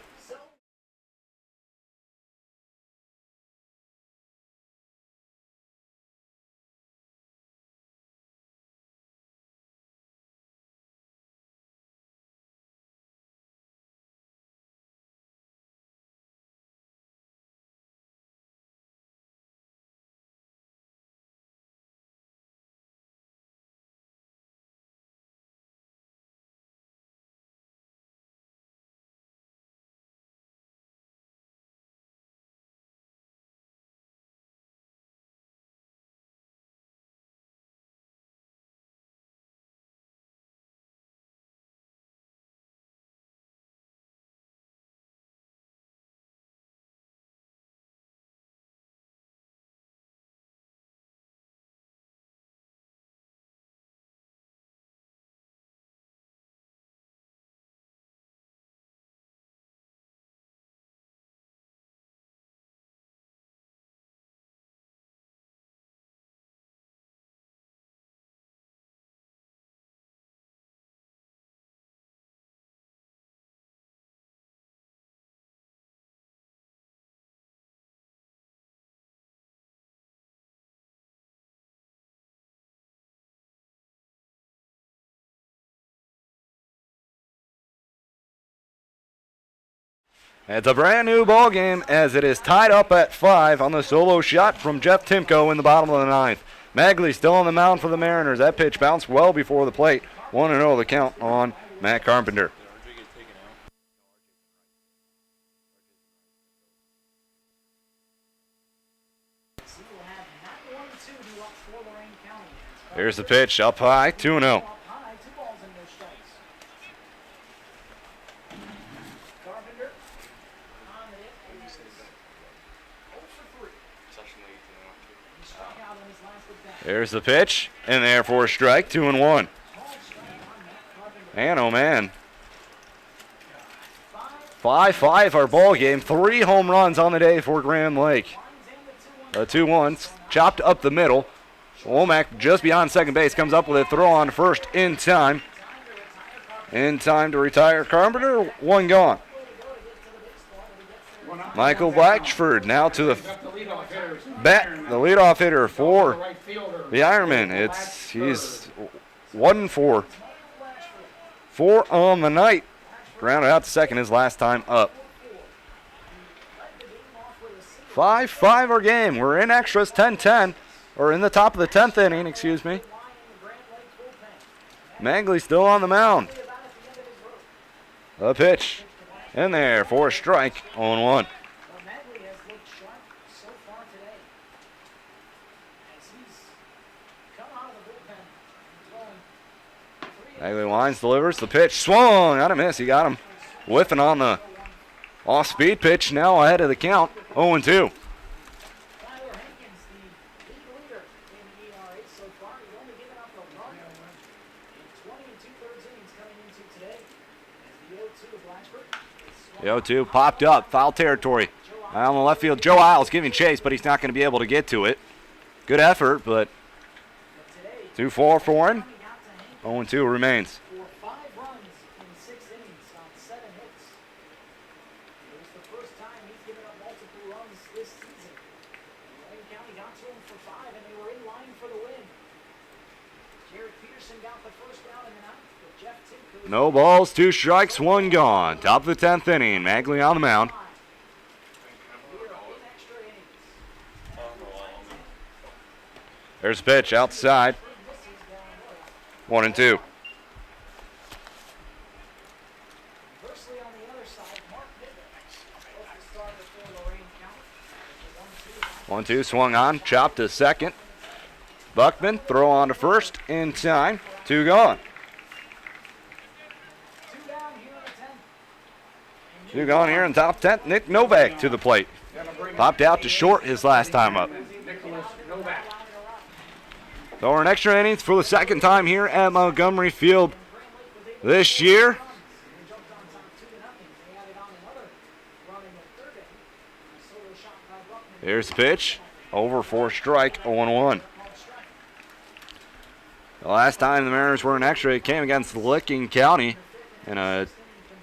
It's a brand new ball game as it is tied up at 5 on the solo shot from Jeff Timko in the bottom of the 9th. Magley still on the mound for the Mariners. That pitch bounced well before the plate. 1-0 the count on Matt Carpenter. Here's the pitch up high, 2-0. There's the pitch, and there for a strike, 2-1. Man, oh man. 5-5 our ball game. 3 home runs on the day for Grand Lake. 2-1, chopped up the middle. Womack just beyond second base comes up with a throw on first in time. In time to retire Carpenter. 1 gone. Michael Blatchford now to the bat, the leadoff hitter for the Ironmen. He's 1 for 4 on the night. Grounded out to second his last time up. 5-5 our game. We're in extras, 10-10, or in the top of the 10th inning, excuse me. Magley still on the mound. The pitch in there for a strike, 0-1. Magley winds, delivers the pitch, swung, not a miss. He got him whiffing on the off-speed pitch. Now ahead of the count, 0-2. The 0-2 popped up, foul territory. On the left field, Joe Isles giving chase, but he's not going to be able to get to it. Good effort, but 2-4 for him. 0-2 remains. No balls, 2 strikes, 1 gone. Top of the 10th inning. Magley on the mound. There's a pitch outside. 1-2. One, two, swung on, chopped to second. Buckman, throw on to first in time. 2 gone. 2 gone here in top 10th. Nick Novak to the plate. Popped out to short his last time up. So we're in extra innings for the second time here at Montgomery Field this year. Here's the pitch. Over for a strike, 0-1. The last time the Mariners were in extra, it came against Licking County in a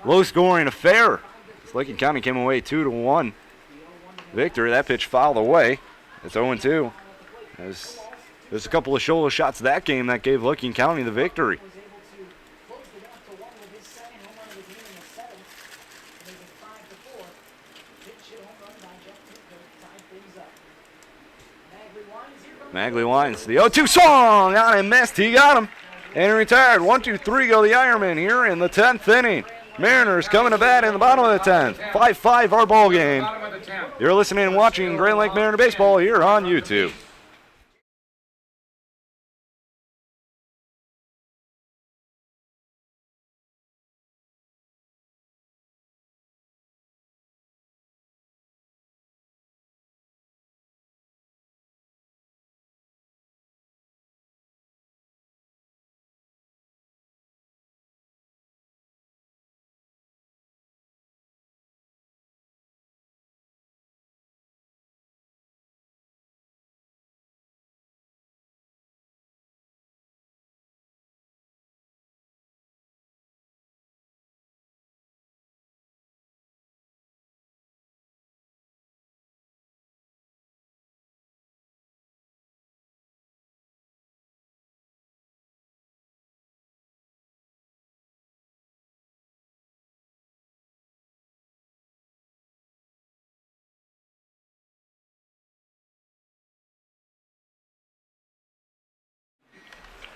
low-scoring affair. Licking County came away 2-1 victory. That pitch fouled away. It's 0-2. There's a couple of shoulder shots that game that gave Licking County the victory. Magley winds. The 0-2 swung on and missed. He got him and retired. 1-2-3 go the Ironmen here in the 10th inning. Mariners coming to bat in the bottom of the 10th. 5-5 our ball game. You're listening and watching Grand Lake Mariner Baseball here on YouTube.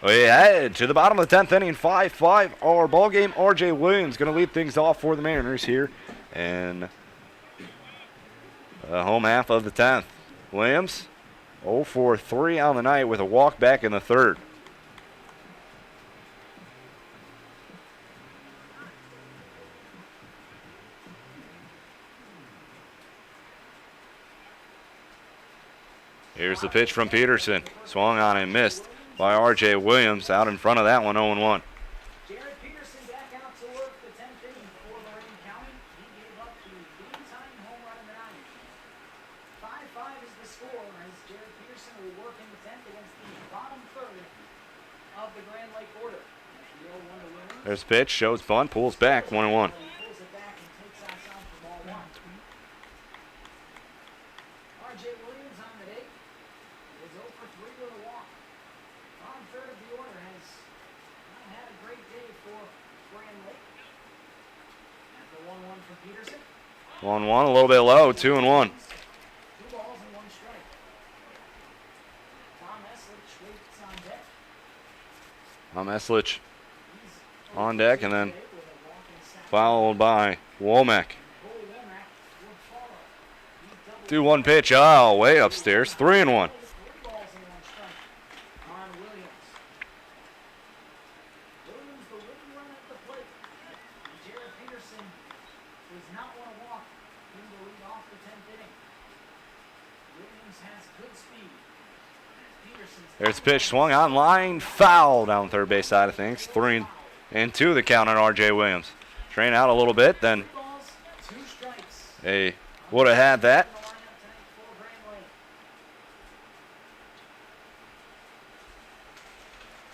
We head to the bottom of the 10th inning, 5-5 our ball game. R.J. Williams going to lead things off for the Mariners here in the home half of the 10th. Williams 0 for 3 on the night with a walk back in the third. Here's the pitch from Peterson. Swung on and missed by R.J. Williams out in front of that one, 0-1. Jared Peterson back out to work the 10th inning for Lorain County. He gave up the game-tying home run in the ninth. 5-5 is the score as Jared Peterson will work in the 10th against the bottom third of the Grand Lake order. The 0-1 to Williams. There's the pitch, shows bunt, pulls back, 1-1. Pulls it back and takes us out for ball one. R.J. Williams on the day is 0 for 3 with a walk. Bottom third of the order has not had a great day for Grand Lake. After 1-1 from Peterson. 1-1, a little bit low, 2-1. 2 balls and 1 strike. Tom Eslich waits on deck. Eslich He's on deck, and then with a walk and sack. followed by Womack. Cole Womack would follow. He doubled 2-1 pitch, oh, way upstairs, 3-1. 3 balls and 1 strike on Williams. Williams, the wooden run at the plate. Jared Peterson does not want to walk in the lead off the 10th inning. Williams has good speed. Peterson's There's the pitch, swung on line, foul down third base side of things. 3-2 the count on R.J. Williams. Train out a little bit, then 3 balls, 2 strikes. they would have had that. In the lineup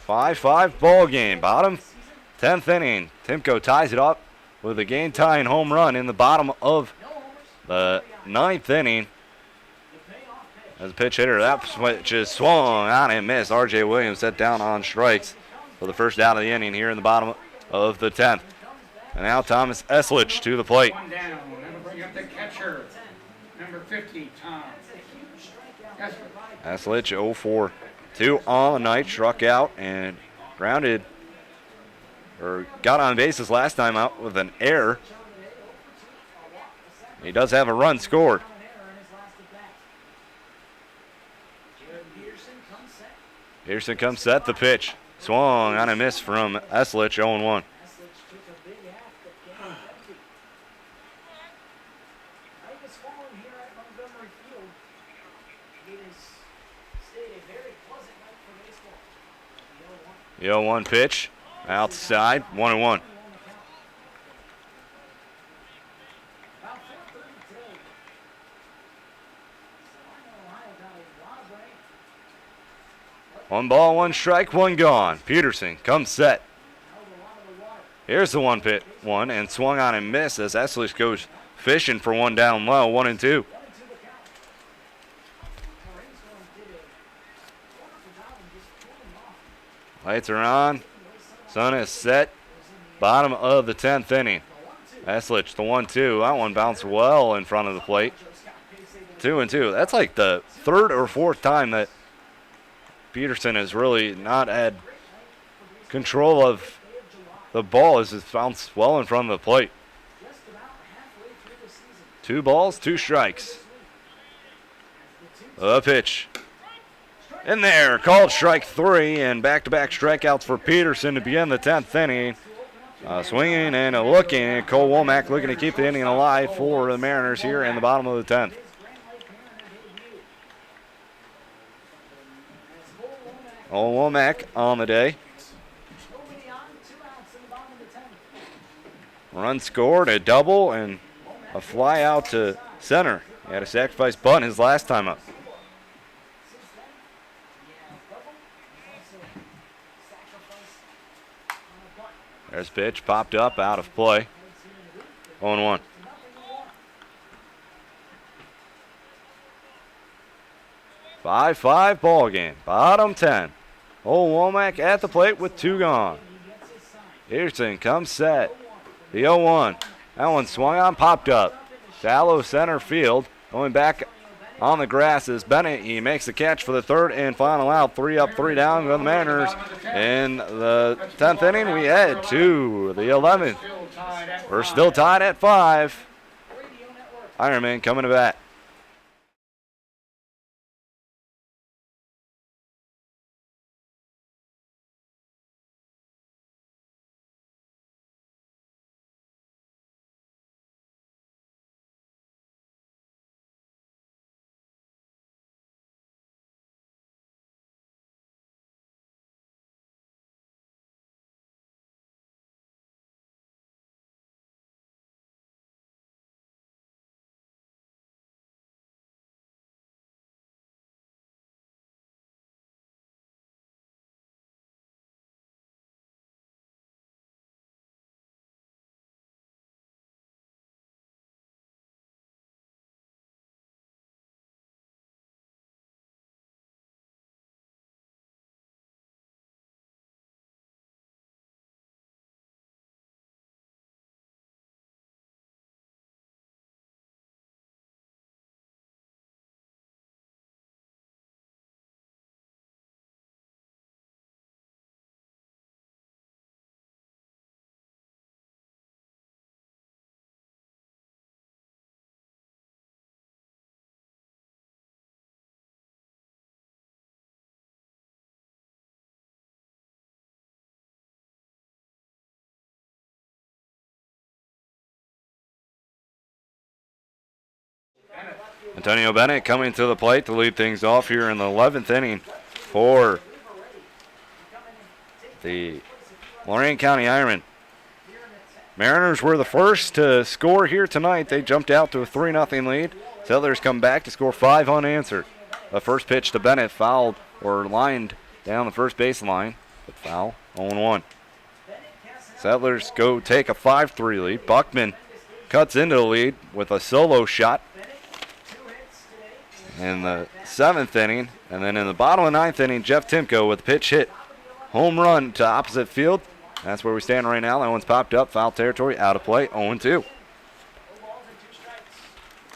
tonight for Grand Lake. 5-5 ball game, bottom 10th inning. Timko ties it up with a game-tying home run in the bottom of No homers. the 9th inning. The payoff pitch. As a pitch hitter, that switch is swung on and missed. R.J. Williams set down on strikes for the first out of the inning here in the bottom of the 10th. And now Thomas Eslich to the plate. 1 down. That'll bring up the catcher, number 50, Tom. Esler. Eslich 0 for 2 on the night, struck out and grounded, or got on bases last time out with an error. He does have a run scored. An error in his last at bat. Jared Peterson comes set. Peterson comes set, the pitch. Swung on a miss from Eslich, 0-1. Eslich took a big half, but came up empty. Night is falling here at Montgomery Field. It has stayed a very pleasant night for baseball. The 0-1. The 0-1 pitch, outside, 1-1. On the count. About 4:30 today. Salina, Ohio got a lot of rain. 1 ball, 1 strike, 1 gone. Peterson comes set. Held a lot of the water. Here's the 1 and swung on and missed as Eslich goes fishing for 1 down low, 1-2. 1 into the count. Lorain's going did a wonderful job in just pulling off. Lights are on, sun is set. Bottom of the 10th inning. Eslich, the 1-2. That one bounced well in front of the plate. 2-2. That's like the 3rd or 4th time that Peterson has really not had control of the ball as it's bounced well in front of the plate. Just about halfway through the season. 2 balls, 2 strikes. The pitch. In there, called strike 3, and back-to-back strikeouts for Peterson to begin the 10th inning. Swinging and looking. Cole Womack looking to keep the inning alive for the Mariners here in the bottom of the 10th. Cole Womack on the day. Nobody on, 2 outs in the bottom of the 10th. Run scored, a double, and a fly out to center. He had a sacrifice bunt his last time up. Since then, yeah, double. He's also sacrificed on a bunt. There's pitch, popped up, out of play. 0-1. Nothing more. 5-5 ball game. Bottom 10. Old Womack at the plate with 2 gone. He gets his sign. Peterson comes set. The 0-1. That one swung on, popped up. Shallow center field. Going back on the grass is Bennett. He makes the catch for the third and final out. 3 up, 3 down go the Mariners. In the 10th inning, we head to the 11th. We're still tied at 5. Ironman coming to bat. Antonio Bennett coming to the plate to lead things off here in the 11th inning for the Lorain County Ironmen. Mariners were the first to score here tonight. They jumped out to a 3-0 lead. Settlers come back to score 5 unanswered. The first pitch to Bennett fouled or lined down the first baseline, but foul, 0-1. Settlers go take a 5-3 lead. Buckman cuts into the lead with a solo shot in the 7th inning. And then in the bottom of the 9th inning, Jeff Timko with a pitch hit. Home run to opposite field. That's where we stand right now. That one's popped up. Foul territory, out of play, 0-2.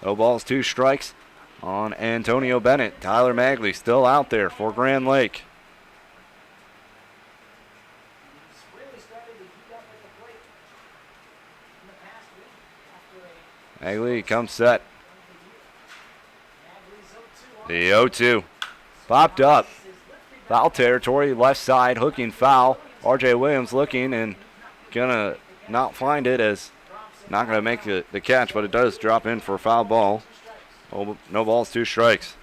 No balls, 2 strikes on Antonio Bennett. Tyler Magley still out there for Grand Lake. Magley comes set. The 0-2. Popped up. Foul territory, left side, hooking foul. R.J. Williams looking and gonna not find it, as not gonna make the catch, but it does drop in for a foul ball. No balls, 2 strikes.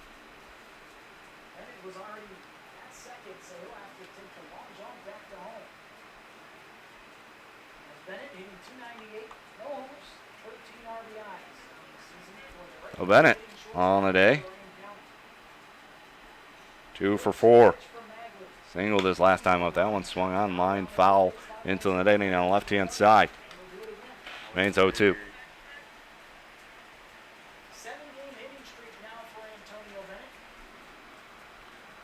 So Bennett on the day. 2 for 4. Singled his last time up. That one swung on line, foul into the net on the left-hand side. Remains 0-2.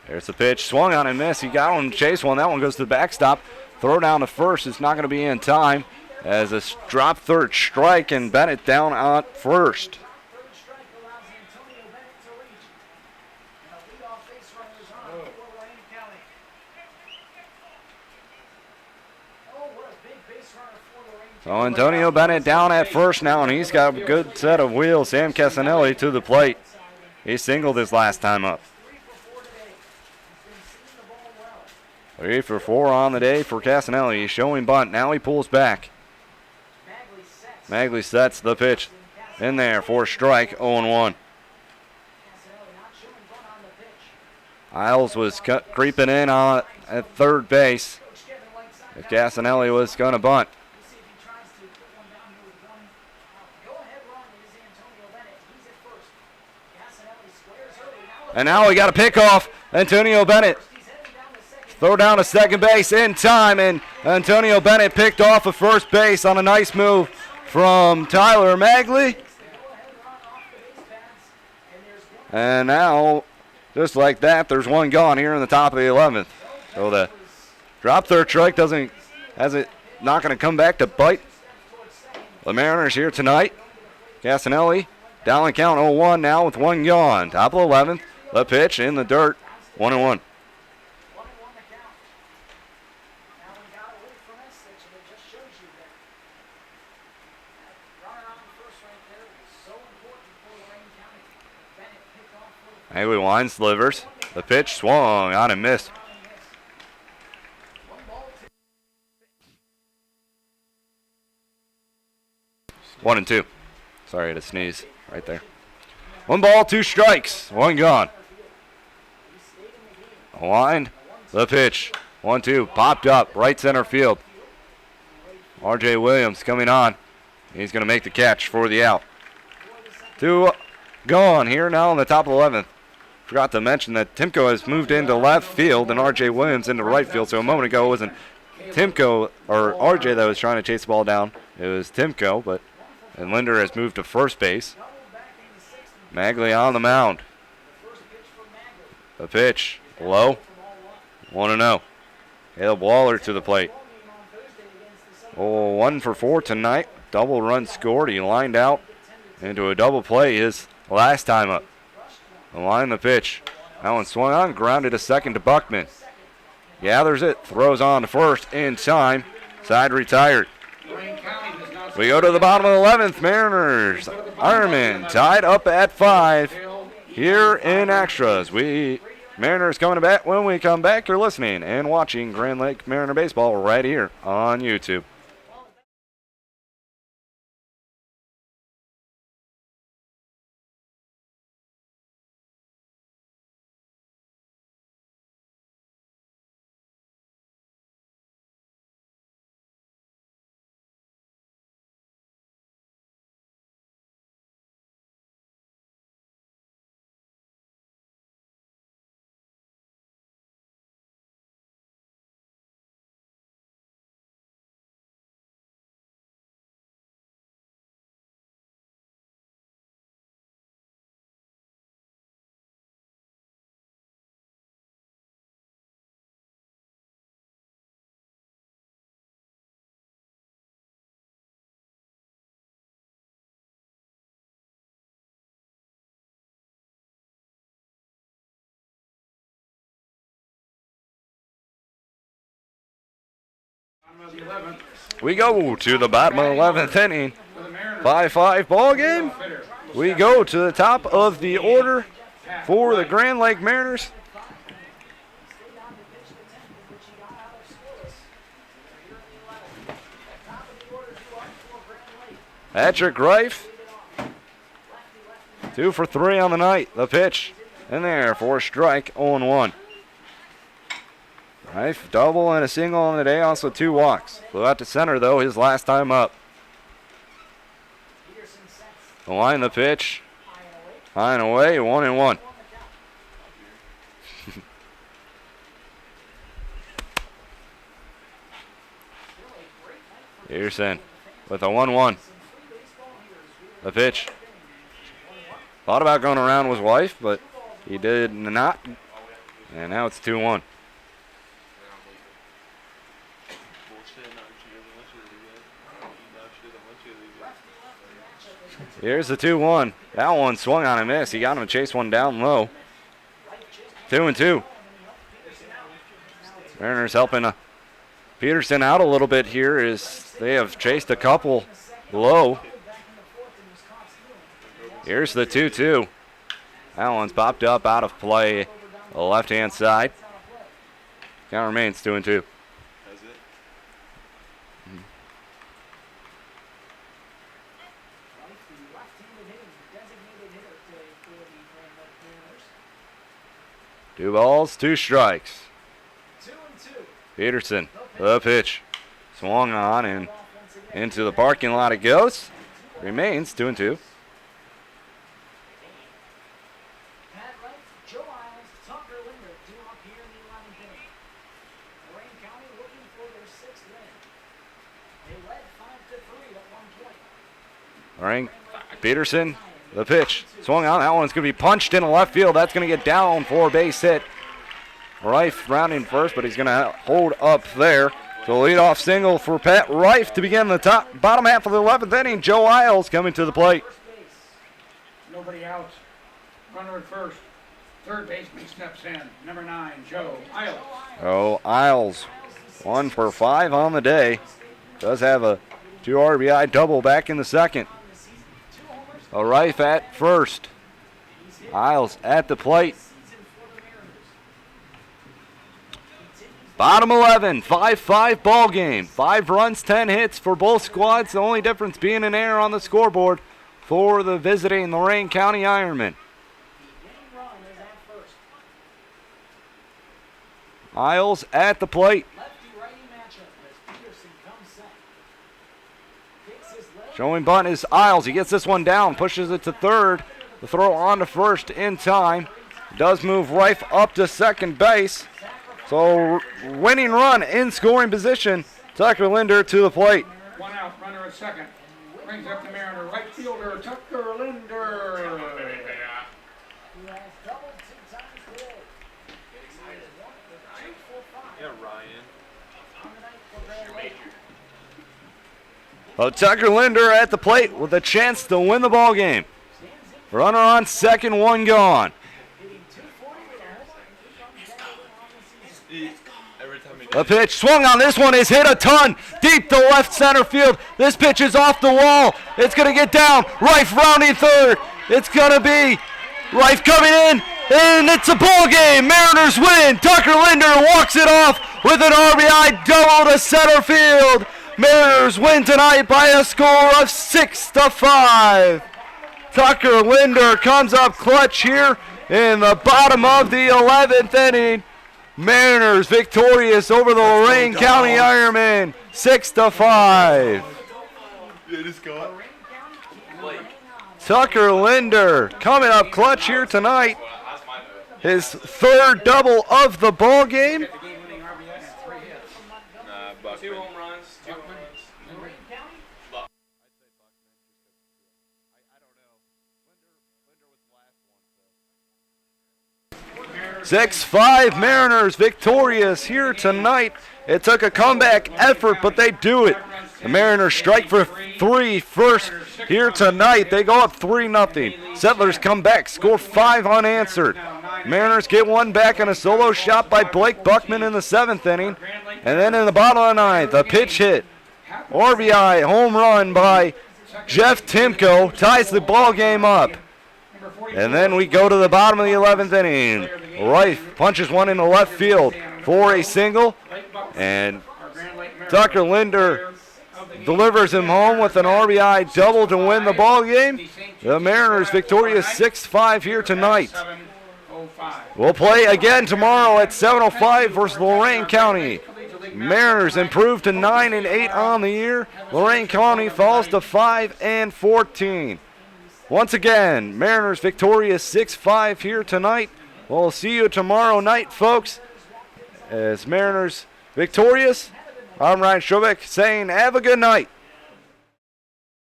There's the pitch. Swung on and missed. He got on and chased one. That one goes to the backstop. Throw down to first. It's not going to be in time as a drop third strike, and Bennett down at first. So Antonio Bennett down at first now, and he's got a good set of wheels. Sam Casanelli to the plate. He singled his last time up. 3 for 4 on the day for Casanelli. He's showing bunt. Now he pulls back. Magley sets the pitch in there for a strike, 0-1. Isles was creeping in at third base. If Casanelli was going to bunt. And now we got a pickoff. Antonio Bennett. Throw down to second base in time, and Antonio Bennett picked off of first base on a nice move from Tyler Magley. And now, just like that, there's one gone here in the top of the 11th. So the drop third strike not going to come back to bite the Mariners here tonight. Casanelli Down the count 0-1 now with one gone. Top of the 11th. The pitch in the dirt. 1-1. 1-1 the count. Now we got away from Essex, and it just shows you that runner on first right there is so important for Lorain County. Bennett picked off for the Haley Wine slivers. The pitch swung on and missed. one ball to 1-2. Sorry to sneeze right there. 1 ball, 2 strikes. 1 gone. Wine. The pitch. 1-2. Popped up. Right center field. R.J. Williams coming on. He's going to make the catch for the out. 2 gone here now on the top of the 11th. Forgot to mention that Timko has moved into left field and R.J. Williams into right field. So a moment ago it wasn't Timko or R.J. that was trying to chase the ball down. It was Timko, and Linder has moved to first base. Magley on the mound. The pitch. Low. 1-0. Caleb Waller to the plate. 1 for 4 tonight. Double run scored. He lined out into a double play his last time up. The line, the pitch. That one swung on, grounded a second to Buckman. Gathers it, throws on to first in time. Side retired. We go to the bottom of the 11th. Mariners, Ironmen tied up at 5 here in extras. Mariners coming to bat. When we come back, you're listening and watching Grand Lake Mariner Baseball right here on YouTube. We go to the bottom of the 11th inning. 5-5 ball game. We go to the top of the order for the Grand Lake Mariners. Patrick Reif, 2 for 3 on the night. The pitch in there for a strike, 0-1. Reif, double and a single on the day, also 2 walks. Flew out to center, though, his last time up. The line, the pitch. High and away, 1-1. Peterson with a 1-1. The pitch. Thought about going around with his wife, but he did not. And now it's 2-1. Here's the 2-1. That one swung on a miss. He got him to chase one down low. 2-2. Mariners helping Peterson out a little bit here as they have chased a couple low. Here's the 2-2. That one's popped up out of play, the left-hand side. Count remains 2-2. Two balls, 2 strikes. 2-2. Peterson, the pitch. Swung on and into the parking lot it goes. Remains 2-2. Pat Wright, Joe Isles, Tucker Linder due up here in the 11th inning. Lorain County looking for their 6th win. They led 5-3 at one point. Peterson, the pitch. Swung on. That one's going to be punched into left field. That's going to get down for a base hit. Reif rounding first, but he's going to hold up there. So leadoff single for Pat Reif to begin the bottom half of the 11th inning. Joe Isles coming to the plate. Nobody out. Runner at first. Third baseman steps in. Number 9, Joe Isles. Oh, Isles, 1 for 5 on the day. Does have a 2 RBI double back in the second. A Rife at first. Isles at the plate. Bottom 11, 5-5 ball game. 5 runs, 10 hits for both squads. The only difference being an error on the scoreboard for the visiting Lorain County Ironmen. Isles at the plate. Showing bunt is Isles. He gets this one down, pushes it to third. The throw on to first in time. Does move Rife up to second base. So winning run in scoring position. Tucker Linder to the plate. 1 out, runner at second. Brings up the Mariner right fielder, Tucker Linder. Yeah, Ryan. Tucker Linder at the plate with a chance to win the ball game. Runner on second, 1 gone. Every time he The pitch swung on. This one is hit a ton deep to left center field. This pitch is off the wall. It's going to get down. Rife rounding third. It's going to be Rife coming in, and it's a ball game. Mariners win. Tucker Linder walks it off with an RBI double to center field. Mariners win tonight by a score of 6-5. Tucker Linder comes up clutch here in the bottom of the 11th inning. Mariners victorious over the Lorain County Ironmen, 6-5. Yeah, just go. Tucker Linder coming up clutch here tonight. His third double of the ball game. The game-winning RBI and 3 hits. Nah, Buckman. 2 home runs, 2 home runs. 6-5 Mariners victorious here tonight. It took a comeback effort, but they do it. The Mariners strike for 3 first here tonight. They go up 3-0. Settlers come back, score 5 unanswered. Mariners get one back on a solo shot by Blake Buckman in the 7th inning. And then in the bottom of the 9th, a pitch hit. RBI home run by Jeff Timko ties the ball game up. And then we go to the bottom of the 11th inning. Rife punches one into left field for a single. And Tucker Linder delivers him home with an RBI double to win the ball game. The Mariners victorious 6-5 here tonight. We'll play again tomorrow at 7:05 versus Lorain County. Mariners improve to 9-8 on the year. Lorain County falls to 5-14. Once again, Mariners victorious 6-5 here tonight. We'll see you tomorrow night, folks. As Mariners victorious, I'm Ryan Schrobeck saying have a good night.